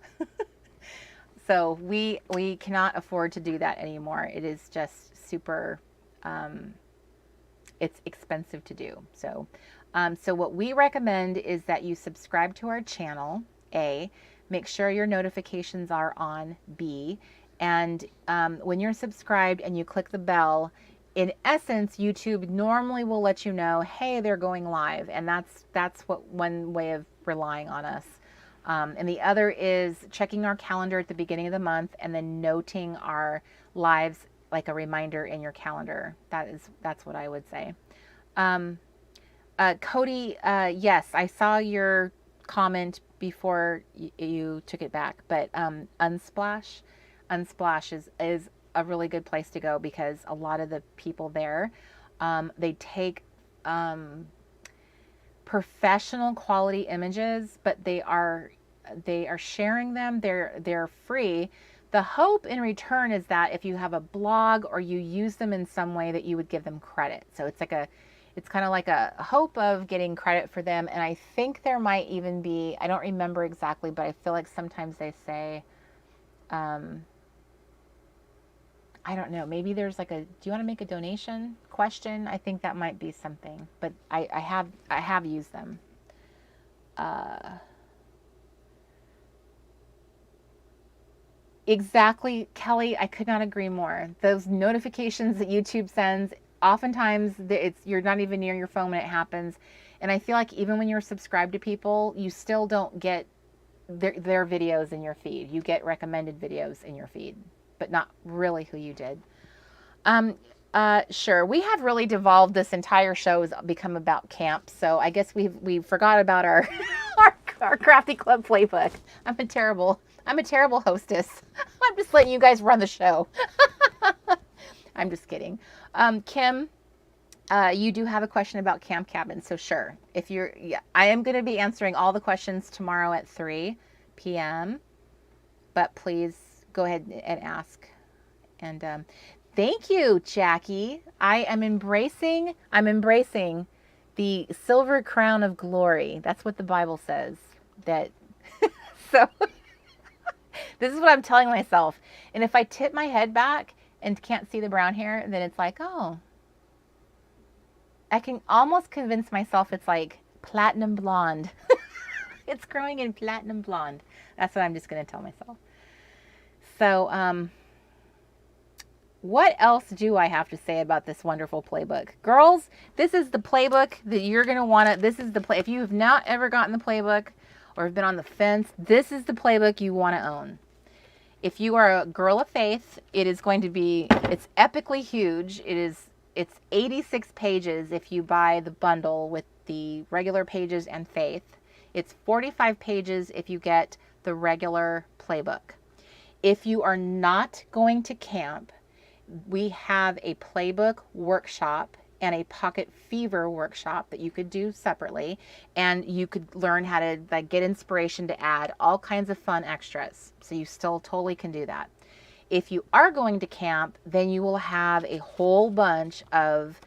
So we cannot afford to do that anymore. It is just super, it's expensive to do. So, so what we recommend is that you subscribe to our channel, A, make sure your notifications are on, B, and when you're subscribed and you click the bell, in essence, YouTube normally will let you know, hey, they're going live. And that's what one way of relying on us. And the other is checking our calendar at the beginning of the month and then noting our lives like a reminder in your calendar. That's what I would say. Cody, yes, I saw your comment before you took it back, but Unsplash is a really good place to go because a lot of the people there, they take professional quality images, but they are sharing them. They're free. The hope in return is that if you have a blog or you use them in some way that you would give them credit. So it's kind of like a hope of getting credit for them. And I think there might even be, I don't remember exactly, but I feel like sometimes they say, I don't know, maybe there's like do you want to make a donation question? I think that might be something, but I have used them. Exactly, Kelly, I could not agree more. Those notifications that YouTube sends, oftentimes you're not even near your phone when it happens. And I feel like even when you're subscribed to people, you still don't get their videos in your feed. You get recommended videos in your feed, but not really who you did. Sure. We have really devolved. This entire show has become about camp. So I guess we forgot about our Crafty Club PlayBook. I'm a terrible hostess. I'm just letting you guys run the show. I'm just kidding. Kim, you do have a question about camp cabins. So sure. I am going to be answering all the questions tomorrow at 3 p.m. But please go ahead and ask. And thank you, Jackie. I'm embracing the silver crown of glory. That's what the Bible says. So this is what I'm telling myself. And if I tip my head back and can't see the brown hair, then it's like, oh, I can almost convince myself it's like platinum blonde. It's growing in platinum blonde. That's what I'm just going to tell myself. So, what else do I have to say about this wonderful playbook? Girls, this is the playbook that you're going to want to, if you have not ever gotten the playbook or have been on the fence, this is the playbook you want to own. If you are a girl of faith, it's epically huge. It's 86 pages if you buy the bundle with the regular pages and faith. It's 45 pages if you get the regular playbook. If you are not going to camp, we have a playbook workshop and a pocket fever workshop that you could do separately, and you could learn how to like get inspiration to add all kinds of fun extras. So you still totally can do that. If you are going to camp, then you will have a whole bunch of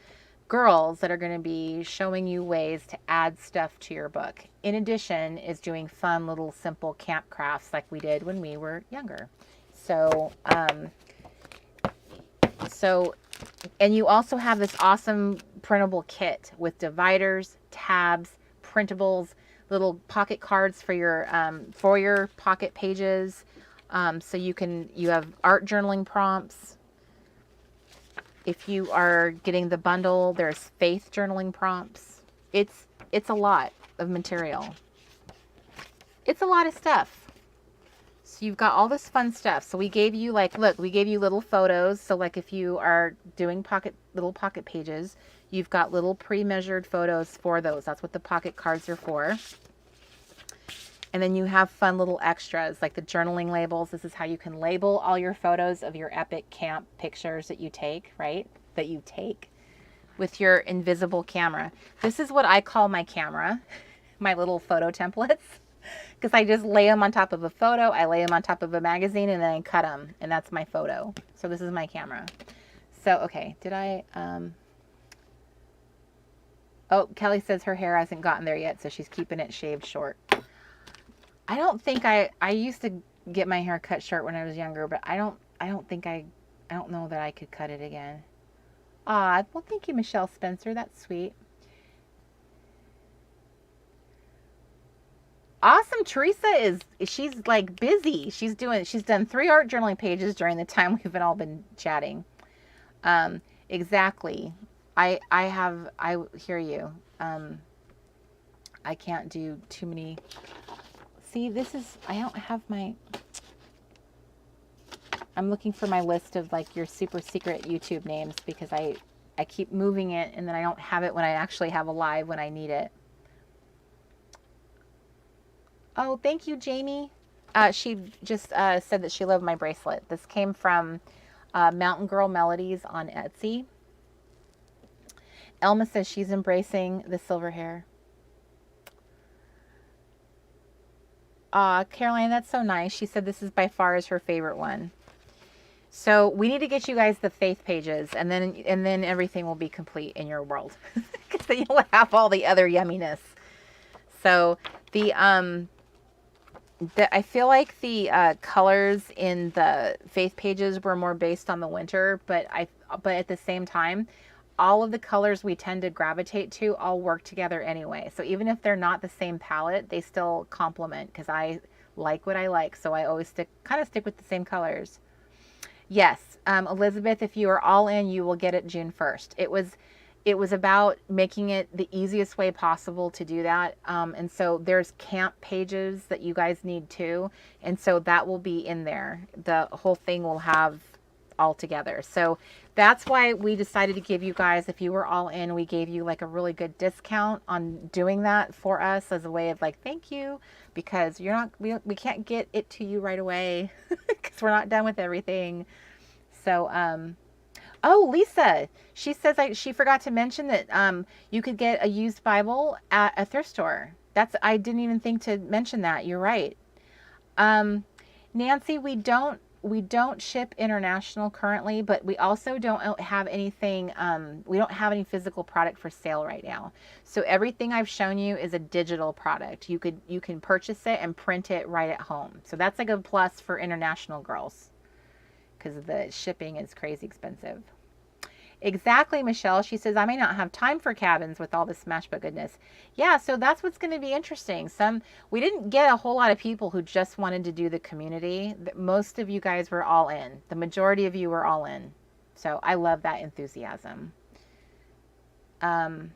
girls that are going to be showing you ways to add stuff to your book. In addition, is doing fun little simple camp crafts like we did when we were younger. So, and you also have this awesome printable kit with dividers, tabs, printables, little pocket cards for your pocket pages. So you have art journaling prompts. If you are getting the bundle, there's faith journaling prompts. It's a lot of material. It's a lot of stuff. So you've got all this fun stuff. So we gave you we gave you little photos. So like if you are doing little pocket pages, you've got little pre-measured photos for those. That's what the pocket cards are for. And then you have fun little extras like the journaling labels. This is how you can label all your photos of your epic camp pictures that you take, right? That you take with your invisible camera. This is what I call my camera, my little photo templates. Because I just lay them on top of a photo, I lay them on top of a magazine, and then I cut them, and that's my photo. So this is my camera. So, okay, did I, oh, Kelly says her hair hasn't gotten there yet, so she's keeping it shaved short. I don't think I used to get my hair cut short when I was younger, but I don't know that I could cut it again. Ah, well, thank you, Michelle Spencer. That's sweet. Awesome. Teresa she's like busy. She's done 3 art journaling pages during the time we've all been chatting. Exactly. I hear you. I can't do too many. See, I don't have I'm looking for my list of like your super secret YouTube names because I keep moving it and then I don't have it when I actually have a live when I need it. Oh, thank you, Jamie. She just said that she loved my bracelet. This came from Mountain Girl Melodies on Etsy. Elma says she's embracing the silver hair. Caroline, that's so nice. She said this is by far is her favorite one. So we need to get you guys the faith pages, and then everything will be complete in your world, because then you'll have all the other yumminess. So I feel like the colors in the faith pages were more based on the winter, but at the same time, all of the colors we tend to gravitate to all work together anyway. So even if they're not the same palette, they still complement because I like what I like. So I always stick with the same colors. Yes, Elizabeth, if you are all in, you will get it June 1st. It was about making it the easiest way possible to do that. And so there's camp pages that you guys need too. And so that will be in there. The whole thing will have all together. So that's why we decided to give you guys, if you were all in, we gave you like a really good discount on doing that for us as a way of like, thank you, because we can't get it to you right away because we're not done with everything. So, oh, Lisa, she says she forgot to mention that you could get a used Bible at a thrift store. I didn't even think to mention that. You're right. Nancy, we don't ship international currently, but we also don't have anything, we don't have any physical product for sale right now. So everything I've shown you is a digital product. You can purchase it and print it right at home. So that's like a plus for international girls because the shipping is crazy expensive. Exactly, Michelle. She says, I may not have time for cabins with all this Smashbook goodness. Yeah, so that's what's going to be interesting. We didn't get a whole lot of people who just wanted to do the community. Most of you guys were all in. The majority of you were all in. So I love that enthusiasm. Well,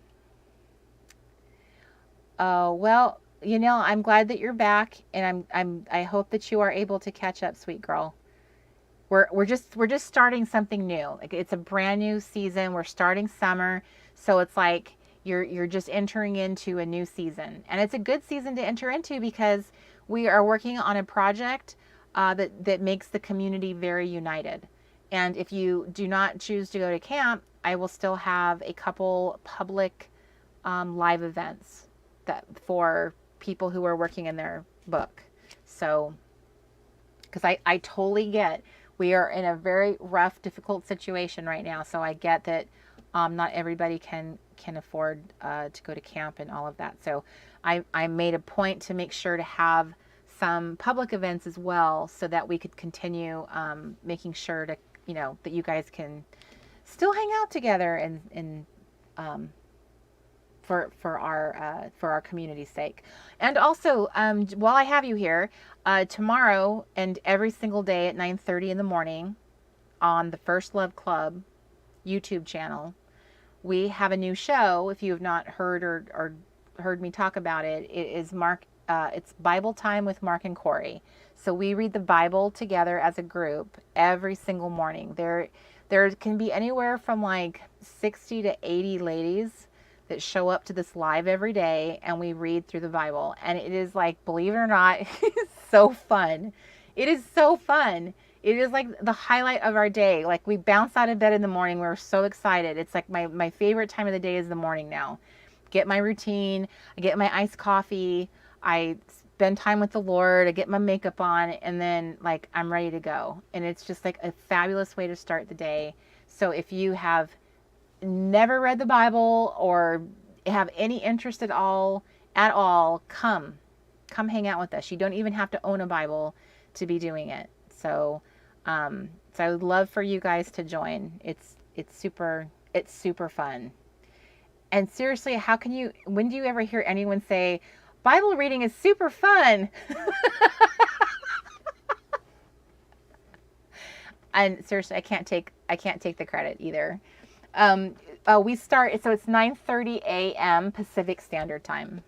I'm glad that you're back, and I hope that you are able to catch up, sweet girl. We're just starting something new. Like it's a brand new season. We're starting summer, so it's like you're just entering into a new season, and it's a good season to enter into because we are working on a project that makes the community very united. And if you do not choose to go to camp, I will still have a couple public live events that for people who are working in their book. So, because I totally get we are in a very rough, difficult situation right now. So I get that not everybody can afford to go to camp and all of that. So I made a point to make sure to have some public events as well, so that we could continue making sure to, that you guys can still hang out together and for our community's sake. And also, while I have you here, tomorrow and every single day at 9:30 in the morning on the First Love Club YouTube channel, we have a new show. If you have not heard or heard me talk about it, it is it's Bible Time with Mark and Corey. So we read the Bible together as a group every single morning. There can be anywhere from like 60 to 80 ladies that show up to this live every day, and we read through the Bible. And it is like, believe it or not, it's so fun. It is so fun. It is like the highlight of our day. Like, we bounce out of bed in the morning. We're so excited. It's like my favorite time of the day is the morning now. Get my routine. I get my iced coffee. I spend time with the Lord. I get my makeup on, and then like I'm ready to go. And it's just like a fabulous way to start the day. So if you have never read the Bible or have any interest at all, come hang out with us. You don't even have to own a Bible to be doing it. So I would love for you guys to join. It's super fun. And seriously, when do you ever hear anyone say Bible reading is super fun? And seriously, I can't take the credit either. We start, so it's 9:30 a.m. Pacific Standard Time.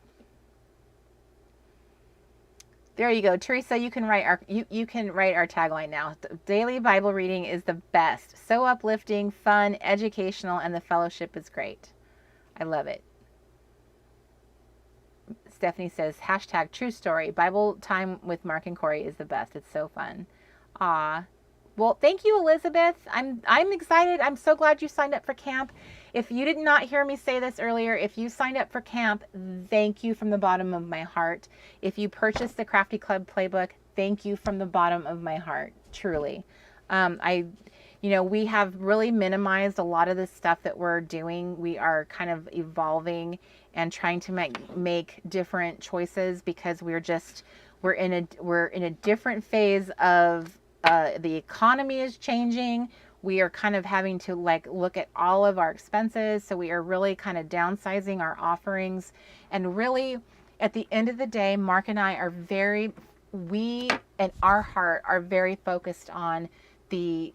There you go, Teresa. You can write our tagline now. Daily Bible reading is the best. So uplifting, fun, educational, and the fellowship is great. I love it. Stephanie says, #true story. Bible time with Mark and Corey is the best. It's so fun. Aw. Well, thank you, Elizabeth. I'm excited. I'm so glad you signed up for camp. If you did not hear me say this earlier, if you signed up for camp, thank you from the bottom of my heart. If you purchased the Crafty Club PlayBook, thank you from the bottom of my heart. Truly. We have really minimized a lot of the stuff that we're doing. We are kind of evolving and trying to make different choices, because we're in a different phase of the economy is changing. We are kind of having to look at all of our expenses. So we are really kind of downsizing our offerings. And really, at the end of the day, Mark and I are we and our heart are very focused on the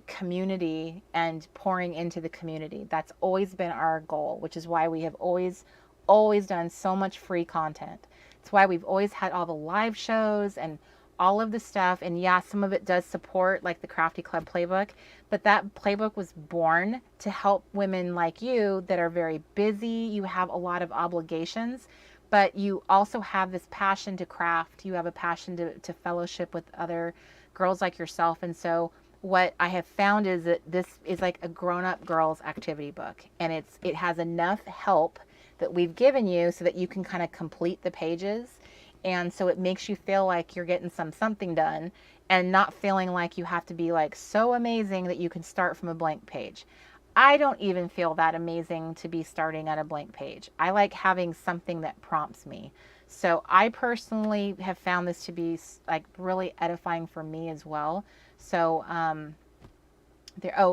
community and pouring into the community. That's always been our goal, which is why we have always done so much free content. It's why we've always had all the live shows and all of the stuff. And yeah, some of it does support like the Crafty Club PlayBook, but that playbook was born to help women like you that are very busy. You have a lot of obligations, but you also have this passion to craft. You have a passion to fellowship with other girls like yourself. And so what I have found is that this is like a grown-up girls activity book, and it has enough help that we've given you so that you can kind of complete the pages. And so it makes you feel like you're getting something done, and not feeling like you have to be like so amazing that you can start from a blank page. I don't even feel that amazing to be starting at a blank page. I like having something that prompts me. So I personally have found this to be like really edifying for me as well. So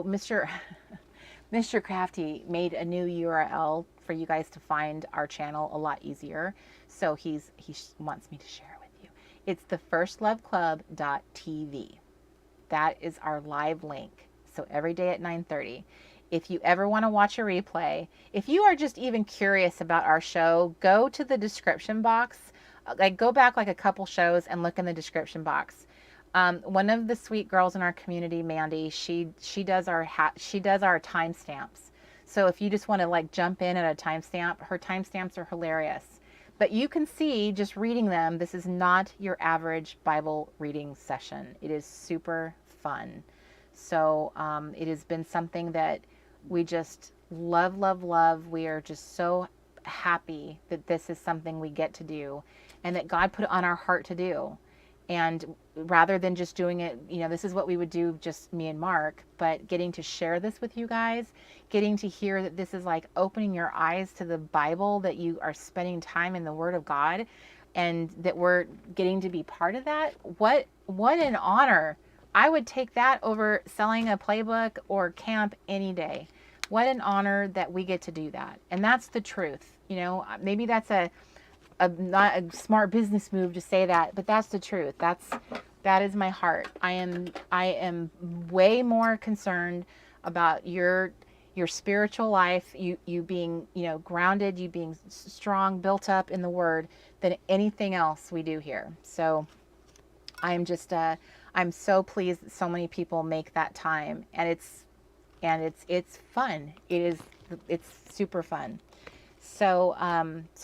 Mr. Crafty made a new URL for you guys to find our channel a lot easier. So he wants me to share it with you. It's thefirstloveclub.tv. That is our live link. So every day at 9:30. If you ever want to watch a replay, if you are just even curious about our show, go to the description box. Go back like a couple shows and look in the description box. One of the sweet girls in our community, Mandy, she does our timestamps. So if you just want to like jump in at a timestamp, her timestamps are hilarious. But you can see just reading them, this is not your average Bible reading session. It is super fun. So it has been something that we just love, love, love. We are just so happy that this is something we get to do and that God put it on our heart to do. And rather than just doing it, this is what we would do, just me and Mark, but getting to share this with you guys, getting to hear that this is like opening your eyes to the Bible, that you are spending time in the Word of God, and that we're getting to be part of that. What an honor. I would take that over selling a playbook or camp any day. What an honor that we get to do that. And that's the truth. Maybe that's not a smart business move to say that, but that's the truth. That is my heart. I am way more concerned about your spiritual life, you being, grounded, you being strong, built up in the Word, than anything else we do here. So I'm just I'm so pleased that so many people make that time, and it's fun. It's super fun. So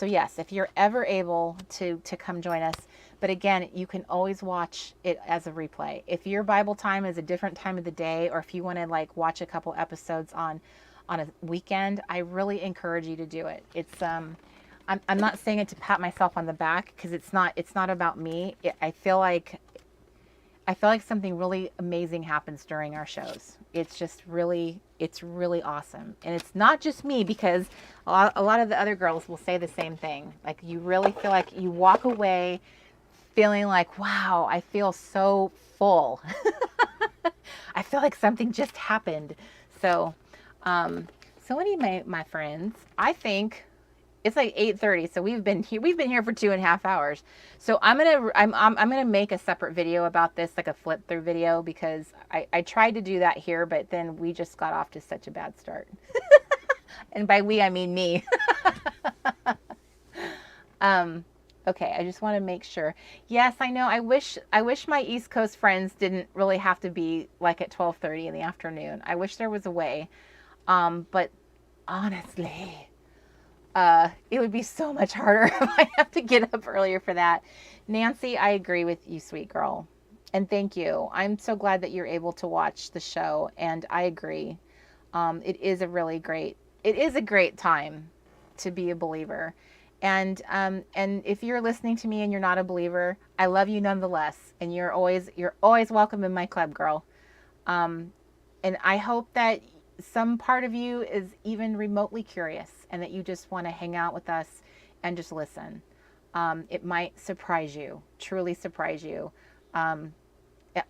yes, if you're ever able to come join us, but again, you can always watch it as a replay. If your Bible time is a different time of the day, or if you want to like watch a couple episodes on a weekend, I really encourage you to do it. It's I'm not saying it to pat myself on the back, because it's not about me. I feel like something really amazing happens during our shows. It's really awesome. And it's not just me, because a lot of the other girls will say the same thing. Like, you really feel like you walk away feeling like, wow, I feel so full. I feel like something just happened. So anyway, my friends, I think it's like 8:30, so we've been here for 2.5 hours. So I'm gonna make a separate video about this, like a flip through video, because I tried to do that here, but then we just got off to such a bad start. And by we, I mean me. Okay, I just want to make sure. Yes, I know. I wish my East Coast friends didn't really have to be like at 12:30 in the afternoon. I wish there was a way. But honestly, it would be so much harder if I have to get up earlier for that. Nancy, I agree with you, sweet girl. And thank you. I'm so glad that you're able to watch the show. And I agree. It is a great time to be a believer. And if you're listening to me and you're not a believer, I love you nonetheless. And you're always welcome in my club, girl. And I hope that some part of you is even remotely curious, and that you just want to hang out with us and just listen. It might surprise you, truly surprise you.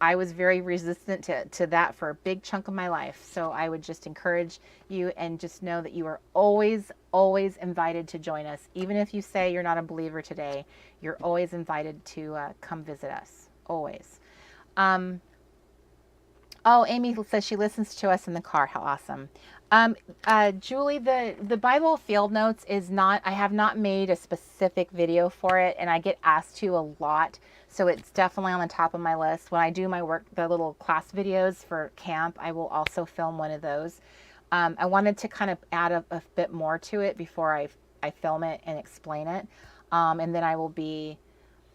I was very resistant to that for a big chunk of my life. So I would just encourage you, and just know that you are always, always invited to join us. Even if you say you're not a believer today, you're always invited to come visit us. Always. Oh, Amy says she listens to us in the car. How awesome. Julie, the Bible field notes is not, I have not made a specific video for it, and I get asked to a lot. So it's definitely on the top of my list. When I do my work, the little class videos for camp, I will also film one of those. I wanted to kind of add a bit more to it before I film it and explain it. And then I will be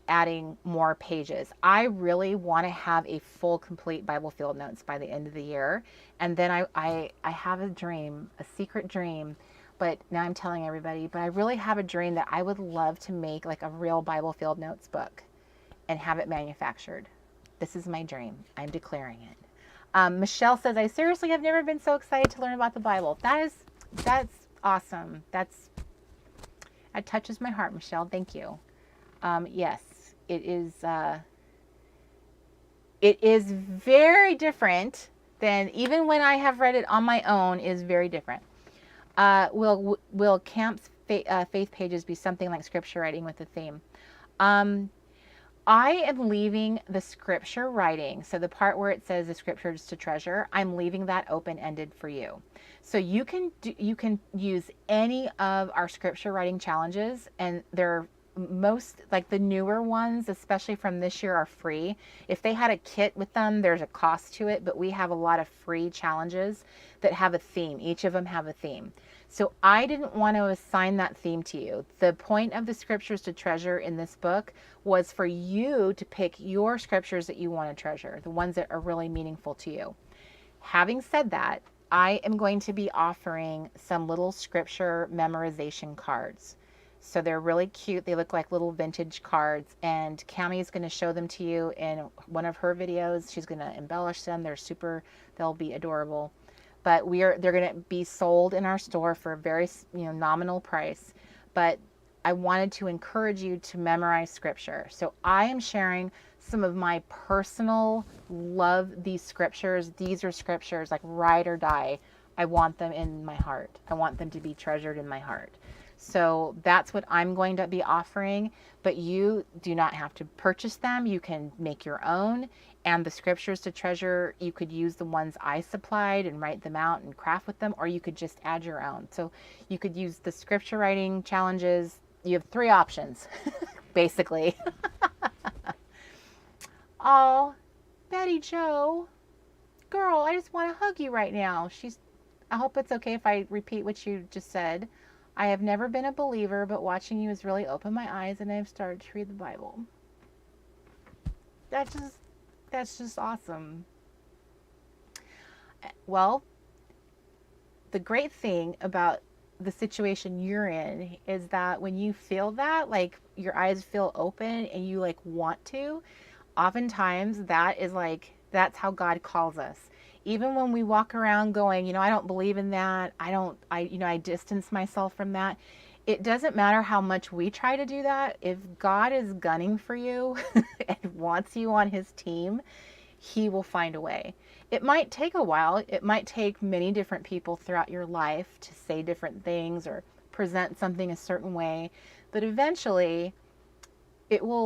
adding more pages. I really want to have a full, complete Bible field notes by the end of the year. And then I have a dream, a secret dream, but now I'm telling everybody, but I really have a dream that I would love to make like a real Bible field notes book and have it manufactured. This is my dream. I'm declaring it. Michelle says, I seriously have never been so excited to learn about the Bible. That's awesome. That touches my heart, Michelle. Thank you. Yes. It is very different than, even when I have read it on my own, is very different. Will Camp's faith pages be something like scripture writing with a theme? I am leaving the scripture writing, so the part where it says the scriptures to treasure, I'm leaving that open-ended for you. So you can use any of our scripture writing challenges, and they're most, like the newer ones, especially from this year, are free. If they had a kit with them, there's a cost to it, but we have a lot of free challenges that have a theme. Each of them have a theme. So I didn't want to assign that theme to you. The point of the scriptures to treasure in this book was for you to pick your scriptures that you want to treasure, the ones that are really meaningful to you. Having said that, I am going to be offering some little scripture memorization cards. So they're really cute. They look like little vintage cards, and Cami is going to show them to you in one of her videos. She's going to embellish them. They'll be adorable. But they're going to be sold in our store for a very, nominal price. But I wanted to encourage you to memorize scripture. So I am sharing some of my personal love these scriptures. These are scriptures like ride or die. I want them in my heart. I want them to be treasured in my heart. So that's what I'm going to be offering, but you do not have to purchase them. You can make your own, and the scriptures to treasure, you could use the ones I supplied and write them out and craft with them, or you could just add your own. So you could use the scripture writing challenges. You have 3 options, basically. Oh, Betty Joe, girl, I just want to hug you right now. I hope it's okay if I repeat what you just said. I have never been a believer, but watching you has really opened my eyes, and I've started to read the Bible. That's just awesome. Well, the great thing about the situation you're in is that when you feel that, like your eyes feel open and you like want to, oftentimes that's how God calls us. Even when we walk around going, I don't believe in that. I distance myself from that. It doesn't matter how much we try to do that. If God is gunning for you and wants you on his team, he will find a way. It might take a while. It might take many different people throughout your life to say different things or present something a certain way, but eventually it will